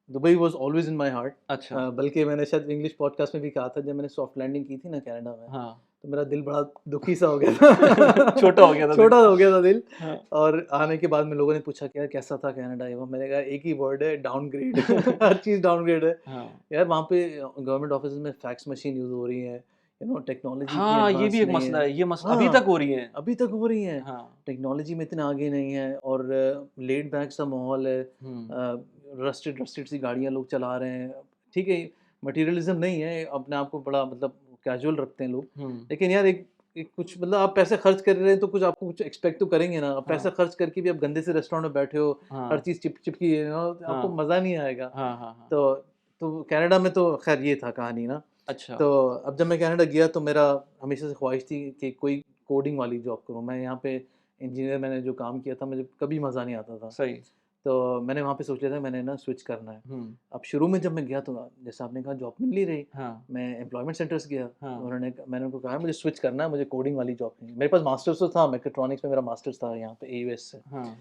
Dubai was always in my heart. अच्छा। बल्कि मैंने शायद इंग्लिश पॉडकास्ट में भी कहा था, जब मैंने सॉफ्ट लैंडिंग की थी ना कनाडा में, हाँ। तो मेरा दिल बड़ा दुखी सा हो गया था। छोटा हो गया था दिल। छोटा हो गया था दिल। हाँ। और आने के बाद में लोगों ने पूछा कि यार कैसा था कनाडा, ये वो, मैंने कहा एक ही वर्ड है, डाउनग्रेड। हर चीज़ डाउनग्रेड है। हाँ। यार वहाँ पे गवर्नमेंट ऑफिस में फैक्स मशीन यूज़ हो रही है, टेक्नोलॉजी इतनी हाँ, ये भी एडवांस एक नहीं मसला है। है, ये अभी तक हाँ, हो रही है। अभी तक हो रही हैं। हाँ। टेक्नोलॉजी में इतना आगे नहीं है, और लेड बैक सा माहौल है। हुँ। रस्टेड रस्टेड सी गाड़ियाँ लोग चला रहे हैं। ठीक है, मटेरियलिज़्म नहीं है, अपने आप को बड़ा मतलब कैजुअल रखते हैं लोग। हुँ। लेकिन यार एक एक कुछ मतलब आप पैसे खर्च कर रहे हैं तो कुछ आपको कुछ एक्सपेक्ट तो करेंगे ना। आप पैसा हाँ। खर्च करके भी आप गंदे से रेस्टोरेंट में बैठे हो, हर हाँ। चीज़ चिपकी है, आपको हाँ। मज़ा नहीं आएगा। हाँ, हाँ, हाँ। तो कनाडा में तो खैर ये था कहानी ना। अच्छा। तो अब जब मैं कनाडा गया तो मेरा हमेशा से ख्वाहिश थी कि कोई कोडिंग वाली जॉब करूँ। मैं यहाँ पे इंजीनियर, मैंने जो काम किया था मुझे कभी मज़ा नहीं आता था। सही। तो मैंने वहाँ पे सोच लिया था मैंने ना स्विच करना है। हुँ। अब शुरू में जब मैं गया तो जैसा आपने कहा जॉब मिल नहीं रही। हाँ। मैं एम्प्लॉयमेंट सेंटर्स गया, हाँ। मैंने उनको कहा मुझे स्विच करना है, मुझे कोडिंग वाली जॉब नहीं। मेरे पास मास्टर्स तो था, मैकेट्रॉनिक्स में मेरा मास्टर्स था यहाँ पे एयूएस से। हाँ।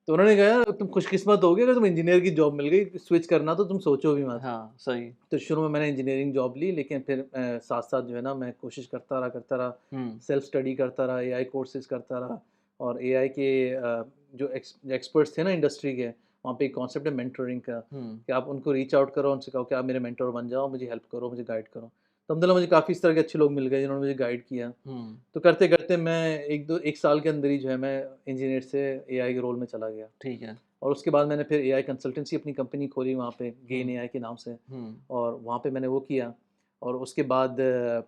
तो उन्होंने कहा यार तुम खुशकिस्मत होगे अगर तुम इंजीनियर की जॉब मिल गई, स्विच करना तो तुम सोचो भी मत। हाँ, सही। तो शुरू में मैंने इंजीनियरिंग जॉब ली, लेकिन फिर साथ-साथ जो है ना मैं कोशिश करता रहा, हुँ। सेल्फ स्टडी करता रहा, एआई कोर्सेज़ करता रहा। और एआई के जो एक्सपर्ट्स थे ना इंडस्ट्री के, वहाँ पे एक कॉन्सेप्ट है मेंटरिंग का, हुँ। कि आप उनको रीच आउट करो, उनसे कहो कि आप मेरे मेंटर बन जाओ, मुझे हेल्प करो, मुझे गाइड करो। तो अल्हम्दुलिल्लाह मुझे काफ़ी इस तरह के अच्छे लोग मिल गए जिन्होंने मुझे गाइड किया। हुँ। तो करते-करते मैं 1 साल के अंदर ही जो है मैं इंजीनियर से एआई के रोल में चला गया। ठीक है। और उसके बाद मैंने फिर एआई कंसल्टेंसी अपनी कंपनी खोली वहाँ पे, गेन हुँ। एआई के नाम से। हुँ। और वहाँ पे मैंने वो किया। और उसके बाद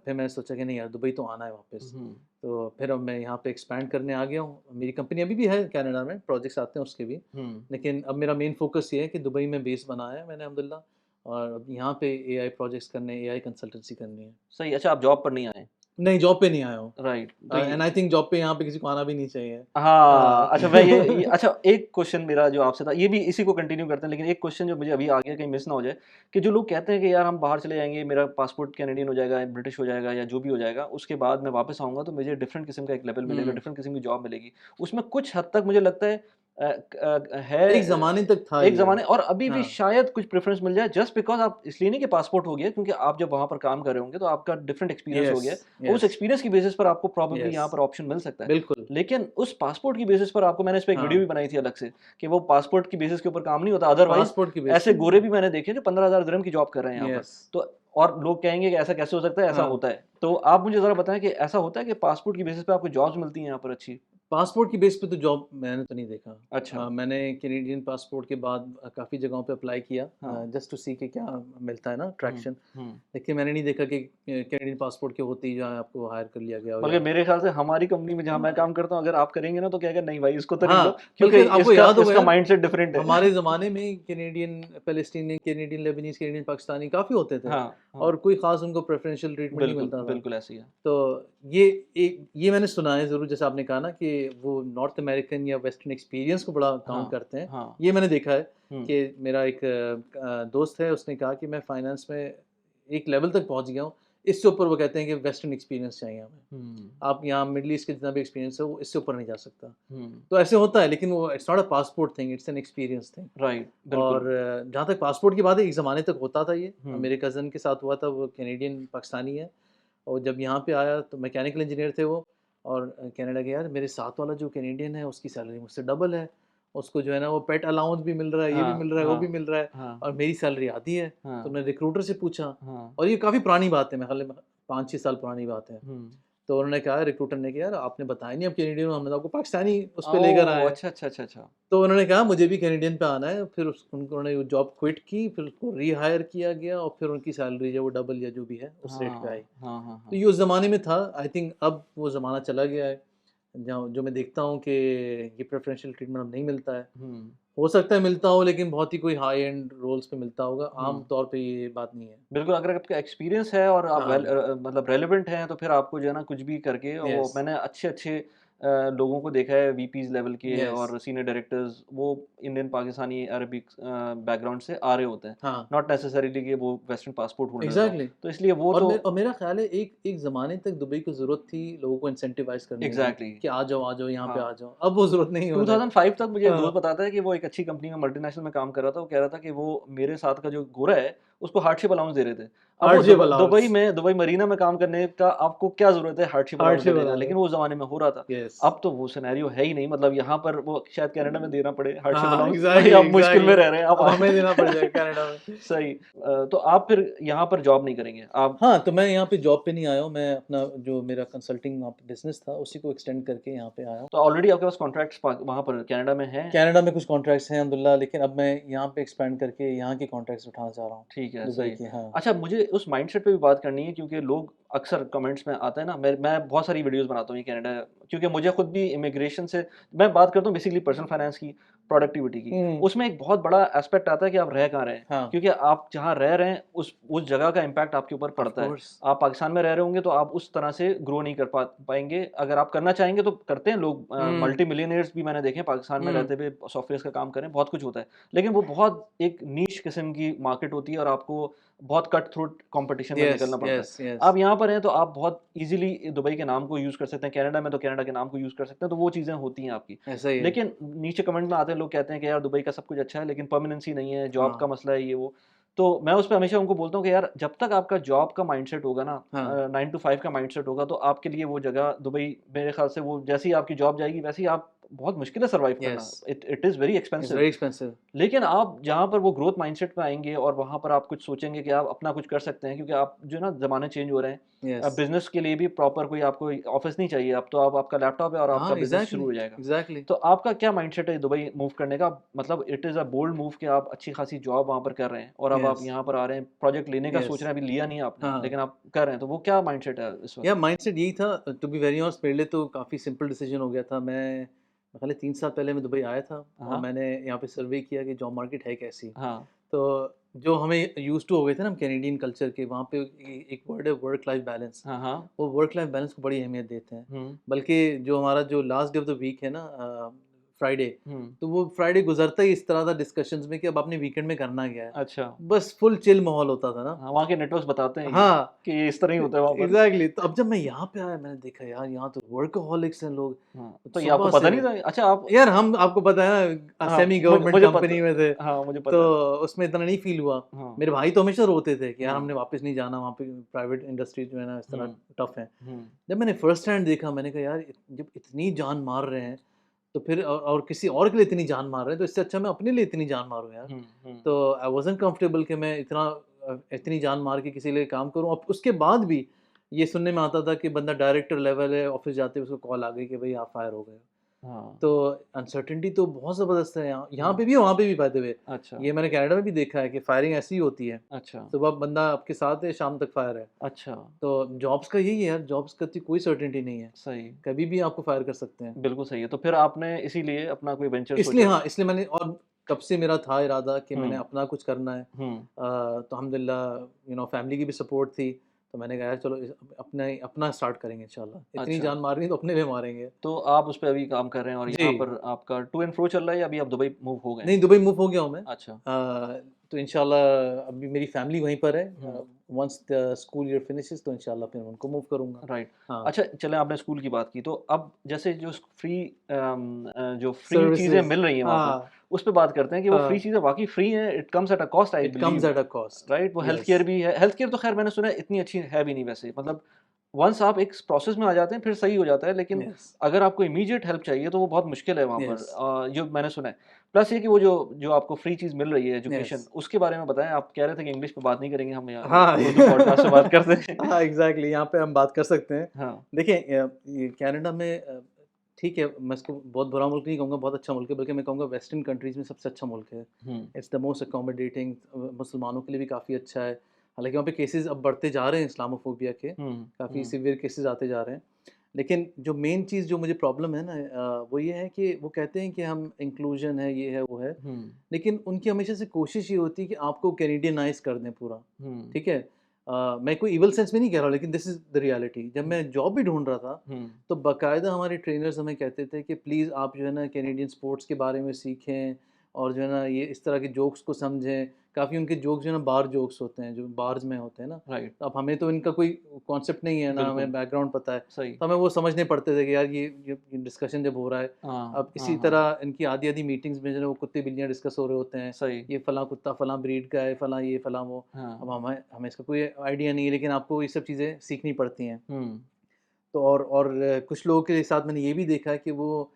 फिर मैंने सोचा कि नहीं यार दुबई तो आना है वापस। हुँ। तो फिर अब मैं यहाँ पे एक्सपैंड करने आ गया हूँ। मेरी कंपनी अभी भी है कनाडा में, प्रोजेक्ट्स आते हैं उसके भी। हुँ। लेकिन अब मेरा मेन फ़ोकस ये है कि दुबई में बेस बनाया है मैंने अल्हम्दुलिल्लाह, और अब यहाँ पे एआई प्रोजेक्ट्स करने, एआई कंसल्टेंसी करनी है। सही, अच्छा आप जॉब पर नहीं आए। नहीं, जॉब पे नहीं आया हूँ। राइट, तो ये एंड आई थिंक जॉब पे यहाँ पे किसी को आना भी नहीं चाहिए। हाँ, अच्छा मैं ये अ, अच्छा एक क्वेश्चन मेरा जो आपसे था, ये भी इसी को कंटिन्यू करते हैं, लेकिन एक क्वेश्चन जो मुझे अभी आ गया कहीं मिस ना हो जाए, कि जो लोग कहते हैं कि यार हम बाहर चले जाएँगे, मेरा पासपोर्ट कैनेडियन हो जाएगा, ब्रिटिश हो जाएगा या जो भी हो जाएगा, उसके बाद मैं वापस आऊँगा तो मुझे डिफरेंट किस्म का एक लेवल मिलेगा, हुँ, डिफरेंट किस्म की जॉब मिलेगी। उसमें कुछ हद तक मुझे लगता है एक ज़माने तक था एक ये। ज़माने और अभी भी हाँ, शायद कुछ प्रेफ़रेंस मिल जाए जस्ट बिकॉज़ आप इसलिए नहीं कि पासपोर्ट हो गया, क्योंकि आप जब वहाँ पर काम कर रहे होंगे तो आपका डिफरेंट एक्सपीरियंस हो यस, गया है और उस यस, एक्सपीरियंस की बेसिस पर आपको प्रोबेबली यस, यहाँ पर ऑप्शन मिल सकता है। बिल्कुल। लेकिन उस पासपोर्ट की बेसिस पर आपको मैंने इस पे एक वीडियो हाँ, भी बनाई थी अलग से, कि वो पासपोर्ट की बेसिस के ऊपर काम नहीं होता, अदरवाइज़ पासपोर्ट की बेस ऐसे पे गोरे भी मैंने देखे जो 15,000 दिरहम की जॉब कर रहे हैं यहाँ पर। यस, तो और लोग कहेंगे कि ऐसा कैसे हो सकता है? ऐसा हाँ। होता है। तो आप मुझे ज़रा बताएँ कि ऐसा होता है कि पासपोर्ट की बेसिस पे आपको जॉब्स मिलती हैं यहाँ पर अच्छी? पासपोर्ट की बेस पे तो जॉब मैंने तो नहीं देखा। अच्छा। मैंने कैनेडियन पासपोर्ट के बाद काफ़ी जगहों पे अप्लाई किया, हाँ। जस्ट टू सी कि क्या मिलता है ना हुँ। ट्रैक्शन। हुँ। लेकिन मैंने नहीं देखा कि कैनेडियन पासपोर्ट के होते ही जहाँ आपको हायर कर लिया गया हो बल्कि या मेरे ख़्याल से हमारी कंपनी में जहाँ मैं अ, काम करता हूँ, अगर आप करेंगे ना तो कहेगा नहीं भाई इसको तो नहीं लो, हाँ, क्योंकि बल्कि आपको इसका याद होगा इसका यार, माइंडसेट डिफरेंट है। हमारे ज़माने में Canadian, Palestinian, Canadian Lebanese, Canadian Pakistani काफ़ी होते थे, हाँ, हाँ। और कोई ख़ास उनको प्रेफ़रेंशियल ट्रीटमेंट नहीं बिल्कुल, मिलता था। बिल्कुल ऐसे ही है। तो ये ये मैंने सुना है ज़रूर, जैसे आपने कहा ना कि वो नॉर्थ अमेरिकन या वेस्टर्न एक्सपीरियंस को बड़ा काउंट हाँ, करते हैं। हाँ। ये मैंने देखा है हुँ। कि मेरा एक दोस्त है, उसने कहा कि मैं फाइनेंस में एक लेवल तक पहुँच गया हूँ, इससे ऊपर वो कहते हैं कि वेस्टर्न एक्सपीरियंस चाहिए हमें। हुँ। आप यहाँ मिडल ईस्ट के जितना भी एक्सपीरियंस है वो इससे ऊपर नहीं जा सकता। हुँ। तो ऐसे होता है, लेकिन वो it's not a passport thing, it's an experience thing. Right, बिल्कुल। और जहाँ तक पासपोर्ट की बात है, एक ज़माने तक होता था ये। हुँ। मेरे कज़न के साथ हुआ था, वो कैनेडियन पाकिस्तानी है। और जब यहाँ पे आया तो मैकेनिकल इंजीनियर थे वो, और कहने लगे यार मेरे साथ वाला जो कैनेडियन है उसकी सैलरी मुझसे डबल है। उसको जो है ना वो पेट अलाउंस भी मिल रहा है, ये भी हाँ, मिल रहा है, वो भी हाँ, मिल रहा है, हाँ, और मेरी सैलरी आधी है। तो हाँ, मैंने रिक्रूटर से पूछा, हाँ। और ये काफ़ी पुरानी बात है, मेरे ख़्याल में 5-6 साल पुरानी बात है। हुँ। तो उन्होंने कहा, रिक्रूटर ने, कि यार आपने बताया नहीं आप कैनेडियन हो, हम तो आपको पाकिस्तानी उस पे लेकर ओह! आए हैं। अच्छा, अच्छा, अच्छा, अच्छा। तो उन्होंने कहा मुझे भी कैनेडियन पे आना है, फिर उन्होंने वो जॉब क्विट की, फिर उसको रीहायर किया गया, और फिर उनकी सैलरी जो वो डबल या जो भी है उस रेट पे आई। हाँ, हाँ, हाँ, तो हाँ। ये उस ज़माने में था, आई थिंक अब वो ज़माना चला गया है, जहाँ जो मैं देखता हूँ कि ये प्रेफ़रेंशियल ट्रीटमेंट अब नहीं मिलता है। हुँ, हो सकता है मिलता हो, लेकिन बहुत ही कोई हाई एंड रोल्स पे मिलता होगा, आम हुँ। तौर पे ये बात नहीं है। बिल्कुल, अगर आपका एक्सपीरियंस है और आप हाँ, मतलब रेलेवेंट हैं, तो फिर आपको जो है ना कुछ भी करके वो यस, मैंने अच्छे-अच्छे लोगों को देखा है वीपीज़ लेवल के यस, और सीनियर डायरेक्टर्स, वो इंडियन, पाकिस्तानी, अरबिक बैकग्राउंड से आ रहे होते हैं। हाँ, नॉट नेसेसरीली कि वो वेस्टर्न पासपोर्ट होल्डर्स हों। एग्ज़ैक्टली। तो इसलिए वो तो और मेरा ख़्याल है एक ज़माने तक दुबई को ज़रूरत थी लोगों को इंसेंटिवाइज़ करने की एग्ज़ैक्टली, कि आ जाओ यहाँ पे हाँ। आ जाओ। अब वो ज़रूरत नहीं होने 2005 तक मुझे एक हाँ, दोस्त बताता है कि वो एक अच्छी कंपनी में, मल्टीनेशनल में काम कर रहा था। वो कह रहा था कि वो मेरे साथ का जो गोरा है, उसको हार्डशिप अलाउंस दे रहे थे। अब वो हार्डशिप अलाउंस, दुबई मरीना में काम करने का आपको क्या ज़रूरत है हार्डशिप अलाउंस हार्डशिप देने का? लेकिन अलाउंस, वो उस ज़माने में हो रहा था। यस। अब तो वो सिनेरियो है ही नहीं, मतलब यहाँ पर वो शायद कनाडा में देना पड़े हार्डशिप हाँ, अलाउंस। भाई एग्ज़ैक्टली, आप मुश्किल में एग्ज़ैक्टली। रह रहे हैं, आप अब हमें देना पड़ आए। जाएगा कनाडा में। सही। तो आप फिर यहाँ पर जॉब नहीं करेंगे? आप हाँ, तो मैं यहाँ पे जॉब पे नहीं आया हूँ, मैं अपना जो मेरा कंसल्टिंग वहाँ पे बिज़नेस था, उसी को एक्सटेंड करके यहाँ पे आया हूँ। तो ऑलरेडी आपके पास कॉन्ट्रैक्ट्स वहाँ पर कनाडा में हैं? कनाडा में कुछ कॉन्ट्रैक्ट्स हैं अल्हम्दुलिल्लाह, लेकिन अब मैं यहाँ पे एक्सपैंड करके यहाँ के कॉन्ट्रैक्ट्स उठाना चाह रहा हूँ, ठीक है, दुबई सही। के। हाँ। अच्छा, मुझे उस माइंडसेट पे भी बात करनी है, क्योंकि लोग अक्सर कमेंट्स में आता है ना, मैं बहुत सारी वीडियोज़ बनाता हूँ ये कनाडा, क्योंकि मुझे खुद भी इमिग्रेशन से, मैं बात करता हूँ बेसिकली पर्सनल फाइनेंस की, प्रोडक्टिविटी की। हुँ, उसमें एक बहुत बड़ा एस्पेक्ट आता है कि आप रह कहाँ रहे हैं, हाँ, क्योंकि आप जहाँ रह रहे हैं उस जगह का इम्पैक्ट आपके ऊपर ऑफ़ पड़ता है। कोर्स। आप पाकिस्तान में रह रहे होंगे तो आप उस तरह से ग्रो नहीं कर पाएँगे। अगर आप करना चाहेंगे तो करते हैं लोग, हुँ, मल्टी मिलियनेयर्स भी मैंने देखे हैं पाकिस्तान में हुँ, रहते हुए सॉफ्टवेयर्स का काम कर रहे हैं, बहुत कुछ होता है। लेकिन वो बहुत एक नीश किस्म की मार्केट होती है और आपको बहुत कट थ्रोट कॉम्पिटिशन में यस, निकलना पड़ता है। यस, यस, आप यहाँ पर हैं तो आप बहुत ईज़िली दुबई के नाम को यूज़ कर सकते हैं, कनाडा में तो कनाडा के नाम को यूज़ कर सकते हैं, तो वो चीज़ें होती हैं आपकी। ऐसा ही है। लेकिन नीचे कमेंट में आते हैं लोग, कहते हैं कि यार दुबई का सब कुछ अच्छा है लेकिन परमानेंसी नहीं है, जॉब हाँ, का मसला है, ये वो। तो मैं उस पे हमेशा उनको बोलता हूँ कि यार जब तक आपका जॉब का माइंडसेट होगा ना, हाँ, 9 टू 5 का माइंडसेट होगा, तो आपके लिए वो जगह दुबई, मेरे ख़्याल से वो जैसे ही आपकी जॉब जाएगी वैसे ही आप, बहुत मुश्किल है सर्वाइव करना। Yes, it it is very it's expensive. Very expensive. लेकिन आप जहाँ पर वो ग्रोथ माइंडसेट में आएँगे और वहाँ पर आप कुछ सोचेंगे कि आप अपना कुछ कर सकते हैं, क्योंकि आप जो है ना, ज़माने चेंज हो रहे हैं। यस। बिज़नेस के लिए भी प्रॉपर कोई आपको ऑफ़िस नहीं चाहिए, अब तो आप, आपका लैपटॉप है और आपका हाँ, बिज़नेस एग्ज़ैक्टली, शुरू हो जाएगा। एग्ज़ैक्टली। तो आपका क्या माइंडसेट है दुबई मूव करने का? मतलब it is a bold move कि आप अच्छी खासी जॉब वहाँ पर कर रहे हैं और अब आप यस, यहाँ पर आ रहे हैं, प्रोजेक्ट लेने का सोच यस। रहे हैं, अभी लिया नहीं है आपने, हाँ, लेकिन आप कर रहे हैं, तो वो क्या माइंडसेट है इस वक़्त? यार माइंडसेट यही था टू बी वेरी ऑनेस्ट मेरे लिए तो काफ़ी सिंपल डिसीजन हो गया था। मैं पहले 3 साल पहले मैं दुबई आया था और हाँ, मैंने यहाँ पे सर्वे किया कि जॉब मार्केट है कैसी। हाँ, तो जो हमें यूज़्ड टू हो गए थे ना हम कैनेडियन कल्चर के, वहाँ पे एक वर्ड है वर्क लाइफ बैलेंस। हाँ, हाँ। वो वर्क लाइफ बैलेंस को बड़ी अहमियत देते हैं। हुँ, बल्कि जो हमारा जो last day of the week है ना फ्राइडे, हुँ। तो वो फ्राइडे गुज़रता ही इस तरह था डिस्कशंस में कि अब आपने वीकेंड में करना क्या है। अच्छा। बस फुल चिल माहौल होता था ना। हाँ, वहाँ के नेटवर्क्स बताते हैं ये, हाँ, कि ये इस तरह ही होता है वहाँ पर। एग्ज़ैक्टली। तो अब जब मैं यहाँ पे आया मैंने देखा यार यहाँ तो वर्कहॉलिक्स हैं लोग। हाँ, तो ये आपको सुबह पता से नहीं था? अच्छा आप, यार हम आपको पता है ना हाँ, सेमी गवर्नमेंट मुझे पता, कंपनी में थे, हाँ, मुझे तो पता है। उसमें इतना नहीं फ़ील हुआ। हाँ, मेरे भाई तो हमेशा रोते थे कि यार हाँ, हमने वापस नहीं जाना वहाँ पे प्राइवेट इंडस्ट्री जो है ना इस तरह हुँ, टफ़ है। हुँ, जब मैंने फर्स्ट हैंड देखा मैंने कहा यार जब इतनी जान मार रहे हैं तो फिर और किसी और के लिए इतनी जान मार रहे हैं तो इससे अच्छा मैं अपने लिए इतनी जान मारूँ यार। हुँ, हुँ, तो आई वाज़न्ट कंफर्टेबल कि मैं इतनी जान मार के किसी के लिए काम करूँ। और उसके बाद भी ये सुनने में आता था कि बंदा डायरेक्टर लेवल है, ऑफ़िस जाते ही उसको कॉल आ गई कि भई आप फायर हो गए हो। हाँ, तो अनसर्टेनिटी तो बहुत ज़बरदस्त है यहाँ यहाँ हुँ, पे भी है, वहाँ पे भी बाय द वे। अच्छा, ये मैंने कनाडा में भी देखा है कि फायरिंग ऐसी ही होती है। अच्छा, सुबह बंदा आपके साथ है, शाम तक फायर है। अच्छा, तो जॉब्स का यही है यार, जॉब्स का तो कोई सर्टेनिटी नहीं है। सही, कभी भी आपको फायर कर सकते हैं। बिल्कुल सही है। तो फिर आपने इसीलिए अपना कोई वेंचर इसलिए सोचा? हाँ, इसलिए मैंने और कब से मेरा था इरादा कि मैंने हुँ, अपना कुछ करना है। हुँ, तो अल्हम्दुलिल्लाह फैमिली की भी सपोर्ट थी। तो मैंने कहा यार चलो अपना स्टार्ट करेंगे इंशाल्लाह। इतनी अच्छा, जान मारनी है तो अपने लिए मारेंगे। तो आप उस पे अभी काम कर रहे हैं और जी। यहाँ पर आपका टू एंड फ्रो चल रहा है या अभी आप दुबई मूव हो गए हैं? नहीं, दुबई मूव हो गया हूँ मैं। अच्छा, तो इंशाल्लाह अभी मेरी फैमिली वहीं पर है। Hmm. Once the school year finishes तो इंशाल्लाह फिर मैं उनको मूव करूँगा। राइट। हाँ, अच्छा, चलें, आपने स्कूल की बात की, तो अब जैसे जो फ्री चीज़ें सर्विसेज़ मिल रही हैं वहाँ पर, हाँ, उस पे बात करते हैं कि वो फ्री हाँ, चीज़ें वाक़ई फ्री हैं, it comes at a cost I it comes believe, eight a cost. Right? वो हेल्थ यस, केयर भी है, हेल्थ केयर तो ख़ैर मैंने सुना है इतनी अच्छी है भी नहीं वैसे, मतलब वन्स आप एक प्रोसेस में आ जाते हैं फिर सही हो जाता है, लेकिन यस, अगर आपको इमीडिएट हेल्प चाहिए तो वो बहुत मुश्किल है वहाँ पर, यस, जो मैंने सुना है। प्लस ये कि वो जो जो आपको फ्री चीज़ मिल रही है यस। एजुकेशन, उसके बारे में बताएँ? आप कह रहे थे कि इंग्लिश में बात नहीं करेंगे हम यहाँ, हाँ, उर्दू पॉडकास्ट में बात करते हैं। हाँ, एग्ज़ैक्टली यहाँ पे हम बात कर सकते हैं। हाँ, देखिए ये कनाडा में ठीक है, मैं इसको बहुत बुरा मुल्क नहीं कहूँगा, बहुत अच्छा मुल्क है, बल्कि मैं कहूँगा वेस्टर्न कंट्रीज़ में सबसे अच्छा मुल्क है। हुँ, इट्स द मोस्ट अकोमोडेटिंग मुसलमानों के लिए भी काफ़ी अच्छा है। हालाँकि वहाँ पे केसेज़ अब बढ़ते जा रहे हैं इस्लामोफ़ोबिया के, हुँ, काफ़ी हुँ, सीवियर केसेज़ आते जा रहे हैं। लेकिन जो मेन चीज़ जो मुझे प्रॉब्लम है ना वो ये है कि वो कहते हैं कि हम इंक्लूजन है, ये है, वो है। हुँ, लेकिन उनकी हमेशा से कोशिश ये होती है कि आपको कैनेडियनाइज़ कर दें पूरा, हुँ, ठीक है? मैं कोई इवल सेंस में नहीं कह रहा हूँ, लेकिन दिस इज़ द रियलिटी। जब मैं जॉब भी ढूँढ रहा था, हुँ, तो बाकायदा हमारे ट्रेनर्स हमें कहते थे कि प्लीज़ आप जो है ना कैनेडियन स्पोर्ट्स के बारे में सीखें, और जो है ना ये इस तरह के जोक्स को समझें। काफ़ी उनके जोक्स जो है ना बार जोक्स होते हैं, जो बार्स में होते हैं ना। राइट, अब हमें तो इनका कोई कॉन्सेप्ट नहीं है, ना हमें बिल्कुल, बैकग्राउंड पता है, सही। तो हमें वो समझने पड़ते थे कि यार ये डिस्कशन जब हो रहा है, हाँ, अब हाँ, इसी हाँ, तरह इनकी आधी-आधी मीटिंग्स में जो है वो कुत्ते-बिल्लियाँ डिस्कस हो रहे होते हैं। सही। ये फलाँ कुत्ता फलाँ ब्रीड का है, फलाँ ये फलाँ वो। हाँ, अब हमें हमें इसका कोई आइडिया नहीं है, लेकिन आपको ये सब चीज़ें सीखनी पड़ती हैं। हुँ, तो और कुछ लोगों के साथ मैंने ये भी देखा है कि वो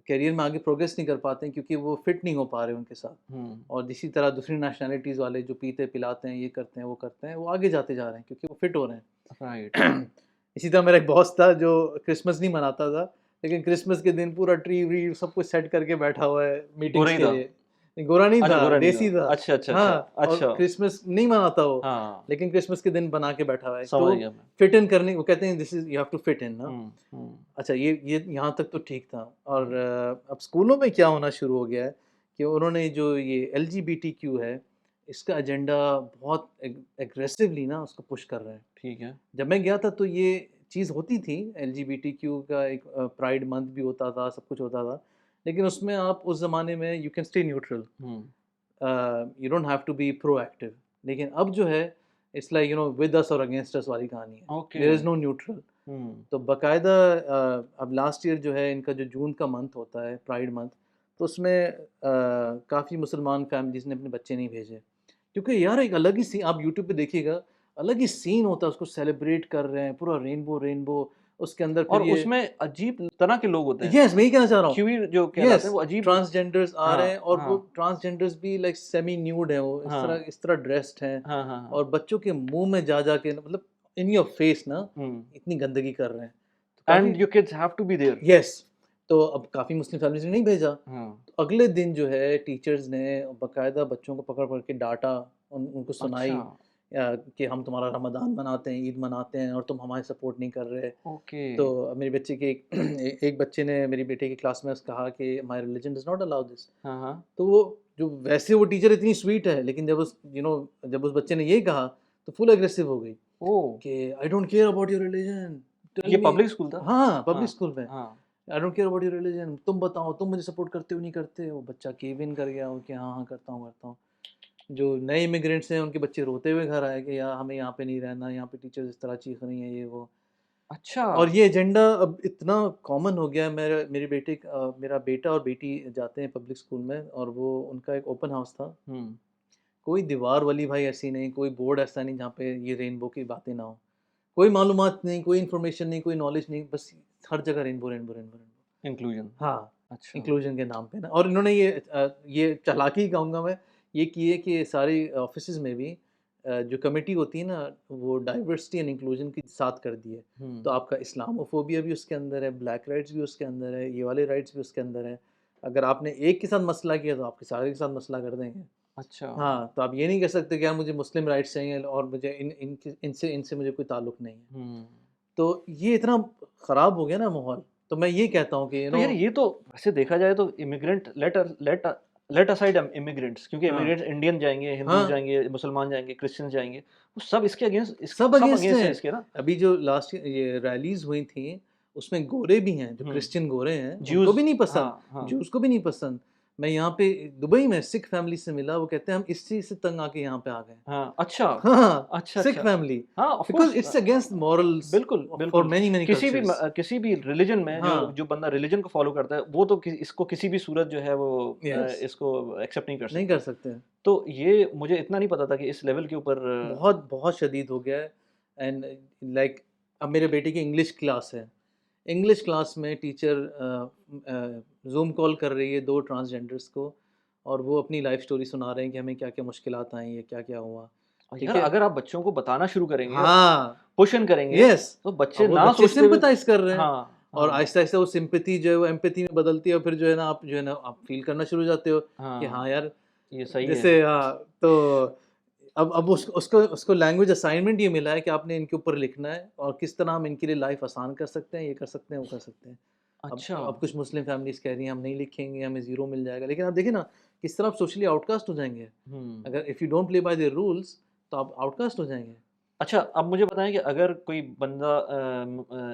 करियर में आगे प्रोग्रेस नहीं कर पाते हैं, क्योंकि वो फिट नहीं हो पा रहे उनके साथ। हुँ, और इसी तरह दूसरी नेशनैलिटीज़ वाले जो पीते-पिलाते हैं, ये करते हैं, वो करते हैं, वो आगे जाते जा रहे हैं क्योंकि वो फिट हो रहे राइट। हैं। इसी तरह मेरा एक बॉस था जो क्रिसमस नहीं मनाता था, लेकिन क्रिसमस के दिन पूरा ट्री-व्री सब कुछ सेट करके बैठा हुआ है गोरा मीटिंग्स ही के था? लिए। नहीं, गोरा नहीं अच्छा, था, गोरा नहीं था। देसी था। अच्छा, अच्छा, अच्छा, हाँ, और अच्छा। क्रिसमस नहीं मनाता वो, हाँ, लेकिन क्रिसमस के दिन बना के बैठा हुआ है। समझ तो गया मैं। फिट इन करने वो कहते हैं this is you have to fit in ना। हुँ, हुँ, अच्छा, ये यहाँ तक तो ठीक था। और हुँ, अब स्कूलों में क्या होना शुरू हो गया है कि उन्होंने जो ये एलजीबीटीक्यू है, इसका एजेंडा बहुत एग्रेसिवली ना उसको पुश कर रहे हैं। ठीक है। जब मैं गया था तो ये चीज़ होती थी, एलजीबीटीक्यू का एक प्राइड मंथ भी होता था, सब कुछ होता था। लेकिन उसमें आप उस ज़माने में you can stay neutral, hmm, you don't have to be proactive. लेकिन अब जो है, it's like you know with us और अगेंस्ट अस वाली कहानी है। Okay. There is no neutral. Hmm, तो बाकायदा अब लास्ट ईयर जो है इनका जो जून का मंथ होता है, प्राइड मंथ, तो उसमें काफ़ी मुसलमान फैमिलीज़ ने अपने बच्चे नहीं भेजे। क्योंकि यार एक अलग ही सीन आप यूट्यूब पे देखिएगा, अलग ही सीन होता है, उसको सेलिब्रेट कर रहे हैं, पूरा रेनबो, उसके अंदर फिर और ये उसमें अजीब तरह के लोग होते हैं। यस, मैं यही कहना चाह रहा हूँ। क्यूई जो कहलाते यस, हैं वो अजीब। ट्रांसजेंडर्स आ रहे हैं, हाँ, और वो हाँ, ट्रांसजेंडर्स भी लाइक सेमी न्यूड हैं, वो हाँ, इस तरह ड्रेस्ड हैं, हाँ, हाँ, हाँ। और बच्चों के मुँह में जा के मतलब इन योर फेस ना हुँ, इतनी गंदगी कर रहे हैं। तो काफ़ी and your kids have to be there. Yes, तो अब काफ़ी मुस्लिम फैमिलीज़ ने नहीं भेजा। हाँ, तो अगले दिन जो है टीचर्स ने बाकायदा बच्चों को पकड़-पकड़ के डाँटा, उनको अच्छा, सुनाई कि हम तुम्हारा रमज़ान मनाते हैं, ईद मनाते हैं, और तुम हमारी सपोर्ट नहीं कर रहे। ओके। तो मेरे बच्चे के एक बच्चे ने मेरी बेटे की क्लास में कहा कि my religion does not allow this. हाँ, हाँ। तो वो जो वैसे वो टीचर इतनी स्वीट है, लेकिन जब उस बच्चे ने ये कहा, तो फुल एग्रेसिव हो गई ओह! कि I don't care about your religion, tell ये मी। पब्लिक स्कूल था? हाँ, पब्लिक हाँ, स्कूल में। हाँ। आई don't care about your religion, तुम बताओ, तुम मुझे सपोर्ट करते हो नहीं करते? वो बच्चा केव इन कर गया, वो कि हाँ, हाँ, करता हूँ। जो नए इमिग्रेंट्स हैं उनके बच्चे रोते हुए घर आए कि यार हमें यहाँ पे नहीं रहना, यहाँ पे टीचर्स इस तरह चीख रही हैं, ये वो। अच्छा! और ये एजेंडा अब इतना कॉमन हो गया है। मेरा बेटा और बेटी जाते हैं पब्लिक स्कूल में, और वो उनका एक ओपन हाउस था। हुँ, कोई दीवार वाली भाई ऐसी नहीं, कोई बोर्ड ऐसा नहीं जहाँ पे ये रेनबो की बातें ना हो। कोई मालूमात नहीं, कोई इन्फॉर्मेशन नहीं, कोई नॉलेज नहीं, बस हर जगह रेनबो। इंक्लूजन। हाँ, अच्छा। इंक्लूजन के नाम पे ना। और इन्होंने ये चालाकी कहूँगा मैं, ये की है कि सारे ऑफ़िसेज़ में भी जो कमिटी होती है ना, वो डाइवर्सिटी एंड इंक्लूजन के साथ कर दी है। हुँ, तो आपका इस्लामोफ़ोबिया भी उसके अंदर है, ब्लैक राइट्स भी उसके अंदर है, ये वाले राइट्स भी उसके अंदर है। अगर आपने एक के साथ मसला किया, तो आपके सारे के साथ मसला कर देंगे। अच्छा। हाँ, तो आप ये नहीं कह सकते कि यार मुझे मुस्लिम राइट्स चाहिए और मुझे इनसे इनसे मुझे कोई ताल्लुक नहीं है। हुँ। तो ये इतना ख़राब हो गया ना माहौल, तो मैं ये कहता हूँ कि तो यार ये तो वैसे देखा जाए तो इमिग्रेंट लेट असाइड इमिग्रेंट्स, क्योंकि हाँ, इमिग्रेंट्स इंडियन जाएँगे, हिंदू हाँ। जाएँगे, मुसलमान जाएँगे, क्रिश्चियन जाएँगे, वो सब इसके अगेंस्ट सब सब अगेंस्ट अगेंस्ट हैं। हैं इसके ना। अभी जो लास्ट ये रैलीज़ हुई थी, उसमें गोरे भी हैं, जो हुँ, क्रिश्चियन गोरे हैं, उनको ज्यूज़। भी नहीं पसंद, हाँ, हाँ। ज्यूज़ को भी नहीं पसंद। मैं यहाँ पे दुबई में सिख फैमिली से मिला, वो कहते हैं हम इस चीज़ से तंग आके यहाँ पे आ गए। हाँ, अच्छा। हाँ, अच्छा, सिख अच्छा। फैमिली, हाँ, of because course it's against morals बिल्कुल, फॉर बिल्कुल। Many cultures. किसी भी रिलिजन में जो हाँ, जो बंदा रिलिजन को फ़ॉलो करता है, वो तो इसको किसी भी सूरत जो है वो यस, इसको एक्सेप्ट नहीं कर नहीं सकता। कर सकते। तो ये मुझे इतना नहीं पता था कि इस लेवल के ऊपर बहुत, बहुत शदीद हो गया है। एंड लाइक अब मेरे बेटे की इंग्लिश क्लास है। इंग्लिश क्लास में टीचर ज़ूम कॉल कर रही है 2 ट्रांसजेंडर्स को, और वो अपनी लाइफ़ स्टोरी सुना रहे हैं कि हमें क्या-क्या मुश्किलात आई हैं, क्या-क्या हुआ। ठीक यार है? अगर आप बच्चों को बताना शुरू करेंगे और हाँ, पुश इन करेंगे, येस। तो अब बच्चे वो ना बच्चे सोचते हुए सिम्पैथाइज़ कर रहे हैं, हाँ, और हाँ, आहिस्ता-आहिस्ता वो सिम्पैथी जो है वो एम्पैथी में बदलती है, और फिर जो है ना आप जो है ना आप फ़ील करना शुरू हो जाते हो कि हाँ हाँ, यार, ये सही है। जैसे तो अब उसको उसको लैंग्वेज असाइनमेंट ये मिला है कि आपने इनके ऊपर लिखना है, और किस तरह हम इनके लिए लाइफ आसान कर सकते हैं, ये कर सकते हैं, वो कर सकते हैं। अच्छा। अब कुछ मुस्लिम फैमिलीज़ कह रही हैं हम नहीं लिखेंगे, हमें ज़ीरो मिल जाएगा। लेकिन आप देखिए ना, किस तरह आप सोशली आउटकास्ट हो जाएँगे। हुँ, अगर if you don't play by their rules, तो आप आउटकास्ट हो जाएँगे। अच्छा, अब मुझे बताएँ कि अगर कोई बंदा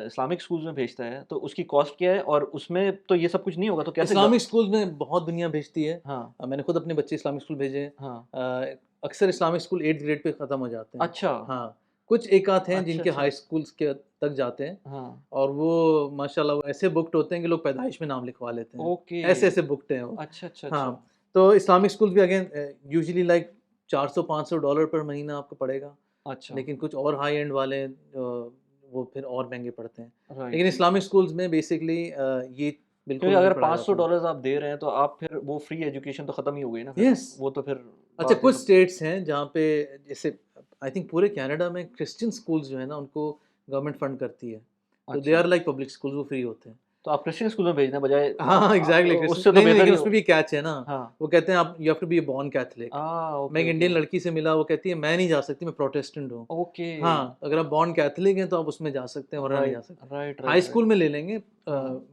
इस्लामिक स्कूल्स में भेजता है, तो उसकी कॉस्ट क्या है? और उसमें तो ये सब कुछ नहीं होगा, तो कैसे ग इस्लामिक स्कूल में बहुत दुनिया भेजती है। हाँ, मैंने खुद अपने बच्चे इस्लामिक स्कूल भेजे हैं। हाँ। अक्सर Islamic school 8th grade pay ख़त्म हो जाते हैं। अच्छा, हाँ, कुछ एक आध हैं अच्छा, जिनके अच्छा। हाई स्कूल्स के तक जाते हैं हाँ, और वो माशाल्लाह वो ऐसे बुक्ड होते हैं कि लोग पैदाइश में नाम लिखवा लेते हैं। ओके। ऐसे-ऐसे बुक्ड हैं वो। अच्छा, अच्छा, अच्छा। हाँ, तो इस्लामिक स्कूल भी अगेन यूजुअली लाइक $400-500 पर महीना आपको पड़ेगा। अच्छा, लेकिन कुछ और हाई एंड वाले वो फिर और महँगे पड़ते हैं। राइट। लेकिन इस्लामिक स्कूल्स में बेसिकली ये बिल्कुल क्योंकि नहीं अगर पढ़ाया जाता है। $500 आप दे रहे हैं, तो आप फिर वो फ्री एजुकेशन तो खत्म ही हो गई ना फिर। यस। वो तो फिर अच्छा बात ही कुछ खत्म। स्टेट्स हैं जहाँ पे जैसे आई थिंक पूरे कनाडा में क्रिश्चियन स्कूल्स जो है ना उनको गवर्नमेंट फंड करती है। तो दे अच्छा, आर लाइक पब्लिक स्कूल्स वो फ्री होते हैं। तो आप क्रिश्चियन स्कूल में भेजना बजाय हाँ, हाँ, एग्ज़ैक्टली क्रिश्चियन उससे तो नहीं, बेहतर लेकिन ही उसमें हो। भी कैच है ना। हाँ। वो कहते हैं आप you have to be a born Catholic. मैं ओके, एक ओके, इंडियन लड़की से मिला वो कहती है मैं नहीं जा सकती मैं प्रोटेस्टेंट हूँ। ओके। हाँ, अगर आप बॉर्न कैथोलिक हैं तो आप उसमें जा सकते हैं वरना नहीं जा राइट, सकते। Right, high right, school right. में ले लेंगे हाँ,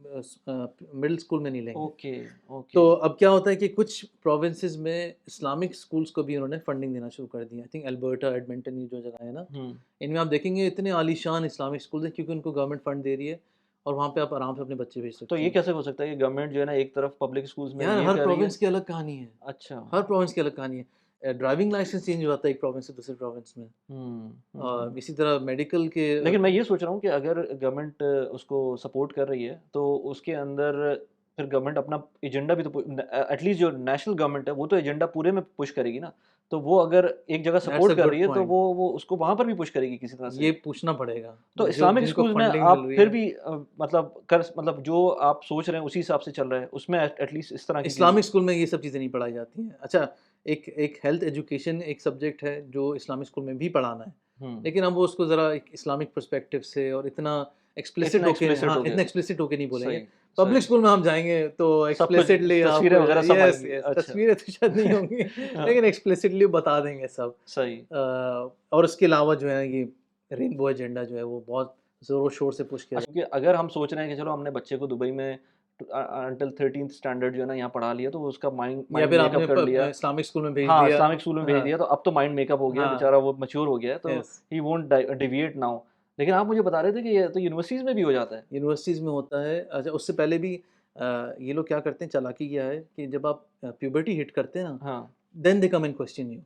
मिडल स्कूल में नहीं लेंगे। Okay, okay. तो अब क्या होता है कि कुछ प्रोविंसेस में इस्लामिक स्कूल्स को भी उन्होंने फंडिंग देना शुरू कर दिया। आई थिंक अल्बर्टा, एडमंटन ये जो जगह है ना, हुँ। इनमें आप देखेंगे इतने आलीशान इस्लामिक स्कूल्स हैं क्योंकि उनको गवर्नमेंट फंड दे रही है और वहाँ पे आप आराम से अपने बच्चे भेज तो सकते ये हैं। कैसे हो सकता है कि गवर्नमेंट जो है ना एक तरफ पब्लिक स्कूल्स में यार ये हर कर रही है। प्रोविंस की अलग कहानी है। अच्छा। हर प्रोविंस की अलग कहानी है। ड्राइविंग लाइसेंस चेंज हो जाता है एक प्रोविंस से दूसरे प्रोविंस में। हुँ, हुँ, हुँ, हुँ। इसी तरह मेडिकल के लेकिन मैं ये सोच रहा हूँ कि अगर गवर्नमेंट उसको सपोर्ट कर रही है, तो उसके अंदर फिर गवर्नमेंट अपना एजेंडा भी तो एटलीस्ट जो नेशनल गवर्नमेंट है, वो तो एजेंडा पूरे में पुश करेगी ना। तो वो अगर एक जगह दैट्स अ सपोर्ट कर रही गुड है, तो पॉइंट। वो उसको वहाँ पर भी पुश करेगी किसी तरह से। ये पूछना पड़ेगा। तो जो इस्लामिक जिनको स्कूल्स में फंडिंग मिल आप रही फिर है भी मतलब जो आप सोच रहे हैं उसी हिसाब से चल रहा है, उसमें एटलीस्ट इस तरह की चीज़ें। इस्लामिक स्कूल में ये सब चीज़ें नहीं पढ़ाई जाती हैं। अच्छा, एक एक हेल्थ एजुकेशन एक सब्जेक्ट है जो इस्लामिक स्कूल में भी पढ़ाना है। हुँ, लेकिन हम वो उसको ज़रा एक इस्लामिक पर्सपेक्टिव से और इतना एक्सप्लिसिट इतना होके एक्सप्लिसिट हाँ, हो इतना गया। एक्सप्लिसिट होके नहीं बोलेंगे। सही, पब्लिक सही। स्कूल में हम जाएँगे तो सब कुछ एक्सप्लिसिटली तस्वीरें आपको वगैरह सब यस, आएँगी। यस अच्छा, तस्वीरें तो शायद नहीं होंगी हाँ, लेकिन एक्सप्लिसिटली बता देंगे सब। सही। और उसके अलावा जो है ये रेनबो एजेंडा जो है वो बहुत ज़ोर-शोर से पुश किया अच्छा, क्योंकि अगर हम सोच रहे हैं कि चलो हमने बच्चे को दुबई में अंटिल 13th स्टैंडर्ड जो है ना यहाँ पढ़ा लिया, तो उसका माइंड या माइंड फिर मेकअप आपने कर लिया। इस्लामिक स्कूल में भेज हाँ, दिया। इस्लामिक स्कूल में भेज हाँ, दिया, तो अब तो माइंड मेकअप हो गया, हाँ, बेचारा वो मैच्योर हो गया है, तो yes. He won't deviate now. लेकिन आप मुझे बता रहे थे कि ये तो यूनिवर्सिटीज़ में भी हो जाता है। यूनिवर्सिटीज़ में होता है। अच्छा उससे पहले भी ये लोग क्या करते हैं चालाकी क्या है कि जब आप प्यूबर्टी हिट करते हैं ना, हाँ। Then they come and question you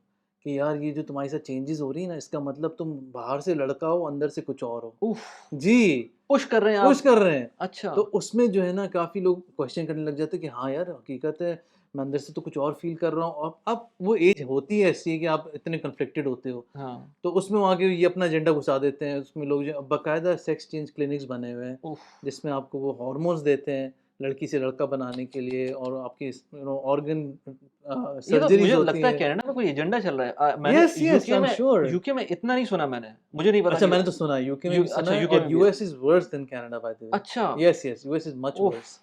कि यार ये जो तुम्हारे साथ चेंजेज़ हो रही है ना इसका मतलब तुम बाहर से लड़का हो, अंदर से कुछ और हो। उफ़! जी, पुश कर रहे हैं पुश आप। कर रहे हैं। अच्छा। तो उसमें जो है ना काफ़ी लोग क्वेश्चन करने लग जाते हैं कि हाँ यार हकीकत है, मैं अंदर से तो कुछ और फ़ील कर रहा हूँ और अब वो एज होती है ऐसी कि आप इतने कन्फ्लिक्टेड होते हो। हाँ। तो उसमें वो आके ये अपना एजेंडा घुसा देते हैं, उसमें लोग जो बाकायदा सेक्स चेंज क्लिनिक्स बने हुए हैं, उफ़! जिसमें आपको वो हार्मोन्स देते हैं, लड़की से लड़का बनाने के लिए और आपकी ऑर्गन ये तो सर्जरीज़ मुझे होती लगता है हैं। कनाडा में कोई एजेंडा चल रहा है। मैंने yes, yes, I am sure. UK में इतना नहीं सुना मैंने। मुझे नहीं पता अच्छा कि मैंने तो सुना है, यूके में भी सुना अच्छा है यूके और में भी है। US is worse than Canada by the way. अच्छा! Yes, yes, US is much uh! Worse.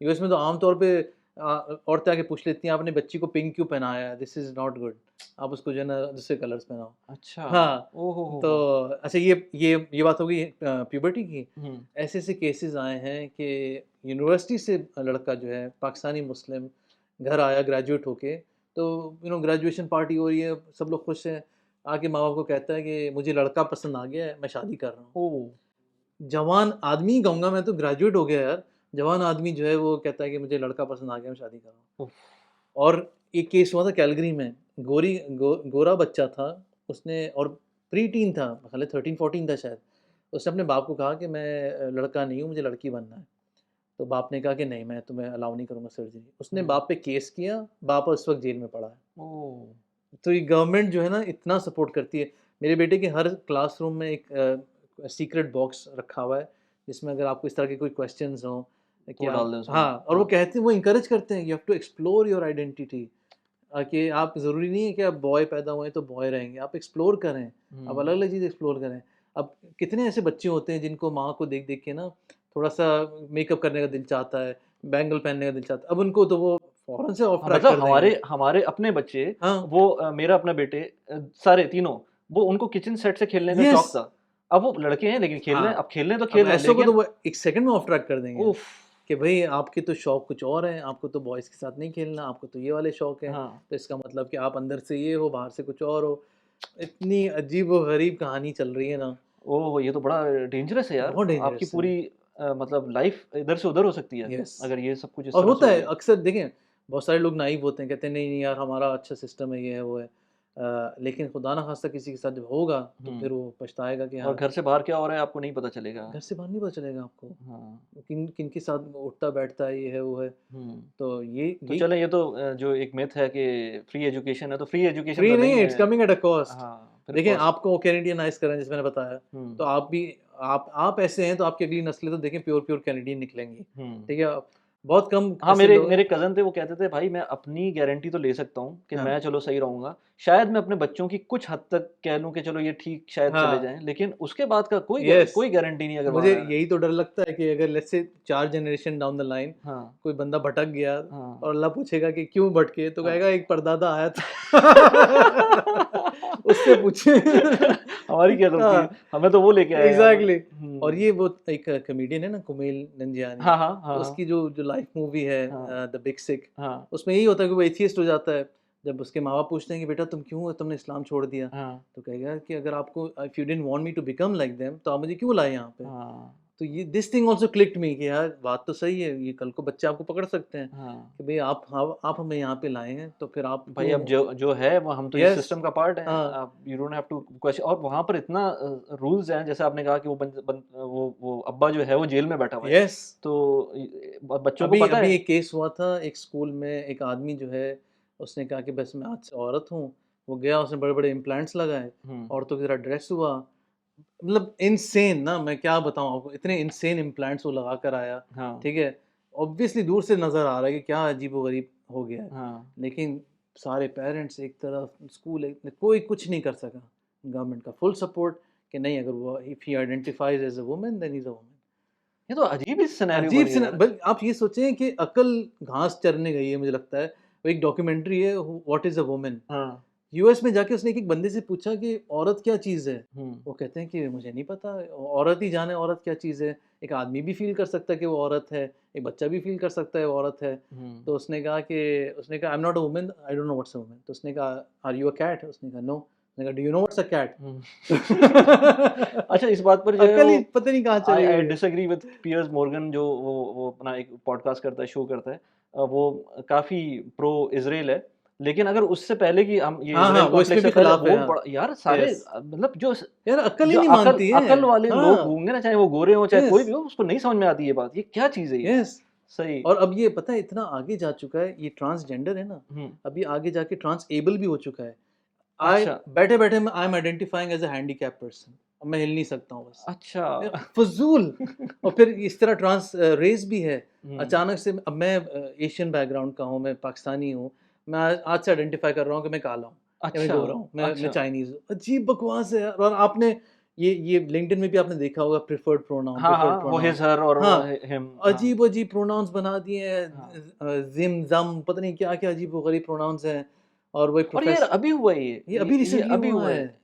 US में तो आम तौर पे औरतें आके पूछ लेती हैं, आपने बच्ची को पिंक क्यों पहनाया है? This is not good. आप उसको जो है ना दूसरे कलर्स पहनाओ। अच्छा। हाँ, ओह तो हो! अच्छा ये बात हो गई प्यूबर्टी की। हुँ, ऐसे-ऐसे केसेज़ आए हैं कि यूनिवर्सिटी से लड़का जो है पाकिस्तानी मुस्लिम घर आया ग्रेजुएट होके, तो ग्रेजुएशन पार्टी हो रही है, सब लोग खुश हैं। आके माँ-बाप को कहता है कि मुझे लड़का पसंद आ गया है, मैं शादी कर रहा हूँ। ओह! जवान आदमी ही कहूँगा मैं तो ग्रेजुएट हो गया यार। जवान आदमी जो है वो कहता है कि मुझे लड़का पसंद आ गया, मैं शादी कर रहा हूँ। उफ़! और एक केस हुआ था कैलगरी में, गोरा बच्चा था, उसने और प्री-टीन था, मेरे ख़्याल है 13-14 था शायद। उसने अपने बाप को कहा कि मैं लड़का नहीं हूँ, मुझे लड़की बनना है। तो बाप ने कहा कि नहीं मैं तुम्हें अलाउ नहीं करूँगा सर्जरी। उसने हुँ, बाप पे केस किया, बाप उस वक़्त जेल में पड़ा है। ओह! तो ये गवर्नमेंट जो है ना इतना सपोर्ट करती है। मेरे बेटे के हर क्लासरूम में एक सीक्रेट बॉक्स रखा हुआ है, जिसमें अगर आपको इस तरह के कोई क्वेश्चन्स हों तो कि वो डाल आप दें उसमें। हाँ, और वो हाँ। कहते हैं वो एनकरेज करते हैं, you have to explore your identity. कि आप ज़रूरी नहीं है कि आप बॉय पैदा हुए हैं तो बॉय रहेंगे, आप एक्सप्लोर करें, आप हुँ। अलग-अलग चीज़ एक्सप्लोर करें। अब कितने ऐसे बच्चे होते हैं जिनको माँ को देख-देख के ना थोड़ा-सा मेकअप करने का दिल चाहता है, बैंगल पहनने का दिल चाहता है। अब उनको तो वो फ़ौरन से ऑफ हाँ, ट्रैक मतलब कर देंगे। हमारे हमारे अपने बच्चे हाँ, वो मेरा अपना बेटे सारे तीनों वो उनको किचन सेट से खेलने का येस। शौक था। अब वो लड़के हैं लेकिन खेल रहे हैं, हाँ, अब खेल रहे हैं तो अब खेल रहे हैं ऐसों को तो लेकिन वो 1 सेकंड में ऑफ ट्रैक कर देंगे उफ़! कि भई आपके तो शौक कुछ और हैं, आपको तो बॉयज़ के साथ नहीं खेलना, आपको तो ये वाले शौक हैं, हाँ, तो इसका मतलब कि आप अंदर से ये हो, बाहर से कुछ और हो। इतनी अजीब-व-गरीब कहानी चल रही है ना, ओह! ये तो बड़ा डेंजरस है यार। बहुत आपकी डेंजरस है। पूरी मतलब लाइफ इधर से उधर हो सकती है, यस। अगर ये सब कुछ इस और तरह से होता हो है गया। अक्सर देखें, बहुत सारे लोग नाइव होते हैं, कहते हैं नहीं, नहीं यार हमारा अच्छा सिस्टम है, ये है, वो है। लेकिन खुदा ना ख़ास्ता किसी के साथ जब होगा, तो हुँ, फिर वो पछताएगा कि और हाँ, घर से बाहर क्या हो रहा है आपको नहीं पता चलेगा। घर से बाहर नहीं पता चलेगा आपको। हाँ, किन के साथ उठता-बैठता है, ये है, वो है। हुँ। तो ये तो यही चलें ये तो जो एक मिथ है कि फ्री एजुकेशन है, तो फ्री एजुकेशन फ्री तो नहीं नहीं है, है। It's coming at a cost. हाँ, फिर देखिए, कॉस्ट। आपको कैनेडियनाइज़ कर रहे हैं, जैसे मैंने बताया, हुँ, तो आप भी आप ऐसे हैं, तो आपकी अगली नस्लें तो देखें प्योर कैनेडियन निकलेंगी। हुँ। ठीक है? बहुत कम हाँ, ऐसे मेरे लोग हैं। मेरे कज़न थे, वो कहते थे भाई मैं अपनी गारंटी तो ले सकता हूँ कि हाँ, मैं चलो सही रहूँगा। शायद मैं अपने बच्चों की कुछ हद तक कह लूँ कि चलो ये ठीक शायद चले हाँ, जाएँ, लेकिन उसके बाद का यस। कोई गारंटी नहीं अगर वहाँ मुझे रह रहे हैं। यही तो डर लगता है कि अगर let's say 4 generation down the line हाँ, कोई बंदा भटक गया हाँ, और अल्लाह पूछेगा कि क्यों भटके? तो हाँ। कहेगा एक परदादा आया था। उससे पूछे। हमारी क्या गलती है? हाँ, हमें तो वो लेके आया यहाँ पर। एग्ज़ैक्टली। और हुँ। ये वो एक कॉमेडियन है ना कुमेल नंजियानी, हाँ, हाँ, तो हाँ, हाँ, उसकी जो जो लाइफ मूवी है हाँ, द बिग सिक, हाँ, उसमें यही होता है कि वो एथियस्ट हो जाता है। जब उसके माँ-बाप पूछते हैं कि बेटा तुम क्यों तुमने इस्लाम छोड़ दिया? हाँ, तो कहेगा कि अगर आपको if you didn't want me to become like them, तो आप मुझे क्यों लाए यहाँ पे? हाँ, तो ये दिस थिंग आल्सो क्लिक्ड मी कि यार बात तो सही है, ये कल को बच्चे आपको पकड़ सकते हैं हाँ। कि भई आप हमें यहाँ पे लाए हैं, तो फिर आप भाई क्यों। अब जो जो है वो हम तो इस यस। सिस्टम का पार्ट हैं। हाँ, आप you don't have to question, और वहाँ पर इतना रूल्स हैं, जैसे आपने कहा कि वो अब्बा जो है वो जेल में बैठा हुआ है। यस। तो बच्चों को अभी पता अभी है। एक केस हुआ था एक स्कूल में, एक आदमी जो है, उसने कहा कि बस मैं आज से औरत हूँ। वो गया, उसने बड़े-बड़े इम्प्लांट्स लगाए, हुँ, औरतों की तरह ड्रेस हुआ। मतलब इनसेन ना, मैं क्या बताऊँ आपको, इतने इनसेन इम्प्लांट्स वो लगा कर आया, हाँ, ठीक है? ऑब्वियसली दूर से नज़र आ रहा है कि क्या अजीब-ओ-गरीब हो गया है। हाँ। लेकिन सारे पेरेंट्स एक तरफ, स्कूल एक, कोई कुछ नहीं कर सका। गवर्नमेंट का फुल सपोर्ट कि नहीं, अगर वो if he identifies as a woman then he is a woman. ये तो अजीब ही सिनेरियो अजीब बन से गया न यार। बल आप ये सोचें कि अकल घास चरने गई है, मुझे लगता है। वो एक डॉक्यूमेंट्री है, व्हाट इज़ अ वुमन। हाँ, यूएस में जाके उसने एक बंदे से पूछा कि औरत क्या चीज़ है? हुँ, वो कहते हैं कि मुझे नहीं पता, औरत ही जाने औरत क्या चीज़ है। एक आदमी भी फ़ील कर सकता है कि वो औरत है, एक बच्चा भी फ़ील कर सकता है वो औरत है। हुँ, तो उसने कहा I am not a woman, I don't know what's a woman. तो उसने कहा आर यू अ कैट? उसने कहा नो। उसने कहा do you know what's a cat? Hmm. अच्छा, इस बात पर जो है अक्ल वो ही पता नहीं कहाँ आई चली आई गई है। डिसएग्री विद पियर्स मॉर्गन, जो वो अपना एक पॉडकास्ट करता है, शो करता है। वो काफ़ी प्रो इज़राइल है। लेकिन अगर उससे पहले की हम ये हाँ, हाँ, इज़राइल वो इसमें कॉन्फ्लिक्ट से भी पहले खिलाफ है, वो हाँ। बड़ा यार सारे यस। मतलब यार अक्ल ही जो नहीं अकल मानती है। अकल वाले लोग हाँ, होंगे ना, चाहे वो गोरे हों, चाहे कोई यस, भी हो, उसको नहीं समझ में आती ये बात। ये क्या चीज़ है ये? यस। सही। और अब ये पता है इतना आगे जा चुका है, ये ट्रांसजेंडर है ना, हुँ, अभी आगे जाके ट्रांसएबल भी हो चुका है। आई अच्छा, बैठे-बैठे मैं I am identifying as a handicapped person. अब मैं हिल नहीं सकता हूँ बस। अच्छा। फ़ुज़ूल। और फिर इस तरह रेस भी है। हुँ, अचानक से अब मैं एशियन बैकग्राउंड का हूँ, मैं पाकिस्तानी हूँ। मैं आज से आइडेंटिफ़ाई कर रहा हूँ कि मैं काला हूँ या मैं अच्छा, गोरा हूँ, मैं अच्छा। चाइनीज़ हूँ। अजीब बकवास है यार। और आपने ये लिंक्डइन में भी आपने देखा होगा हाँ, हाँ, प्रिफर्ड वो प्रोनाउन। हिज़, हर और वो हाँ, हिम, हाँ, अजीब-अजीब प्रोनाउंस बना दिए हैं। हाँ। ज़िम, ज़म पता नहीं क्या-क्या अजीब-व-गरीब प्रोनाउंस हैं। और वो एक और ये अभी हुआ है ये। ये अभी ये रिसेंटली अभी हुआ हुआ है। है।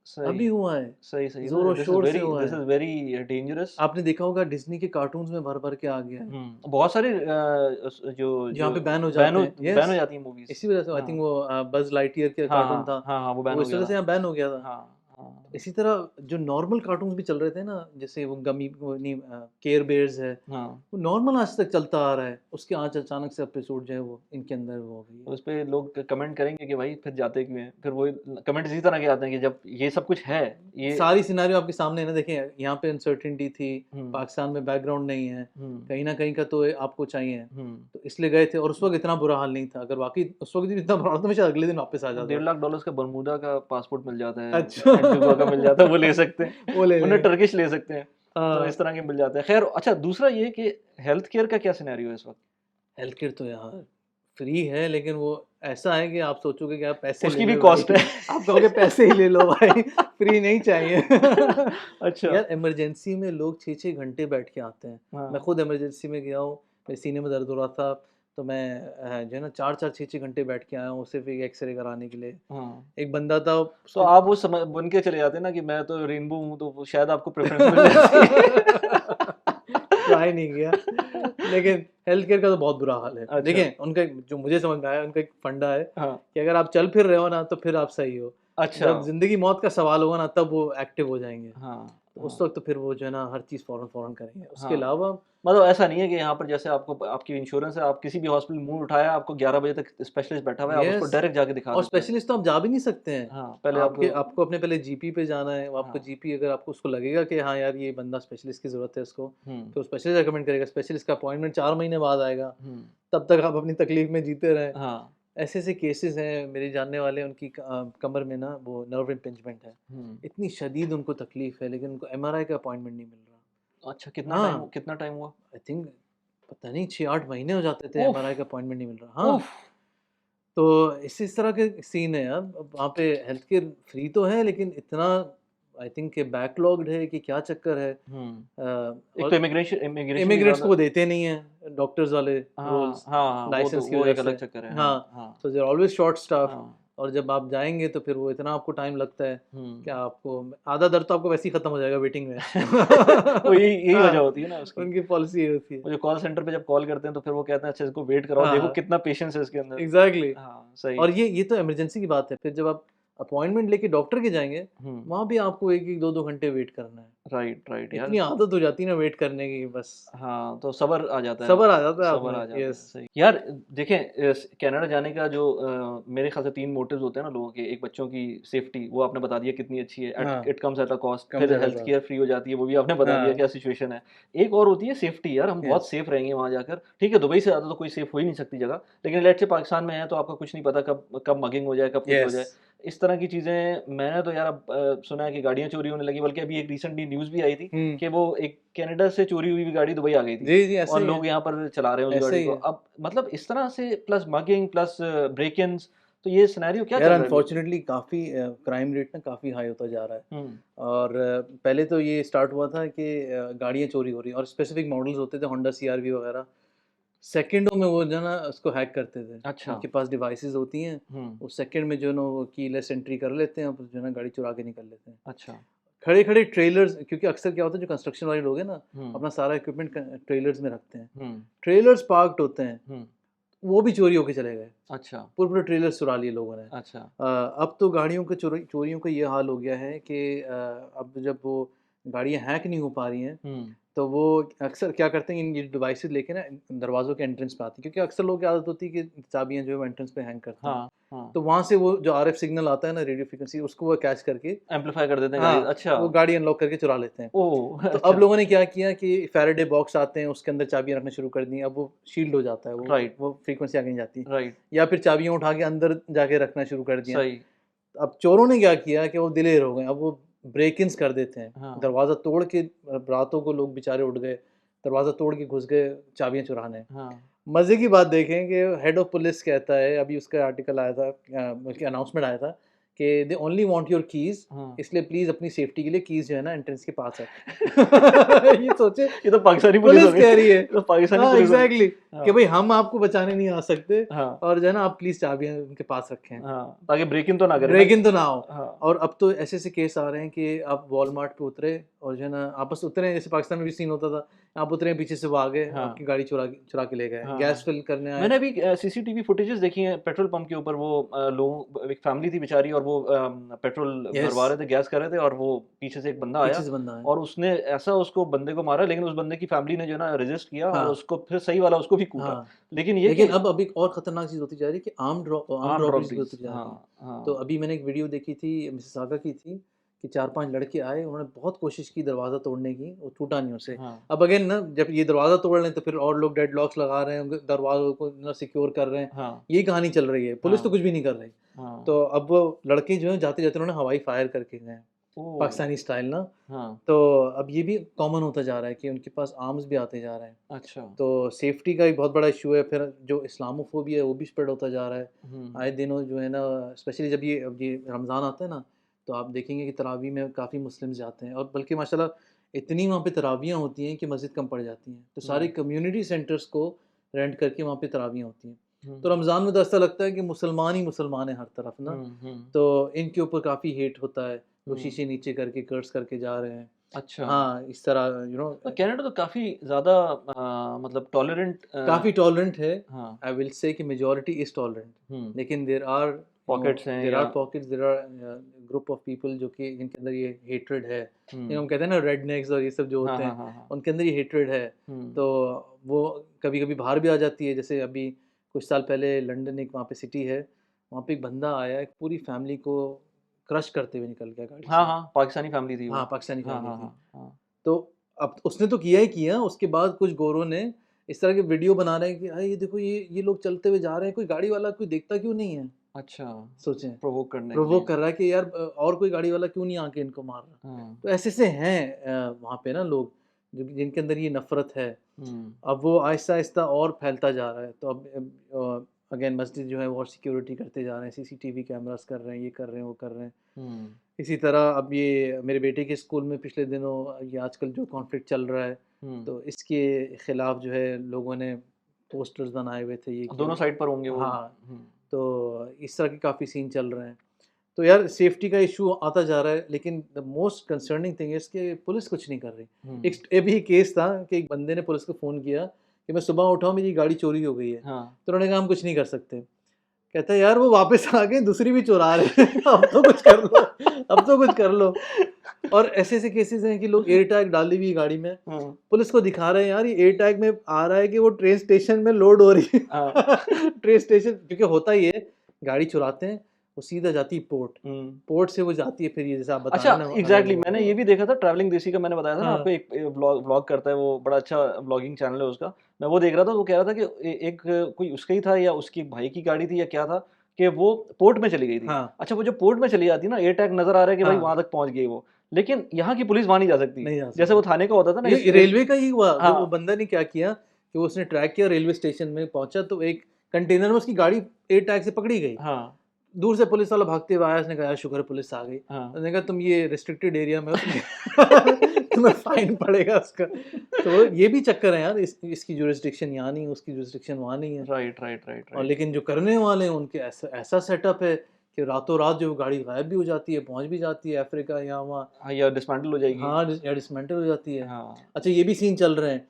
सही, अभी हुआ है। सही, सही ना, ज़ोर-शोर से हुआ दिस है। Is very dangerous. आपने देखा होगा डिज़्नी के कार्टून्स में भर-भर के आ गया है, हुँ, बहुत सारे जो जहाँ जो पे बैन हो जाते हैं। बैन हो यस, जाती हैं मूवीज़। इसी वज़ह से आई थिंक हाँ। वो बज़ लाइटयियर का हाँ, कार्टून हाँ, था, हाँ, हाँ, वो बैन वो हो इस गया वज़ह से था। यहाँ बैन हो गया था। हाँ, हाँ, इसी तरह जो नॉर्मल कार्टून्स भी चल रहे थे ना, जैसे वो गमी वो नहीं केयर बेयर्स है, हाँ। वो नॉर्मल आज तक चलता आ रहा है। उसके आज अचानक से एपिसोड जो है वो इनके अंदर वो हो गई है। तो उसपे लोग कमेंट करेंगे कि भाई फिर जाते क्यों हैं? फिर वही कमेंट इसी तरह के आते हैं कि जब ये सब कुछ है, ये सारी सिनेरियो आपके सामने है ना, देखें यहाँ पे अनसर्टेनिटी थी, हुँ, पाकिस्तान में बैकग्राउंड नहीं है, हुँ, कहीं न कहीं का तो आपको चाहिए, हुँ। तो इसलिए गए थे। और उस वक़्त इतना बुरा हाल नहीं था, अगर वाक़ई उस वक़्त भी इतना बुरा हाल था, मैं शायद अगले दिन वापस आ जाता। $1.5 का बर्मुदा का पासपोर्ट मिल जाता है, अच्छा। एंटीगुआ का मिल जाता है, वो ले सकते हैं, वो ले वरना लें। टर्किश ले सकते हैं। तो हाँ, इस तरह के मिल जाते हैं। ख़ैर अच्छा, दूसरा ये कि हेल्थ केयर का क्या सिनेरियो है इस वक़्त? हेल्थ केयर तो यार फ्री है, लेकिन वो ऐसा है कि आप सोचोगे कि आप पैसे ले उसकी भी लो भाई। कॉस्ट है। आप कहोगे पैसे ही ले लो भाई, फ्री नहीं चाहिए। अच्छा, यार इमरजेंसी में लोग 6-6 घंटे बैठ के आते हैं। मैं हाँ, खुद इमरजेंसी में गया हूँ, मेरे सीने में दर्द हो रहा था, तो मैं जो है ना 4-4 6-6 घंटे बैठ के आया हूँ सिर्फ़ एक एक्स-रे कराने के लिए। हाँ। एक बंदा था तो उसके आप वो बन के चले जाते ना कि मैं तो रेनबो हूँ, तो वो शायद आपको प्रेफ़रेंस मिल जाती। ट्राई नहीं किया। लेकिन हेल्थ केयर का तो बहुत बुरा हाल है। अच्छा, देखें, उनका जो मुझे समझ में आया, उनका एक फंडा है हाँ, कि अगर आप चल फिर रहे हो ना, तो फिर आप सही हो। अच्छा। जब ज़िंदगी मौत का सवाल होगा ना तब वो एक्टिव हो जाएँगे। हाँ, तो उस हाँ, वक़्त तो फिर वो जो है ना हर चीज़ फ़ौरन-फ़ौरन करेंगे। उसके हाँ। अलावा मतलब ऐसा नहीं है कि यहाँ पर जैसे आपको आपकी इंश्योरेंस है, आप किसी भी हॉस्पिटल मुँह उठाया, आपको 11 बजे तक स्पेशलिस्ट बैठा हुआ है, आप उसको यस, डायरेक्ट जाके दिखा और सकते हैं। स्पेशलिस्ट तो आप जा भी नहीं सकते हैं। हाँ, पहले आपके आपको आपको अपने पहले जीपी पे जाना है, वो आपको हाँ, जीपी अगर आपको उसको लगेगा कि हाँ यार ये बंदा स्पेशलिस्ट की ज़रूरत है इसको, हुँ, तो स्पेशलिस्ट रिकमेंड करेगा। स्पेशलिस्ट का अपॉइंटमेंट 4 महीने बाद आएगा, हुँ, तब तक आप अपनी तकलीफ़ में जीते रहें। हाँ, ऐसे-ऐसे केसेज़ हैं, मेरे जानने वाले उनकी कमर में ना वो नर्व इम्पिंजमेंट है। हुँ। इतनी शदीद उनको तकलीफ़ है लेकिन उनको एमआरआई का अपॉइंटमेंट नहीं मिल अच्छा, रहा। हाँ, कितना टाइम हुआ? आई थिंक पता नहीं 6-8 महीने हो जाते थे उफ़! एमआरआई का अपॉइंटमेंट नहीं मिल रहा। हाँ, उफ़! तो इस तरह के सीन है यार। अब वहाँ पे हेल्थ केयर फ्री तो है लेकिन इतना आई थिंक कि बैकलॉग्ड है कि क्या चक्कर है। हुँ। एक तो और इमिग्रेशन भी इमिग्रेंट्स को ज़्यादा वो देते नहीं हैं डॉक्टर्स वाले हाँ, रोल्स हाँ, हाँ, लाइसेंस की वो वजह एक से। अलग चक्कर है। हाँ, हाँ, हाँ, तो they are always short staffed. हाँ। और जब आप जाएँगे तो फिर वो इतना आपको टाइम लगता है कि हुँ। आपको आधा दर्द तो आपको वैसे ही खत्म हो जाएगा वेटिंग में। वो यही वजह हाँ, होती है ना उसकी। उनकी पॉलिसी ये होती है। वो जो कॉल सेंटर पे जब कॉल करते हैं तो फिर वो कहते हैं अच्छा इसको वेट कराओ, देखो हाँ, कितना पेशेंस है इसके अंदर। एग्ज़ैक्टली। हाँ, सही। और ये तो इमरजेंसी की बात है। फिर जब आप अपॉइंटमेंट लेके डॉक्टर के जाएँगे, हुँ। वहाँ भी आपको 1-1 2-2 घंटे वेट करना है। राइट, राइट यार। इतनी आदत हो जाती है ना वेट करने की बस, हाँ, तो सब्र आ जाता है। सब्र आ जाता है आप सब्र में। आ जाता है, यस। सही। यार देखें कनाडा जाने का जो मेरे ख़्याल से 3 मोटिव्स होते हैं ना लोगों के, एक बच्चों की सेफ्टी, वो आपने बता दिया कितनी अच्छी है, हाँ, it comes at a cost, कम फिर ज़्यादा हेल्थ कॉस्ट। केयर फ्री हो जाती है, वो भी आपने बता दिया हाँ, क्या सिचुएशन है। एक और होती है सेफ्टी यार, हम बहुत यस। सेफ रहेंगे वहाँ जाकर। ठीक है, दुबई से ज़्यादा तो कोई सेफ हो ही नहीं सकती जगह, लेकिन लेट्स से पाकिस्तान में है तो आपका कुछ नहीं पता कब कब मगिंग हो जाए, कब कुछ हो यस। जाए। इस तरह की चीज़ें मैंने तो यार अब सुना है कि गाड़ियाँ चोरी होने लगी, बल्कि अभी एक रिसेंटली न्यूज़ भी आई थी हुँ। कि वो एक कनाडा से चोरी हुई हुई गाड़ी दुबई आ गई थी। जी, जी, ऐसा और ही है। लोग यहाँ पर चला रहे हैं उस ऐसा गाड़ी ही को। है। अब मतलब इस तरह से प्लस मगिंग प्लस ब्रेक-इन्स, तो ये सिनेरियो क्या यार चल रहा है लोग। अनफॉर्च्युनेटली काफ़ी क्राइम रेट ना काफ़ी हाई होता जा रहा है। हुँ, और पहले तो ये स्टार्ट हुआ था कि गाड़ियाँ चोरी हो रही हैं और स्पेसिफिक मॉडल्स होते थे होंडा सीआरवी वगैरह। सेकंडों में वो जो है ना उसको हैक करते थे। अच्छा। उनके पास डिवाइसेज़ होती हैं, हुँ, वो सेकंड में जो है ना वो कीलेस एंट्री कर लेते हैं और जो है ना गाड़ी चुरा के निकल लेते हैं। अच्छा। खड़े-खड़े ट्रेलर्स, क्योंकि अक्सर क्या होता है जो कंस्ट्रक्शन वाले लोग हैं ना, हुँ, अपना सारा इक्विपमेंट ट्रेलर्स में रखते हैं। हुँ, ट्रेलर्स पार्क्ड होते हैं, हुँ। वो भी चोरी होके चले गए। अच्छा, पूरे-पूरे ट्रेलर्स चुरा लिए लोगों ने। अच्छा। अब तो गाड़ियों के चोरियों का ये हाल हो गया है कि अब जब वो गाड़ियाँ हैक नहीं हो पा रही हैं, हुँ, तो वो अक्सर क्या करते हैं ये डिवाइसेज़ लेके ना दरवाज़ों के एंट्रेंस पे आती हैं, क्योंकि अक्सर लोगों की आदत होती है कि चाबियाँ जो है वो एंट्रेंस पे हैंग करते हैं। हाँ, हाँ। तो वहाँ से वो जो आरएफ सिग्नल आता है ना रेडियो फ्रीक्वेंसी, उसको वो कैच करके एम्प्लीफाई कर देते हैं गाड़ी हाँ, अच्छा। वो गाड़ी अनलॉक करके चुरा लेते हैं। ओह! तो अब अच्छा। लोगों ने क्या किया कि फ़ैराडे बॉक्स आते हैं, उसके अंदर चाबियाँ रखना शुरू कर दी। अब वो शील्ड हो जाता है, राइट, वो फ्रीक्वेंसी आगे नहीं जाती। राइट। या फिर चाबियाँ उठा के अंदर जाके रखना शुरू कर दिया। सही। अब चोरों ने क्या किया कि वो दिलेर हो गए, अब वो ब्रेक-इन्स कर देते हैं। हाँ, दरवाज़ा तोड़ के रातों को लोग बेचारे उठ गए, दरवाज़ा तोड़ के घुस गए चाबियाँ चुराने। हाँ, मज़े की बात देखें कि हेड ऑफ़ पुलिस कहता है, अभी उसका आर्टिकल आया था, बल्कि अनाउंसमेंट आया था कि they only want your keys, हाँ। इसलिए प्लीज़ अपनी सेफ्टी के लिए कीज़ जो है ना एंट्रेंस के पास रखें। ये सोचे ये तो पाकिस्तानी पुलिस हो पुलिस गई। कह रही है। ये तो पाकिस्तानी हाँ, पुलिस हो गई। एग्ज़ैक्टली कि हाँ, भई हम आपको बचाने नहीं आ सकते हाँ, और जो है ना आप प्लीज़ चाबियाँ उनके पास रखें। हाँ, ताकि ब्रेक इन तो ना करें ना। ब्रेक इन तो ना हो। हाँ, और अब तो ऐसे-ऐसे केस आ रहे हैं कि आप वॉलमार्ट पे उतरे और जो है ना आप बस उतरे, जैसे पाकिस्तान में भी सीन होता था, आप उतरे पीछे से वो आ गए, हाँ, आपकी गाड़ी चुरा के ले गए, हाँ, गैस हाँ। फिल करने आए। मैंने अभी सीसीटीवी फुटेजेस देखी हैं पेट्रोल पंप के ऊपर, वो लोग, एक फैमिली थी बेचारी, और वो पेट्रोल यस, भरवा रहे थे, गैस कर रहे थे, और वो पीछे से एक बंदा आया पीछे से बंदा आया। और उसने ऐसा उसको बंदे को मारा, लेकिन उस बंदे की फैमिली ने जो है ना रेजिस्ट किया और हाँ, उसको फिर सही वाला उसको भी कूटा। हाँ। लेकिन ये लेकिन कि अब एक और खतरनाक चीज़ होती जा रही है कि आर्म्ड आर्म्ड रॉबरीज़ भी रॉबरीज, होती जा रही हैं। हाँ, तो हाँ, अभी मैंने एक वीडियो देखी थी, मिसिसागा की थी, कि 4-5 लड़के आए, उन्होंने बहुत कोशिश की दरवाज़ा तोड़ने की, वो टूटा नहीं उनसे। हाँ, अब अगेन ना जब ये दरवाज़ा तोड़ रहे हैं तो फिर और लोग डेडलॉक्स लगा रहे हैं, उनके दरवाज़ों को ना सिक्योर कर रहे हैं। हाँ, यही कहानी चल रही है, पुलिस तो हाँ, कुछ भी नहीं कर रही। हाँ। तो अब वो लड़के जो हैं जाते-जाते उन्होंने हवाई फायर करके गए, ओह! पाकिस्तानी स्टाइल ना। हाँ, तो अब ये भी कॉमन होता जा रहा है कि उनके पास आर्म्स भी आते जा रहे हैं। अच्छा। तो सेफ्टी का भी बहुत बड़ा इश्यू है, फिर जो इस्लामोफोबिया है वो भी स्प्रेड होता जा रहा है। हुँ, आए दिनों जो है ना, स्पेशली जब ये रमज़ान आता है ना, तो आप देखेंगे कि तरावी में काफ़ी मुस्लिम्स जाते हैं और बल्कि माशाल्लाह इतनी वहाँ पे तरावियाँ होती हैं कि मस्जिद कम पड़ जाती हैं। तो सारे हुँ, कम्युनिटी सेंटर्स को रेंट करके वहाँ पे तरावियाँ होती हैं। हुँ, तो रमज़ान में तो ऐसा लगता है कि मुसलमान ही मुसलमान है हर तरफ ना, हुँ, हुँ, तो इनके ऊपर काफ़ी हेट होता है। वो हुँ। शीशे नीचे करके कर्स करके जा रहे हैं। अच्छा। हाँ, इस तरह तो कनाडा तो काफ़ी ज़्यादा मतलब टॉलरेंट काफ़ी टॉलरेंट है। हाँ, आई विल से कि मेजॉरिटी इज़ टॉलरेंट, हुँ, लेकिन देयर आर पॉकेट्स हैं देयर या are pockets, there are group of people जो कि जिनके अंदर ये हेट्रेड है, हम कहते हैं ना रेडनेक्स और ये सब जो हाँ होते हाँ हैं, हाँ हाँ उनके अंदर ये हेट्रेड है। तो वो कभी कभी बाहर भी आ जाती है। जैसे अभी कुछ साल पहले लंदन एक वहाँ पे सिटी है, वहाँ पे एक बंदा आया, एक पूरी फैमिली को क्रश करते हुए निकल गया गाड़ी हाँ से। हाँ पाकिस्तानी फैमिली थी हाँ, वो। पाकिस्तानी हाँ फैमिली हाँ थी। हाँ हाँ तो अब उसने तो किया ही किया, उसके बाद कुछ गोरों ने इस तरह के वीडियो बना रहे हैं कि भाई ये देखो, ये लोग चलते हुए जा रहे हैं, कोई गाड़ी वाला कोई देखता क्यों नहीं है? अच्छा, सोचें, प्रोवोक करने के लिए। प्रोवोक कर रहा है कि यार और कोई गाड़ी वाला क्यों नहीं आके इनको मार रहा? हाँ तो ऐसे से हैं वहाँ पे ना लोग जो जिनके अंदर ये नफ़रत है। हम्म अब वो आहिस्ता-आहिस्ता और फैलता जा रहा है। तो अब अगेन मस्जिद जो है वो और सिक्योरिटी करते जा रहे हैं, सीसीटीवी कैमरास कर रहे हैं, ये कर रहे हैं, वो कर रहे हैं। हम्म इसी तरह अब ये मेरे बेटे के स्कूल में पिछले दिनों ये आजकल जो कॉन्फ्लिक्ट चल रहा है, हम्म तो इसके खिलाफ जो है लोगों ने पोस्टर्स बनाए हुए थे, ये किया दोनों हुआ। साइड पर होंगे वो। हाँ, तो इस तरह के काफ़ी सीन चल रहे हैं। तो यार सेफ्टी का इशू आता जा रहा है, लेकिन the most concerning thing is कि पुलिस कुछ नहीं कर रही। हम्म अभी केस था कि एक बंदे ने पुलिस को फ़ोन किया कि मैं सुबह उठा हूँ, मेरी गाड़ी चोरी हो गई है। हाँ तो उन्होंने कहा हम कुछ नहीं कर सकते। कहता है यार वो वापस आ गए, दूसरी भी चुरा रहे हैं अब तो कुछ कर लो, अब तो कुछ कर लो। और ऐसे-ऐसे केसेज़ हैं कि लोग एयर टैग डाली हुई गाड़ी में, हाँ पुलिस को दिखा रहे हैं यार ये एयर टैग में आ रहा है कि वो ट्रेन स्टेशन में लोड हो रही है। हाँ ट्रेन स्टेशन क्योंकि होता ये है, गाड़ी चुराते हैं, वो सीधा जाती है पोर्ट, हम्म पोर्ट से वो जाती है फिर ये जैसे आप बता अच्छा रहे हैं ना एग्जैक्टली अराइवल मैंने वाला। ये भी देखा था ट्रैवलिंग देसी का मैंने बताया था ना आपको हाँ, एक व्लॉग करता है वो बड़ा अच्छा व्लॉगिंग चैनल है उसका। मैं वो देख रहा था वो कह रहा था कि एक कोई उसका ही था या उसकी भाई की गाड़ी थी या क्या था कि वो पोर्ट में चली गई थी। हाँ, अच्छा वो जो पोर्ट में चली जाती है ना एयर टैग नजर आ रहा है कि भाई हाँ, वहां तक पहुंच गई वो। लेकिन यहाँ की पुलिस वहां नहीं जा सकती। नहीं जा जैसे वो सकती। थाने का होता था ना ये रेलवे का ही हुआ, जब वो हाँ बंदा ने क्या किया कि वो उसने ट्रैक किया, रेलवे स्टेशन में पहुंचा तो एक कंटेनर में उसकी गाड़ी एयर टैग से पकड़ी गई। हाँ दूर से पुलिस वाला भागते हुए आया, उसने कहा यार शुक्र है पुलिस आ गई। हाँ उसने कहा तुम ये रिस्ट्रिक्टेड एरिया में हो, तुम्हें फाइन पड़ेगा उसका। तो ये भी चक्कर है यार, इसकी जुरिस्डिक्शन यहाँ नहीं है, उसकी जुरिस्डिक्शन वहाँ नहीं है। राइट राइट राइट और राइट। लेकिन जो करने वाले हैं उनके ऐसा ऐसा सेटअप है कि रातों रात जो गाड़ी गायब भी हो जाती है, पहुँच भी जाती है अफ्रीका यहाँ वहाँ। हाँ या डिसमेंटल हो जाएगी। हाँ, या डिसमेंटल हो जाती है। हाँ अच्छा ये भी सीन चल रहे हैं,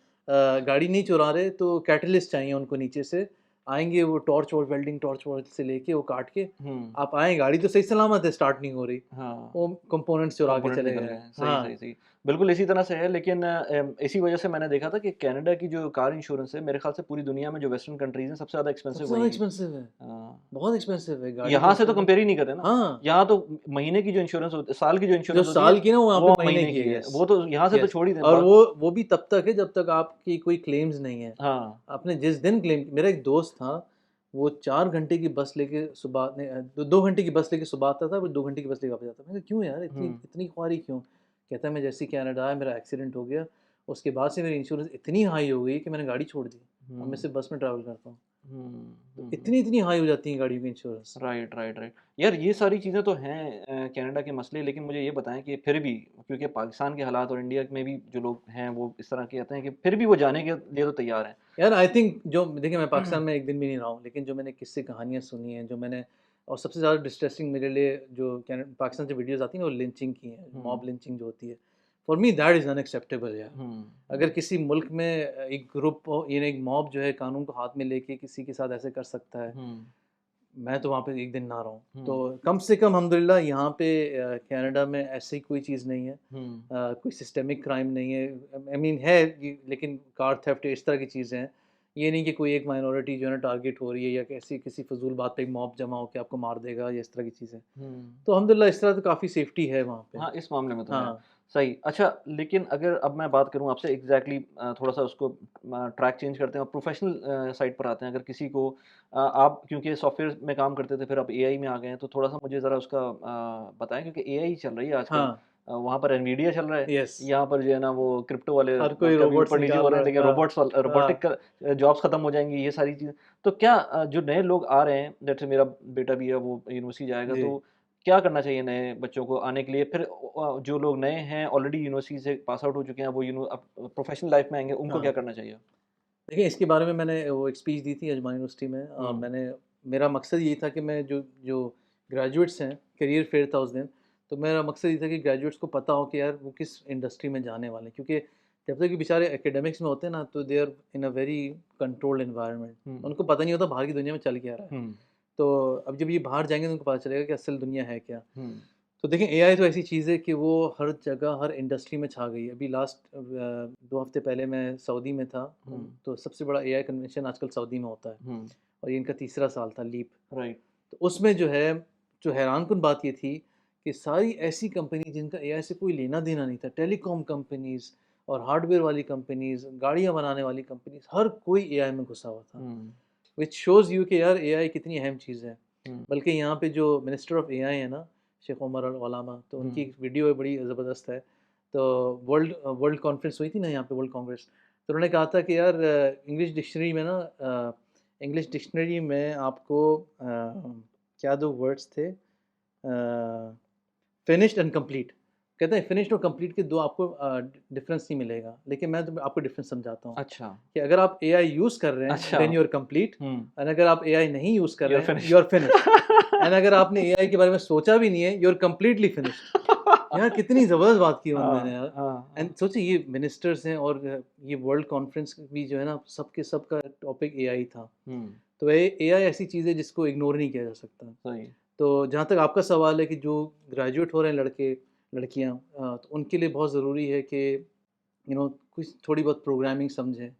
गाड़ी नहीं चुरा रहे तो कैटलिस्ट चाहिए उनको नीचे से, आएँगे वो टॉर्च वॉर्च वेल्डिंग टॉर्च वॉर्च से लेके वो काट के, हम्म आप आएँ, गाड़ी तो सही सलामत है, स्टार्ट नहीं हो रही, हाँ वो कंपोनेंट्स चुरा के कंपोनेंट चले निकल गए। गए हैं। सही, हाँ, सही, सही। बिल्कुल इसी तरह से है लेकिन इसी वजह से मैंने देखा था कि कनाडा की जो कार इंश्योरेंस है मेरे ख़्याल से पूरी दुनिया में जो वेस्टर्न कंट्रीज़ हैं सबसे ज़्यादा सबसे एक्सपेंसिव ज़्यादा वही है। एक्सपेंसिव है, हाँ, बहुत एक्सपेंसिव है गाड़ी यहाँ तो से तो समझो। कंपेयर ही नहीं करते ना। हाँ, यहाँ तो महीने की जो इंश्योरेंस होती है साल की जो जो इंश्योरेंस होती है साल की ना वो वहाँ पे वो महीने महीने की की है, है। यस, वो तो यहाँ से तो यस। छोड़ ही दें और बात। वो भी तब तक है जब तक आपकी कोई क्लेम्स नहीं है। हाँ, आपने जिस दिन क्लेम, मेरा एक दोस्त था, वो 4 घंटे की बस लेके सुबह नहीं 2 घंटे की बस लेके सुबह आता था, फिर 2 घंटे की बस लेके वापस जाता था। मैंने कहा क्यों यार इतनी हुँ, इतनी ख्वारी क्यों? कहता है मैं जैसे ही कनाडा आया मेरा एक्सीडेंट हो गया, उसके बाद से मेरी इंश्योरेंस इतनी हाई हो गई कि मैंने गाड़ी छोड़ दी। अब मैं हुँ, सिर्फ बस में ट्रैवल करता हूँ। हुँ, तो हुँ, हुँ। इतनी-इतनी हाई हो जाती हैं गाड़ियों की इंश्योरेंस। Right, right, right. यार ये सारी चीज़ें तो हैं कनाडा के मसले लेकिन मुझे ये बताएँ कि फिर भी क्योंकि पाकिस्तान के हालात और इंडिया में भी जो लोग हैं वो इस तरह के कहते हैं कि फिर भी वो जाने के लिए तो तैयार हैं। यार आई थिंक जो देखिए मैं पाकिस्तान में एक दिन भी नहीं रहा हूँ, लेकिन जो मैंने किस्से कहानियाँ सुनी हैं, जो मैंने और सबसे ज़्यादा डिस्ट्रेसिंग मेरे लिए जो पाकिस्तान से वीडियोज़ आती हैं वो लिंचिंग की हैं, हुँ, मॉब लिंचिंग जो होती है। For me that is unacceptable यार। हुँ, अगर हुँ, किसी मुल्क में एक ग्रुप हो, यानी एक मॉब जो है कानून को हाथ में लेके किसी के साथ ऐसे कर सकता है, हुँ, मैं तो वहाँ पे एक दिन ना रहूँ। तो हुँ, कम से कम अल्हम्दुलिल्लाह यहाँ पे कनाडा में ऐसी कोई चीज़ नहीं है। हुँ, कोई सिस्टमिक क्राइम नहीं है। आई मीन है ये, लेकिन कार थेफ्ट इस तरह की चीज़ें हैं। ये नहीं कि कोई एक माइनॉरिटी जो है ना टारगेट हो रही है या कैसी किसी फ़िज़ूल बात पे एक मॉब जमा होके आपको मार देगा या इस तरह की चीज़ें। हुँ। तो अल्हम्दुलिल्लाह इस तरह तो काफ़ी सेफ्टी है वहाँ पे। हाँ, इस मामले में तो है। हाँ, सही। अच्छा लेकिन अगर अब मैं बात करूँ आपसे एग्ज़ैक्टली थोड़ा-सा उसको ट्रैक चेंज करते हैं और प्रोफ़ेशनल साइड पर आते हैं। अगर किसी को आप क्योंकि सॉफ्टवेयर में काम करते थे फिर अब एआई में आ गए हैं तो थोड़ा-सा मुझे ज़रा उसका बताएँ क्योंकि एआई चल रही है आजकल। हाँ, वहाँ पर एनवीडिया चल रहा है, यस। यहाँ पर जो है ना वो क्रिप्टो वाले हर कोई कभी रोबोट्स ऊपर-नीचे हो निकाल रहे हैं रहा है। लेकिन हाँ, रोबोटिक हाँ, जॉब्स खत्म हो जाएँगी ये सारी चीज़ें। तो क्या जो नए लोग आ रहे हैं जैसे मेरा बेटा भी है वो यूनिवर्सिटी जाएगा जी। तो क्या करना चाहिए नए बच्चों को आने के लिए? फिर जो लोग नए हैं ऑलरेडी यूनिवर्सिटी से पास आउट हो चुके हैं, वो अब प्रोफ़ेशनल लाइफ़ में आएँगे, उनको क्या हाँ। करना चाहिए? देखिए, इसके बारे में मैंने वो एक स्पीच दी थी अजमान यूनिवर्सिटी में। हुँ, मेरा मकसद यही था कि मैं जो जो ग्रेजुएट्स हैं, करियर फेयर था उस दिन, तो मेरा मकसद ये था कि ग्रेजुएट्स को पता हो कि यार वो किस इंडस्ट्री में जाने वाले हैं। क्योंकि जब तक ये बेचारे एकेडमिक्स में होते हैं ना, तो they are in a very controlled environment. Hmm, उनको पता नहीं होता बाहर की दुनिया में चल क्या रहा है। हुँ, तो अब जब ये बाहर जाएंगे तो उनको पता चलेगा कि असल दुनिया है क्या। हम्म, तो देखें एआई तो ऐसी चीज़ है कि वो हर जगह हर इंडस्ट्री में छा गई है। अभी लास्ट 2 हफ्ते पहले मैं सऊदी में था, हम्म, तो सबसे बड़ा एआई कन्वेंशन आजकल सऊदी में होता है हम्म, और ये इनका तीसरा साल था, लीप। राइट, तो उसमें जो है, जो हैरानकुन बात ये थी कि सारी ऐसी कंपनी जिनका एआई से कोई लेना देना नहीं था, टेलीकॉम कंपनीज और हार्डवेयर वाली कंपनीज, गाड़ियां बनाने वाली कंपनीज, हर कोई एआई में घुसा हुआ था। हम्म, विच शोज़ यू कि यार एआई कितनी अहम चीज़ है। हम्म, बल्कि यहाँ पे जो मिनिस्टर ऑफ एआई है ना, शेख उमर अल ओलामा, तो उनकी हम्म, एक वीडियो है बड़ी ज़बरदस्त है। तो वर्ल्ड वर्ल्ड कॉन्फ्रेंस हुई थी ना यहाँ पे, वर्ल्ड कांग्रेस। तो उन्होंने कहा था कि यार इंग्लिश डिक्शनरी में ना, इंग्लिश डिक्शनरी में आपको क्या दो वर्ड्स थे, फिनिश्ड एंड कंप्लीट। कहते हैं फिनिश्ड और कंप्लीट के दो आपको डिफरेंस नहीं मिलेगा, लेकिन मैं तो आपको डिफरेंस समझाता हूँ अच्छा, कि अगर आप एआई यूज़ कर रहे हैं अच्छा, then you are complete, hmm, and अगर आप एआई नहीं यूज़ कर you're रहे हैं finished. You are finished. And अगर आपने एआई के बारे में सोचा भी नहीं है यू आर कंप्लीटली फिनिश्ड। यार कितनी ज़बरदस्त बात की है बंदे ने हाँ, यार। हाँ, एंड हाँ, सोचिए ये मिनिस्टर्स हैं और ये वर्ल्ड कॉन्फ्रेंस भी जो है ना, सबके सबका टॉपिक एआई था। हम्म, तो एआई ऐसी चीज़ है जिसको इग्नोर नहीं किया जा सकता। सही, तो जहाँ तक आपका सवाल है कि जो ग्रेजुएट हो रहे हैं लड़के लड़कियाँ, तो उनके लिए बहुत ज़रूरी है कि कुछ थोड़ी बहुत प्रोग्रामिंग समझें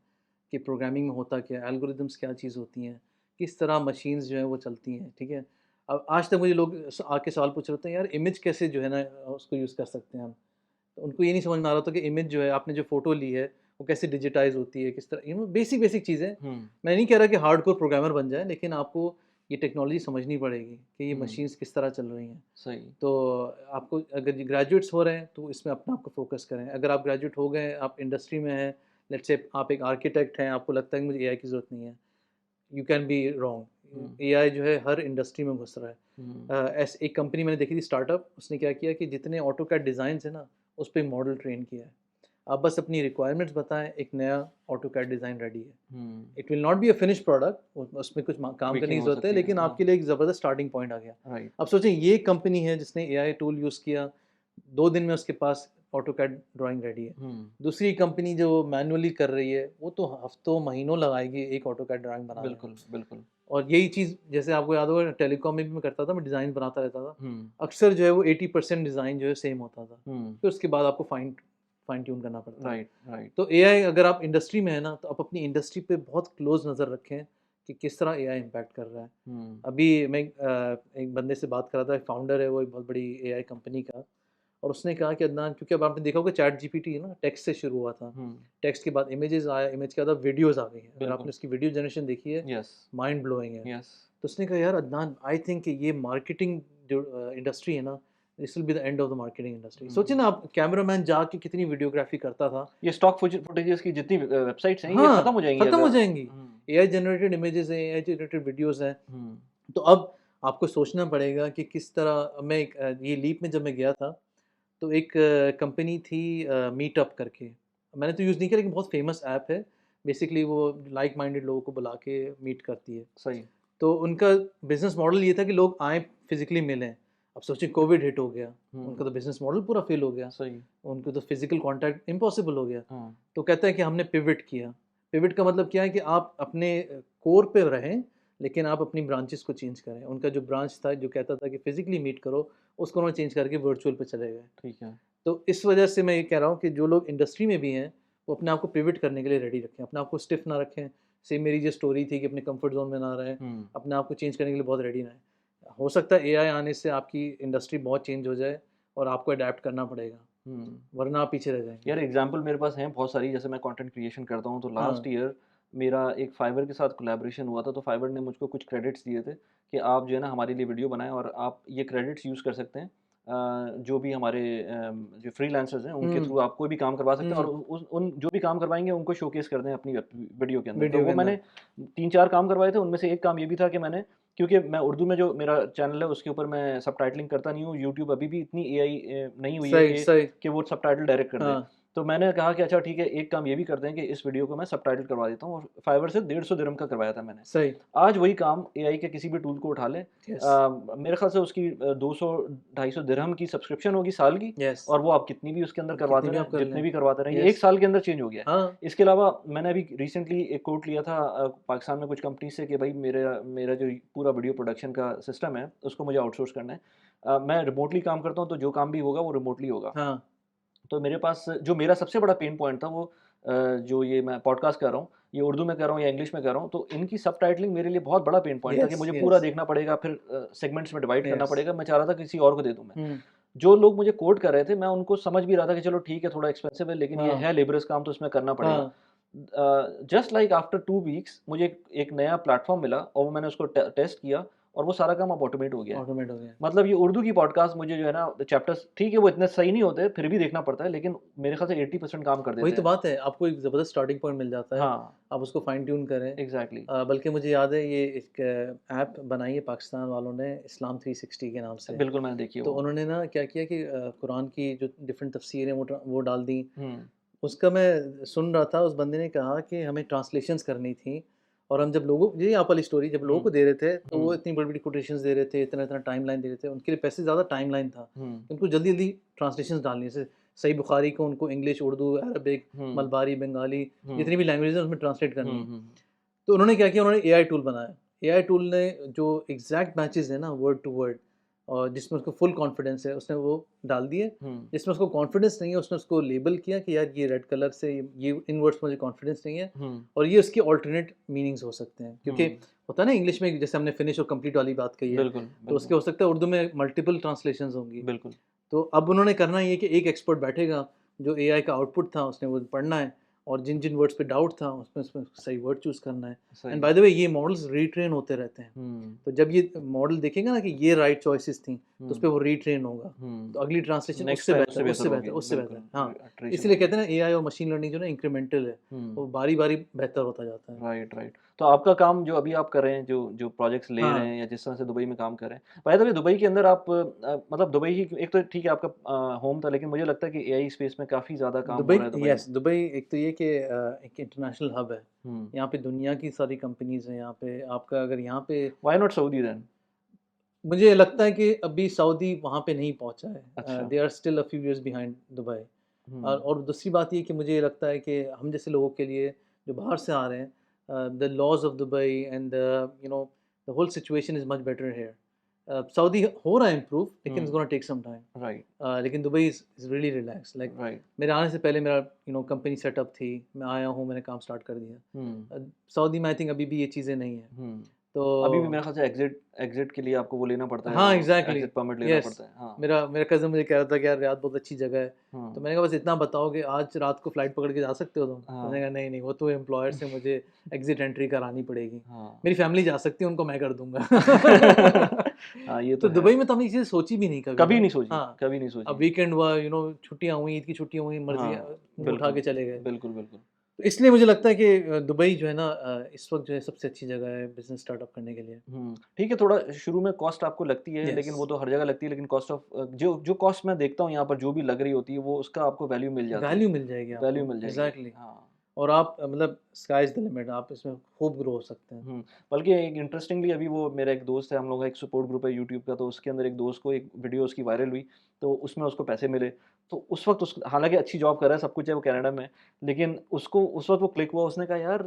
कि प्रोग्रामिंग में होता क्या है, एल्गोरिदम्स क्या चीज़ होती हैं, किस तरह मशीन्स जो हैं वो चलती हैं, ठीक है। अब आज तक मुझे लोग आके सवाल पूछ रहे होते हैं, यार इमेज कैसे जो है ना उसको यूज़ कर सकते हैं हम। तो उनको ये नहीं समझ में आ रहा था कि इमेज जो है, आपने जो फ़ोटो ली है वो कैसे डिजिटाइज़ होती है, किस तरह, बेसिक बेसिक चीज़ें। हम्म, मैं नहीं कह रहा कि हार्डकोर प्रोग्रामर बन जाए, लेकिन आपको ये टेक्नोलॉजी समझनी पड़ेगी कि ये हम्म, मशीन्स किस तरह चल रही हैं। सही, तो आपको अगर ग्रेजुएट्स हो रहे हैं तो इसमें अपने आप को फोकस करें। अगर आप ग्रेजुएट हो गए, आप इंडस्ट्री में हैं, लेट्स से आप एक आर्किटेक्ट हैं, आपको लगता है कि मुझे एआई की ज़रूरत नहीं है, you can be hmm, wrong. AI जो है हर इंडस्ट्री में घुस रहा है। हम्म, ऐसे एक कंपनी मैंने देखी थी स्टार्टअप, उसने क्या किया कि जितने ऑटो कैड डिज़ाइंस है ना, उस पर मॉडल ट्रेन किया है। आप बस अपनी रिक्वायरमेंट्स बताएं, एक नया ऑटो कैड डिज़ाइन रेडी है। Hmm, it will not be a finish product, उसमें कुछ काम करने ट्विकिंग की हो ज़रूरत है, सकती है, लेकिन हाँ, आपके लिए एक ज़बरदस्त स्टार्टिंग पॉइंट आ गया। राइट, अब सोचें ये कंपनी है जिसने एआई टूल यूज़ किया, 2 दिन में उसके पास ऑटोकैड ड्राइंग रेडी है। हम्म, दूसरी कंपनी जो मैनुअली कर रही है वो तो हफ्तों महीनों लगाएगी एक ऑटोकैड ड्राइंग बनाने में। बिल्कुल, बिल्कुल, और यही चीज़ जैसे आपको याद होगा टेलीकॉम में भी मैं करता था, मैं डिज़ाइन बनाता रहता था। हम्म, अक्सर जो है वो 80% डिज़ाइन जो है सेम होता था, हम्म, फिर उसके बाद आपको फाइन फाइन ट्यून करना पड़ता है। राइट, राइट, तो एआई अगर आप इंडस्ट्री में है ना, तो आप अपनी इंडस्ट्री पे बहुत क्लोज नज़र रखें कि किस तरह एआई इम्पैक्ट कर रहा है। हम्म, अभी मैं एक बंदे से बात कर रहा था, एक फाउंडर है वो एक बहुत बड़ी एआई कंपनी का, और उसने कहा कि अदनान, क्योंकि अब आपने देखा होगा चैट जीपीटी है ना, टेक्स्ट से शुरू हुआ था, हम्म, टेक्स्ट के बाद इमेजेस आया, इमेज के बाद वीडियोस आ गई हैं। अगर आपने बिल्कुल, उसकी वीडियो जनरेशन देखी है, यस, माइंड ब्लोइंग है। यस, तो उसने कहा यार अदनान, आई थिंक ये मार्केटिंग जो इंडस्ट्री है ना, this will be the end of the marketing industry. सोचिए हम्म, ना, आप कैमरामैन जाके कितनी वीडियोग्राफी करता था। ये स्टॉक फुटेजेस की जितनी वेबसाइट्स हैं ये खत्म हाँ, हो जाएंगी खत्म हो अगर, जाएंगी। एआई जनरेटेड इमेजेस हैं, एआई जनरेटेड वीडियोस हैं। हम्म, तो अब आपको सोचना पड़ेगा कि किस तरह मैं ये लीप में जब मैं गया था, तो एक कंपनी थी मीटअप करके। मैंने तो यूज़ नहीं किया, लेकिन बहुत फेमस ऐप है। बेसिकली वो लाइक माइंडेड लोगों को बुला के मीट करती है। सही, तो उनका बिज़नेस मॉडल ये था कि लोग आएँ, फिज़िकली मिलें। अब सोचिए कोविड हिट हो गया, हम्म, उनका तो बिज़नेस मॉडल पूरा फ़ेल हो गया। सही, उनको तो फिज़िकल कॉन्टैक्ट इम्पॉसिबल हो गया। हाँ, तो कहता है कि हमने पिवट किया। पिवट का मतलब क्या है कि आप अपने कोर पे रहें, लेकिन आप अपनी ब्रांचेज़ को चेंज करें। उनका जो ब्रांच था जो कहता था कि फिज़िकली मीट करो, उसको उन्होंने चेंज करके वर्चुअल पे चले गए। ठीक है, तो इस वजह से मैं ये कह रहा हूँ कि जो लोग इंडस्ट्री में भी हैं, वो अपने आप को पिवट करने के लिए रेडी रखें, अपने आप को स्टिफ ना रखें। सेम मेरी जो स्टोरी थी कि अपने कंफर्ट ज़ोन में ना रहें, हम्म, अपने आप को चेंज करने के लिए बहुत रेडी रहें। हो सकता है एआई आने से आपकी इंडस्ट्री बहुत चेंज हो जाए और आपको अडैप्ट करना पड़ेगा, हम्म, वरना आप पीछे रह जाएँगे। यार एग्जांपल मेरे पास हैं बहुत सारी, जैसे मैं कंटेंट क्रिएशन करता हूँ तो हाँ, लास्ट ईयर मेरा एक फाइवर के साथ कोलैबोरेशन हुआ था, तो फाइवर ने मुझको कुछ क्रेडिट्स दिए थे कि आप जो है ना हमारे लिए वीडियो बनाएं और आप ये क्रेडिट्स यूज़ कर सकते हैं, जो भी हमारे जो फ्रीलांसर्स हैं उनके हुँ, थ्रू आप कोई भी काम करवा सकते हैं, और हुँ, उन जो भी काम करवाएंगे उनको शोकेस कर दें अपनी वीडियो के अंदर। तो वीडियो के वो अंदर। मैंने 3-4 काम करवाए थे, उनमें से एक काम ये भी था कि मैंने, क्योंकि मैं उर्दू में जो मेरा चैनल है उसके ऊपर मैं सबटाइटलिंग करता नहीं हूँ, यूट्यूब अभी भी इतनी एआई नहीं हुई है सही, सही। कि वो सबटाइटल डायरेक्ट कर दे। हाँ, तो मैंने कहा कि अच्छा ठीक है, एक काम ये भी करते हैं कि इस वीडियो को मैं सबटाइटल करवा देता हूँ, और फाइवर से 150 दिरहम का करवाया था मैंने। सही। आज वही काम एआई के किसी भी टूल को उठा लें, यस। मेरे ख्याल से उसकी 200-250 दिरहम की सब्सक्रिप्शन होगी साल की, यस। और वो आप कितनी भी उसके अंदर करवाते कितनी भी रहें, आप कर जितने लें। भी करवाते रहें, ये यस। 1 साल के अंदर चेंज हो गया है। हाँ। इसके अलावा मैंने अभी रिसेंटली एक कोट लिया था पाकिस्तान में कुछ कंपनी से कि भाई मेरा मेरा जो पूरा वीडियो प्रोडक्शन का सिस्टम है, उसको मुझे आउटसोर्स करना है। मैं रिमोटली काम करता हूँ, तो जो काम भी होगा वो रिमोटली होगा। हाँ। तो मेरे पास जो मेरा सबसे बड़ा पेन पॉइंट था वो जो ये मैं पॉडकास्ट कर रहा हूँ, ये उर्दू में कर रहा हूँ या इंग्लिश में कर रहा हूँ, तो इनकी सबटाइटलिंग मेरे लिए बहुत बड़ा पेन पॉइंट था कि यस, मुझे पूरा यस, देखना पड़ेगा, फिर सेगमेंट्स में डिवाइड करना यस। पड़ेगा। मैं चाह रहा था किसी और को दे दूँ मैं। हुँ। जो लोग मुझे कोट कर रहे थे, मैं उनको समझ भी रहा था कि चलो ठीक है, थोड़ा एक्सपेंसिव है, लेकिन ये हाँ, है लेबरस काम, तो इसमें करना पड़ेगा। हाँ। जस्ट लाइक आफ्टर 2 वीक्स मुझे एक नया प्लेटफ़ॉर्म मिला, और वो मैंने उसको टेस्ट किया, और वो सारा काम अब ऑटोमेट हो गया है। ऑटोमेट हो गया। मतलब ये उर्दू की पॉडकास्ट मुझे जो है ना, चैप्टर्स ठीक है वो इतने सही नहीं होते, फिर भी देखना पड़ता है, लेकिन मेरे ख्याल से 80% काम कर वही देते तो हैं। बात है, आपको एक ज़बरदस्त स्टार्टिंग पॉइंट मिल जाता है, हाँ, आप उसको फाइन ट्यून करें। एग्ज़ैक्टली। बल्कि मुझे याद है ये एक ऐप बनाई है पाकिस्तान वालों ने, इस्लाम 360 के नाम से। बिल्कुल मैंने देखी है तो वो। उन्होंने ना क्या किया कि कुरान की जो डिफरेंट तफसीरें वो डाल दी। हुँ, उसका मैं सुन रहा था, उस बंदे ने कहा कि हमें ट्रांसलेशंस करनी थी, और हम जब लोगों, यही आप वाली स्टोरी, जब लोगों हुँ, को दे रहे थे तो वो हुँ, इतनी बड़ी-बड़ी कोटेशंस दे रहे थे, इतना-इतना टाइमलाइन दे रहे थे, उनके लिए पैसे ज़्यादा टाइमलाइन था। हुँ, उनको जल्दी-जल्दी ट्रांसलेशंस डालनी है, जैसे सही बुखारी को उनको इंग्लिश, उर्दू, अरबिक, हुँ, मलबारी, बंगाली, हुँ, जितनी भी लैंग्वेजेज़ हैं उसमें ट्रांसलेट करनी हुँ, है। हुँ, तो उन्होंने क्या किया, उन्होंने एआई टूल बनाया। एआई टूल ने जो एग्ज़ैक्ट मैचेज़ हैं ना वर्ड टू वर्ड, और जिसमें उसको फुल कॉन्फिडेंस है, उसने वो डाल दिए। हुँ, जिसमें उसको कॉन्फिडेंस नहीं है, उसने उसको लेबल किया कि यार ये रेड कलर से ये इन वर्ड्स में मुझे कॉन्फिडेंस नहीं है, हुँ, और ये उसके अल्टरनेट मीनिंग्स हो सकते हैं। क्योंकि हुँ, होता है ना इंग्लिश में, जैसे हमने फिनिश और कंप्लीट वाली बात कही है, बिल्कुल, तो बिल्कुल, उसके हो सकता है उर्दू में मल्टीपल ट्रांसलेशंस होंगी। बिल्कुल, तो अब उन्होंने करना ये है कि एक एक्सपर्ट बैठेगा, जो एआई का आउटपुट था उसने वो पढ़ना है, और जिन-जिन वर्ड्स पे डाउट था उसमें उसमें सही वर्ड चूज़ करना है। सही एंड है। बाय द वे ये मॉडल्स रीट्रेन होते रहते हैं। हुँ, तो जब ये मॉडल देखेगा ना कि ये राइट चॉइसेस थी, तो उस हुँ, पे वो रीट्रेन होगा। हुँ, तो अगली ट्रांसलेशन नेक्स्ट उससे टाइम बेहतर, उससे बेहतर उससे बेहतर, होगी, उससे बिल्कुल, बेहतर। हाँ, इटरेशन इसीलिए होगी। कहते हैं ना एआई और मशीन लर्निंग जो है ना इंक्रीमेंटल है, हुँ। वो बारी-बारी बेहतर होता जाता है। Right, right. तो आपका काम जो अभी आप कर रहे हैं, जो जो प्रोजेक्ट्स ले रहे हाँ, हैं या जिस तरह से दुबई में काम कर रहे हैं, बाय द वे दुबई के अंदर आप मतलब दुबई ही एक तो ठीक है आपका होम था, लेकिन मुझे लगता है कि एआई स्पेस में काफ़ी ज़्यादा काम हो दुबई, रहा है दुबई में। यस, दुबई एक तो ये कि एक इंटरनेशनल हब है। हुँ। यहाँ पे दुनिया की सारी कंपनीज़ हैं यहाँ पे, आपका अगर यहाँ पे, व्हाई नॉट सऊदी देन? मुझे लगता है कि अभी सऊदी वहाँ पे नहीं पहुँचा है। अच्छा। They are still a few years behind Dubai. Hmm, और दूसरी बात ये कि मुझे लगता है कि हम जैसे लोगों के लिए जो बाहर से आ रहे हैं, the laws of Dubai and you know the whole situation is much better here. Saudi हो रहा है इम्प्रूव, लेकिन it's hmm. Gonna take some time. Right, लेकिन Dubai is really relax. Like right. मेरे आने से पहले मेरा कंपनी सेटअप थी, मैं आया हूँ, मैंने काम स्टार्ट कर दिया। हुँ, सऊदी में आई थिंक अभी भी ये चीज़ें नहीं हैं। हुँ। तो अभी भी मेरे ख़्याल से एग्ज़िट एग्ज़िट के लिए आपको वो लेना पड़ता है, हाँ, वो एग्ज़ैक्टली, एग्ज़िट परमिट लेना यस। पड़ता है। हाँ। मेरा कज़न मुझे कह रहा था कि यार रियाद बहुत अच्छी जगह है। तो हुँ, मैंने कहा बस इतना बताओ कि आज रात को फ्लाइट पकड़ के जा सकते हो तुम? तो हाँ। उसने कहा नहीं, नहीं, वो तो एम्प्लॉयर से मुझे एग्ज़िट एंट्री करानी पड़ेगी। हाँ। मेरी फैमिली जा सकती है, उनको मैं कर दूँगा। हाँ, ये तो तो है। दुबई में तो हमने ये चीज़ें सोची भी नहीं कभी कभी ना। नहीं सोची, हाँ, कभी नहीं अब सोची। वीकेंड हुआ, छुट्टियाँ हुई, ईद की छुट्टियाँ हुई, मर्ज़ी हाँ, मुँह उठा बिल्कुल। के चले गए। बिल्कुल, बिल्कुल। तो इसलिए मुझे लगता है कि दुबई जो है ना, इस वक़्त जो है सबसे अच्छी जगह है बिज़नेस स्टार्टअप करने के लिए। हुँ, ठीक है, थोड़ा शुरू में कॉस्ट आपको लगती है, यस, लेकिन वो तो हर जगह लगती है, लेकिन कॉस्ट ऑफ जो जो कॉस्ट मैं देखता हूँ यहाँ पर जो भी लग रही होती है, वो उसका आपको वैल्यू मिल जाती है। वैल्यू मिल जाएगी वैल्यू आपको, मिल जाएगी। एग्ज़ैक्टली। हाँ। और आप मतलब स्काई इज़ द लिमिट, आप इसमें खूब ग्रो हो सकते हैं। हुँ, बल्कि एक इंटरेस्टिंगली अभी वो मेरा एक दोस्त है, हम लोगों का एक सपोर्ट ग्रुप है यूट्यूब का, तो उसके अंदर एक दोस्त को एक वीडियो उसकी वायरल हुई, तो उसमें उसको पैसे मिले। तो उस वक़्त उस हालाँकि अच्छी जॉब कर रहा है, सब कुछ है, वो कनाडा में है, लेकिन उसको उस वक़्त वो क्लिक हुआ, उसने कहा यार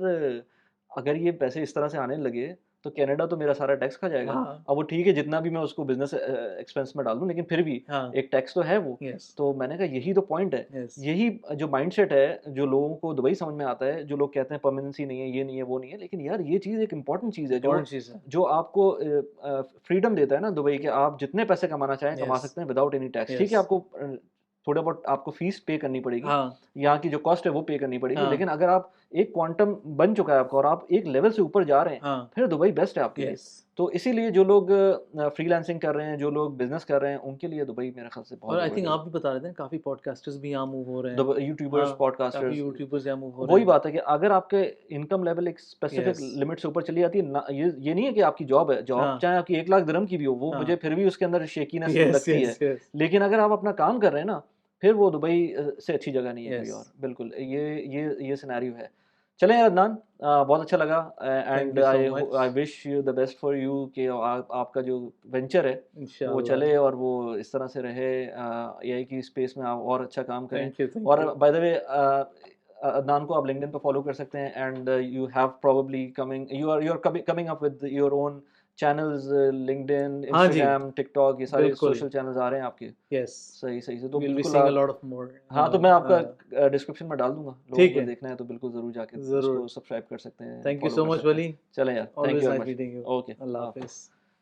अगर ये पैसे इस तरह से आने लगे, तो कनाडा तो मेरा सारा टैक्स खा जाएगा। हाँ, अब वो ठीक है जितना भी मैं उसको बिज़नेस एक्सपेंस में डाल दूँ, लेकिन फिर भी हाँ, एक टैक्स तो है वो। यस, तो मैंने कहा यही तो पॉइंट है। यस, यही जो माइंडसेट है, जो लोगों को दुबई समझ में आता है, जो लोग कहते हैं परमानेंसी नहीं है, ये नहीं है, वो नहीं है, लेकिन यार ये चीज़ एक इम्पोर्टेंट चीज़ है जो इम्पोर्टेंट चीज़ है। जो आपको फ्रीडम देता है ना दुबई के, आप जितने पैसे कमाना चाहें कमा यस, सकते हैं विदाउट एनी टैक्स। ठीक है, यस, आपको थोड़ा बहुत आपको फीस पे करनी पड़ेगी, हाँ, यहाँ की जो कॉस्ट है वो पे करनी पड़ेगी, हाँ, लेकिन अगर आप एक क्वांटम बन चुका है आपका और आप एक लेवल से ऊपर जा रहे हैं, हाँ, फिर दुबई बेस्ट है आपके लिए। यस। तो इसीलिए जो लोग फ्रीलांसिंग कर रहे हैं, जो लोग बिज़नेस कर रहे हैं, उनके लिए दुबई मेरे ख्याल से बहुत और आई ज़बरदस्त थिंक जगह आप भी बता रहे थे काफ़ी पॉडकास्टर्स भी यहाँ मूव हो रहे है। हैं। यूट्यूबर्स, हाँ, काफ़ी पॉडकास्टर्स, यूट्यूबर्स यहाँ मूव हो रहे वही हैं। बात है कि अगर आपके इनकम लेवल एक स्पेसिफिक यस, लिमिट से ऊपर चली जाती है ना, ये नहीं है कि आपकी जॉब है, जॉब हाँ, चाहे आपकी 1 लाख दिरहम की भी हो, वो हाँ, मुझे फिर भी उसके अंदर शेकीनेस यस, लगती है। यस, यस, लेकिन अगर आप अपना काम कर रहे हैं ना, फिर वो दुबई से अच्छी जगह नहीं है कोई यस, और। बिल्कुल, ये सिनेरियो है। चलें यार अदनान, बहुत अच्छा लगा thank and you so I much. Wish you the best for you कि आपका जो वेंचर है, वो इंशाल्लाह। चले और वो इस तरह से रहे, एआई की स्पेस में आप और अच्छा काम करें। थैंक और you. By the way Adnan को आप लिंक्डइन पे फॉलो कर सकते हैं and you have probably coming you are coming up with your own channels, LinkedIn, हाँ जी, इंस्टाग्राम, टिकटॉक, ये सारे बिल्कुल। सोशल चैनल्स आ रहे हैं आपके। यस, सही सही से तो वी विल बी बिल्कुल सीइंग अ आप, लॉट ऑफ मोर हाँ, तो मैं आपका डिस्क्रिप्शन में डाल दूँगा। लोगों ठीक को है, देखना है तो बिल्कुल ज़रूर जाके ज़रूर। उसको सब्सक्राइब कर सकते हैं, थैंक यू फॉलो सो कर मच सकते हैं। वली। चलें यार, thank always you very nice much. Meeting you. Okay, अल्लाह अल्लाह हाफ़िज़। हाफ़िज़।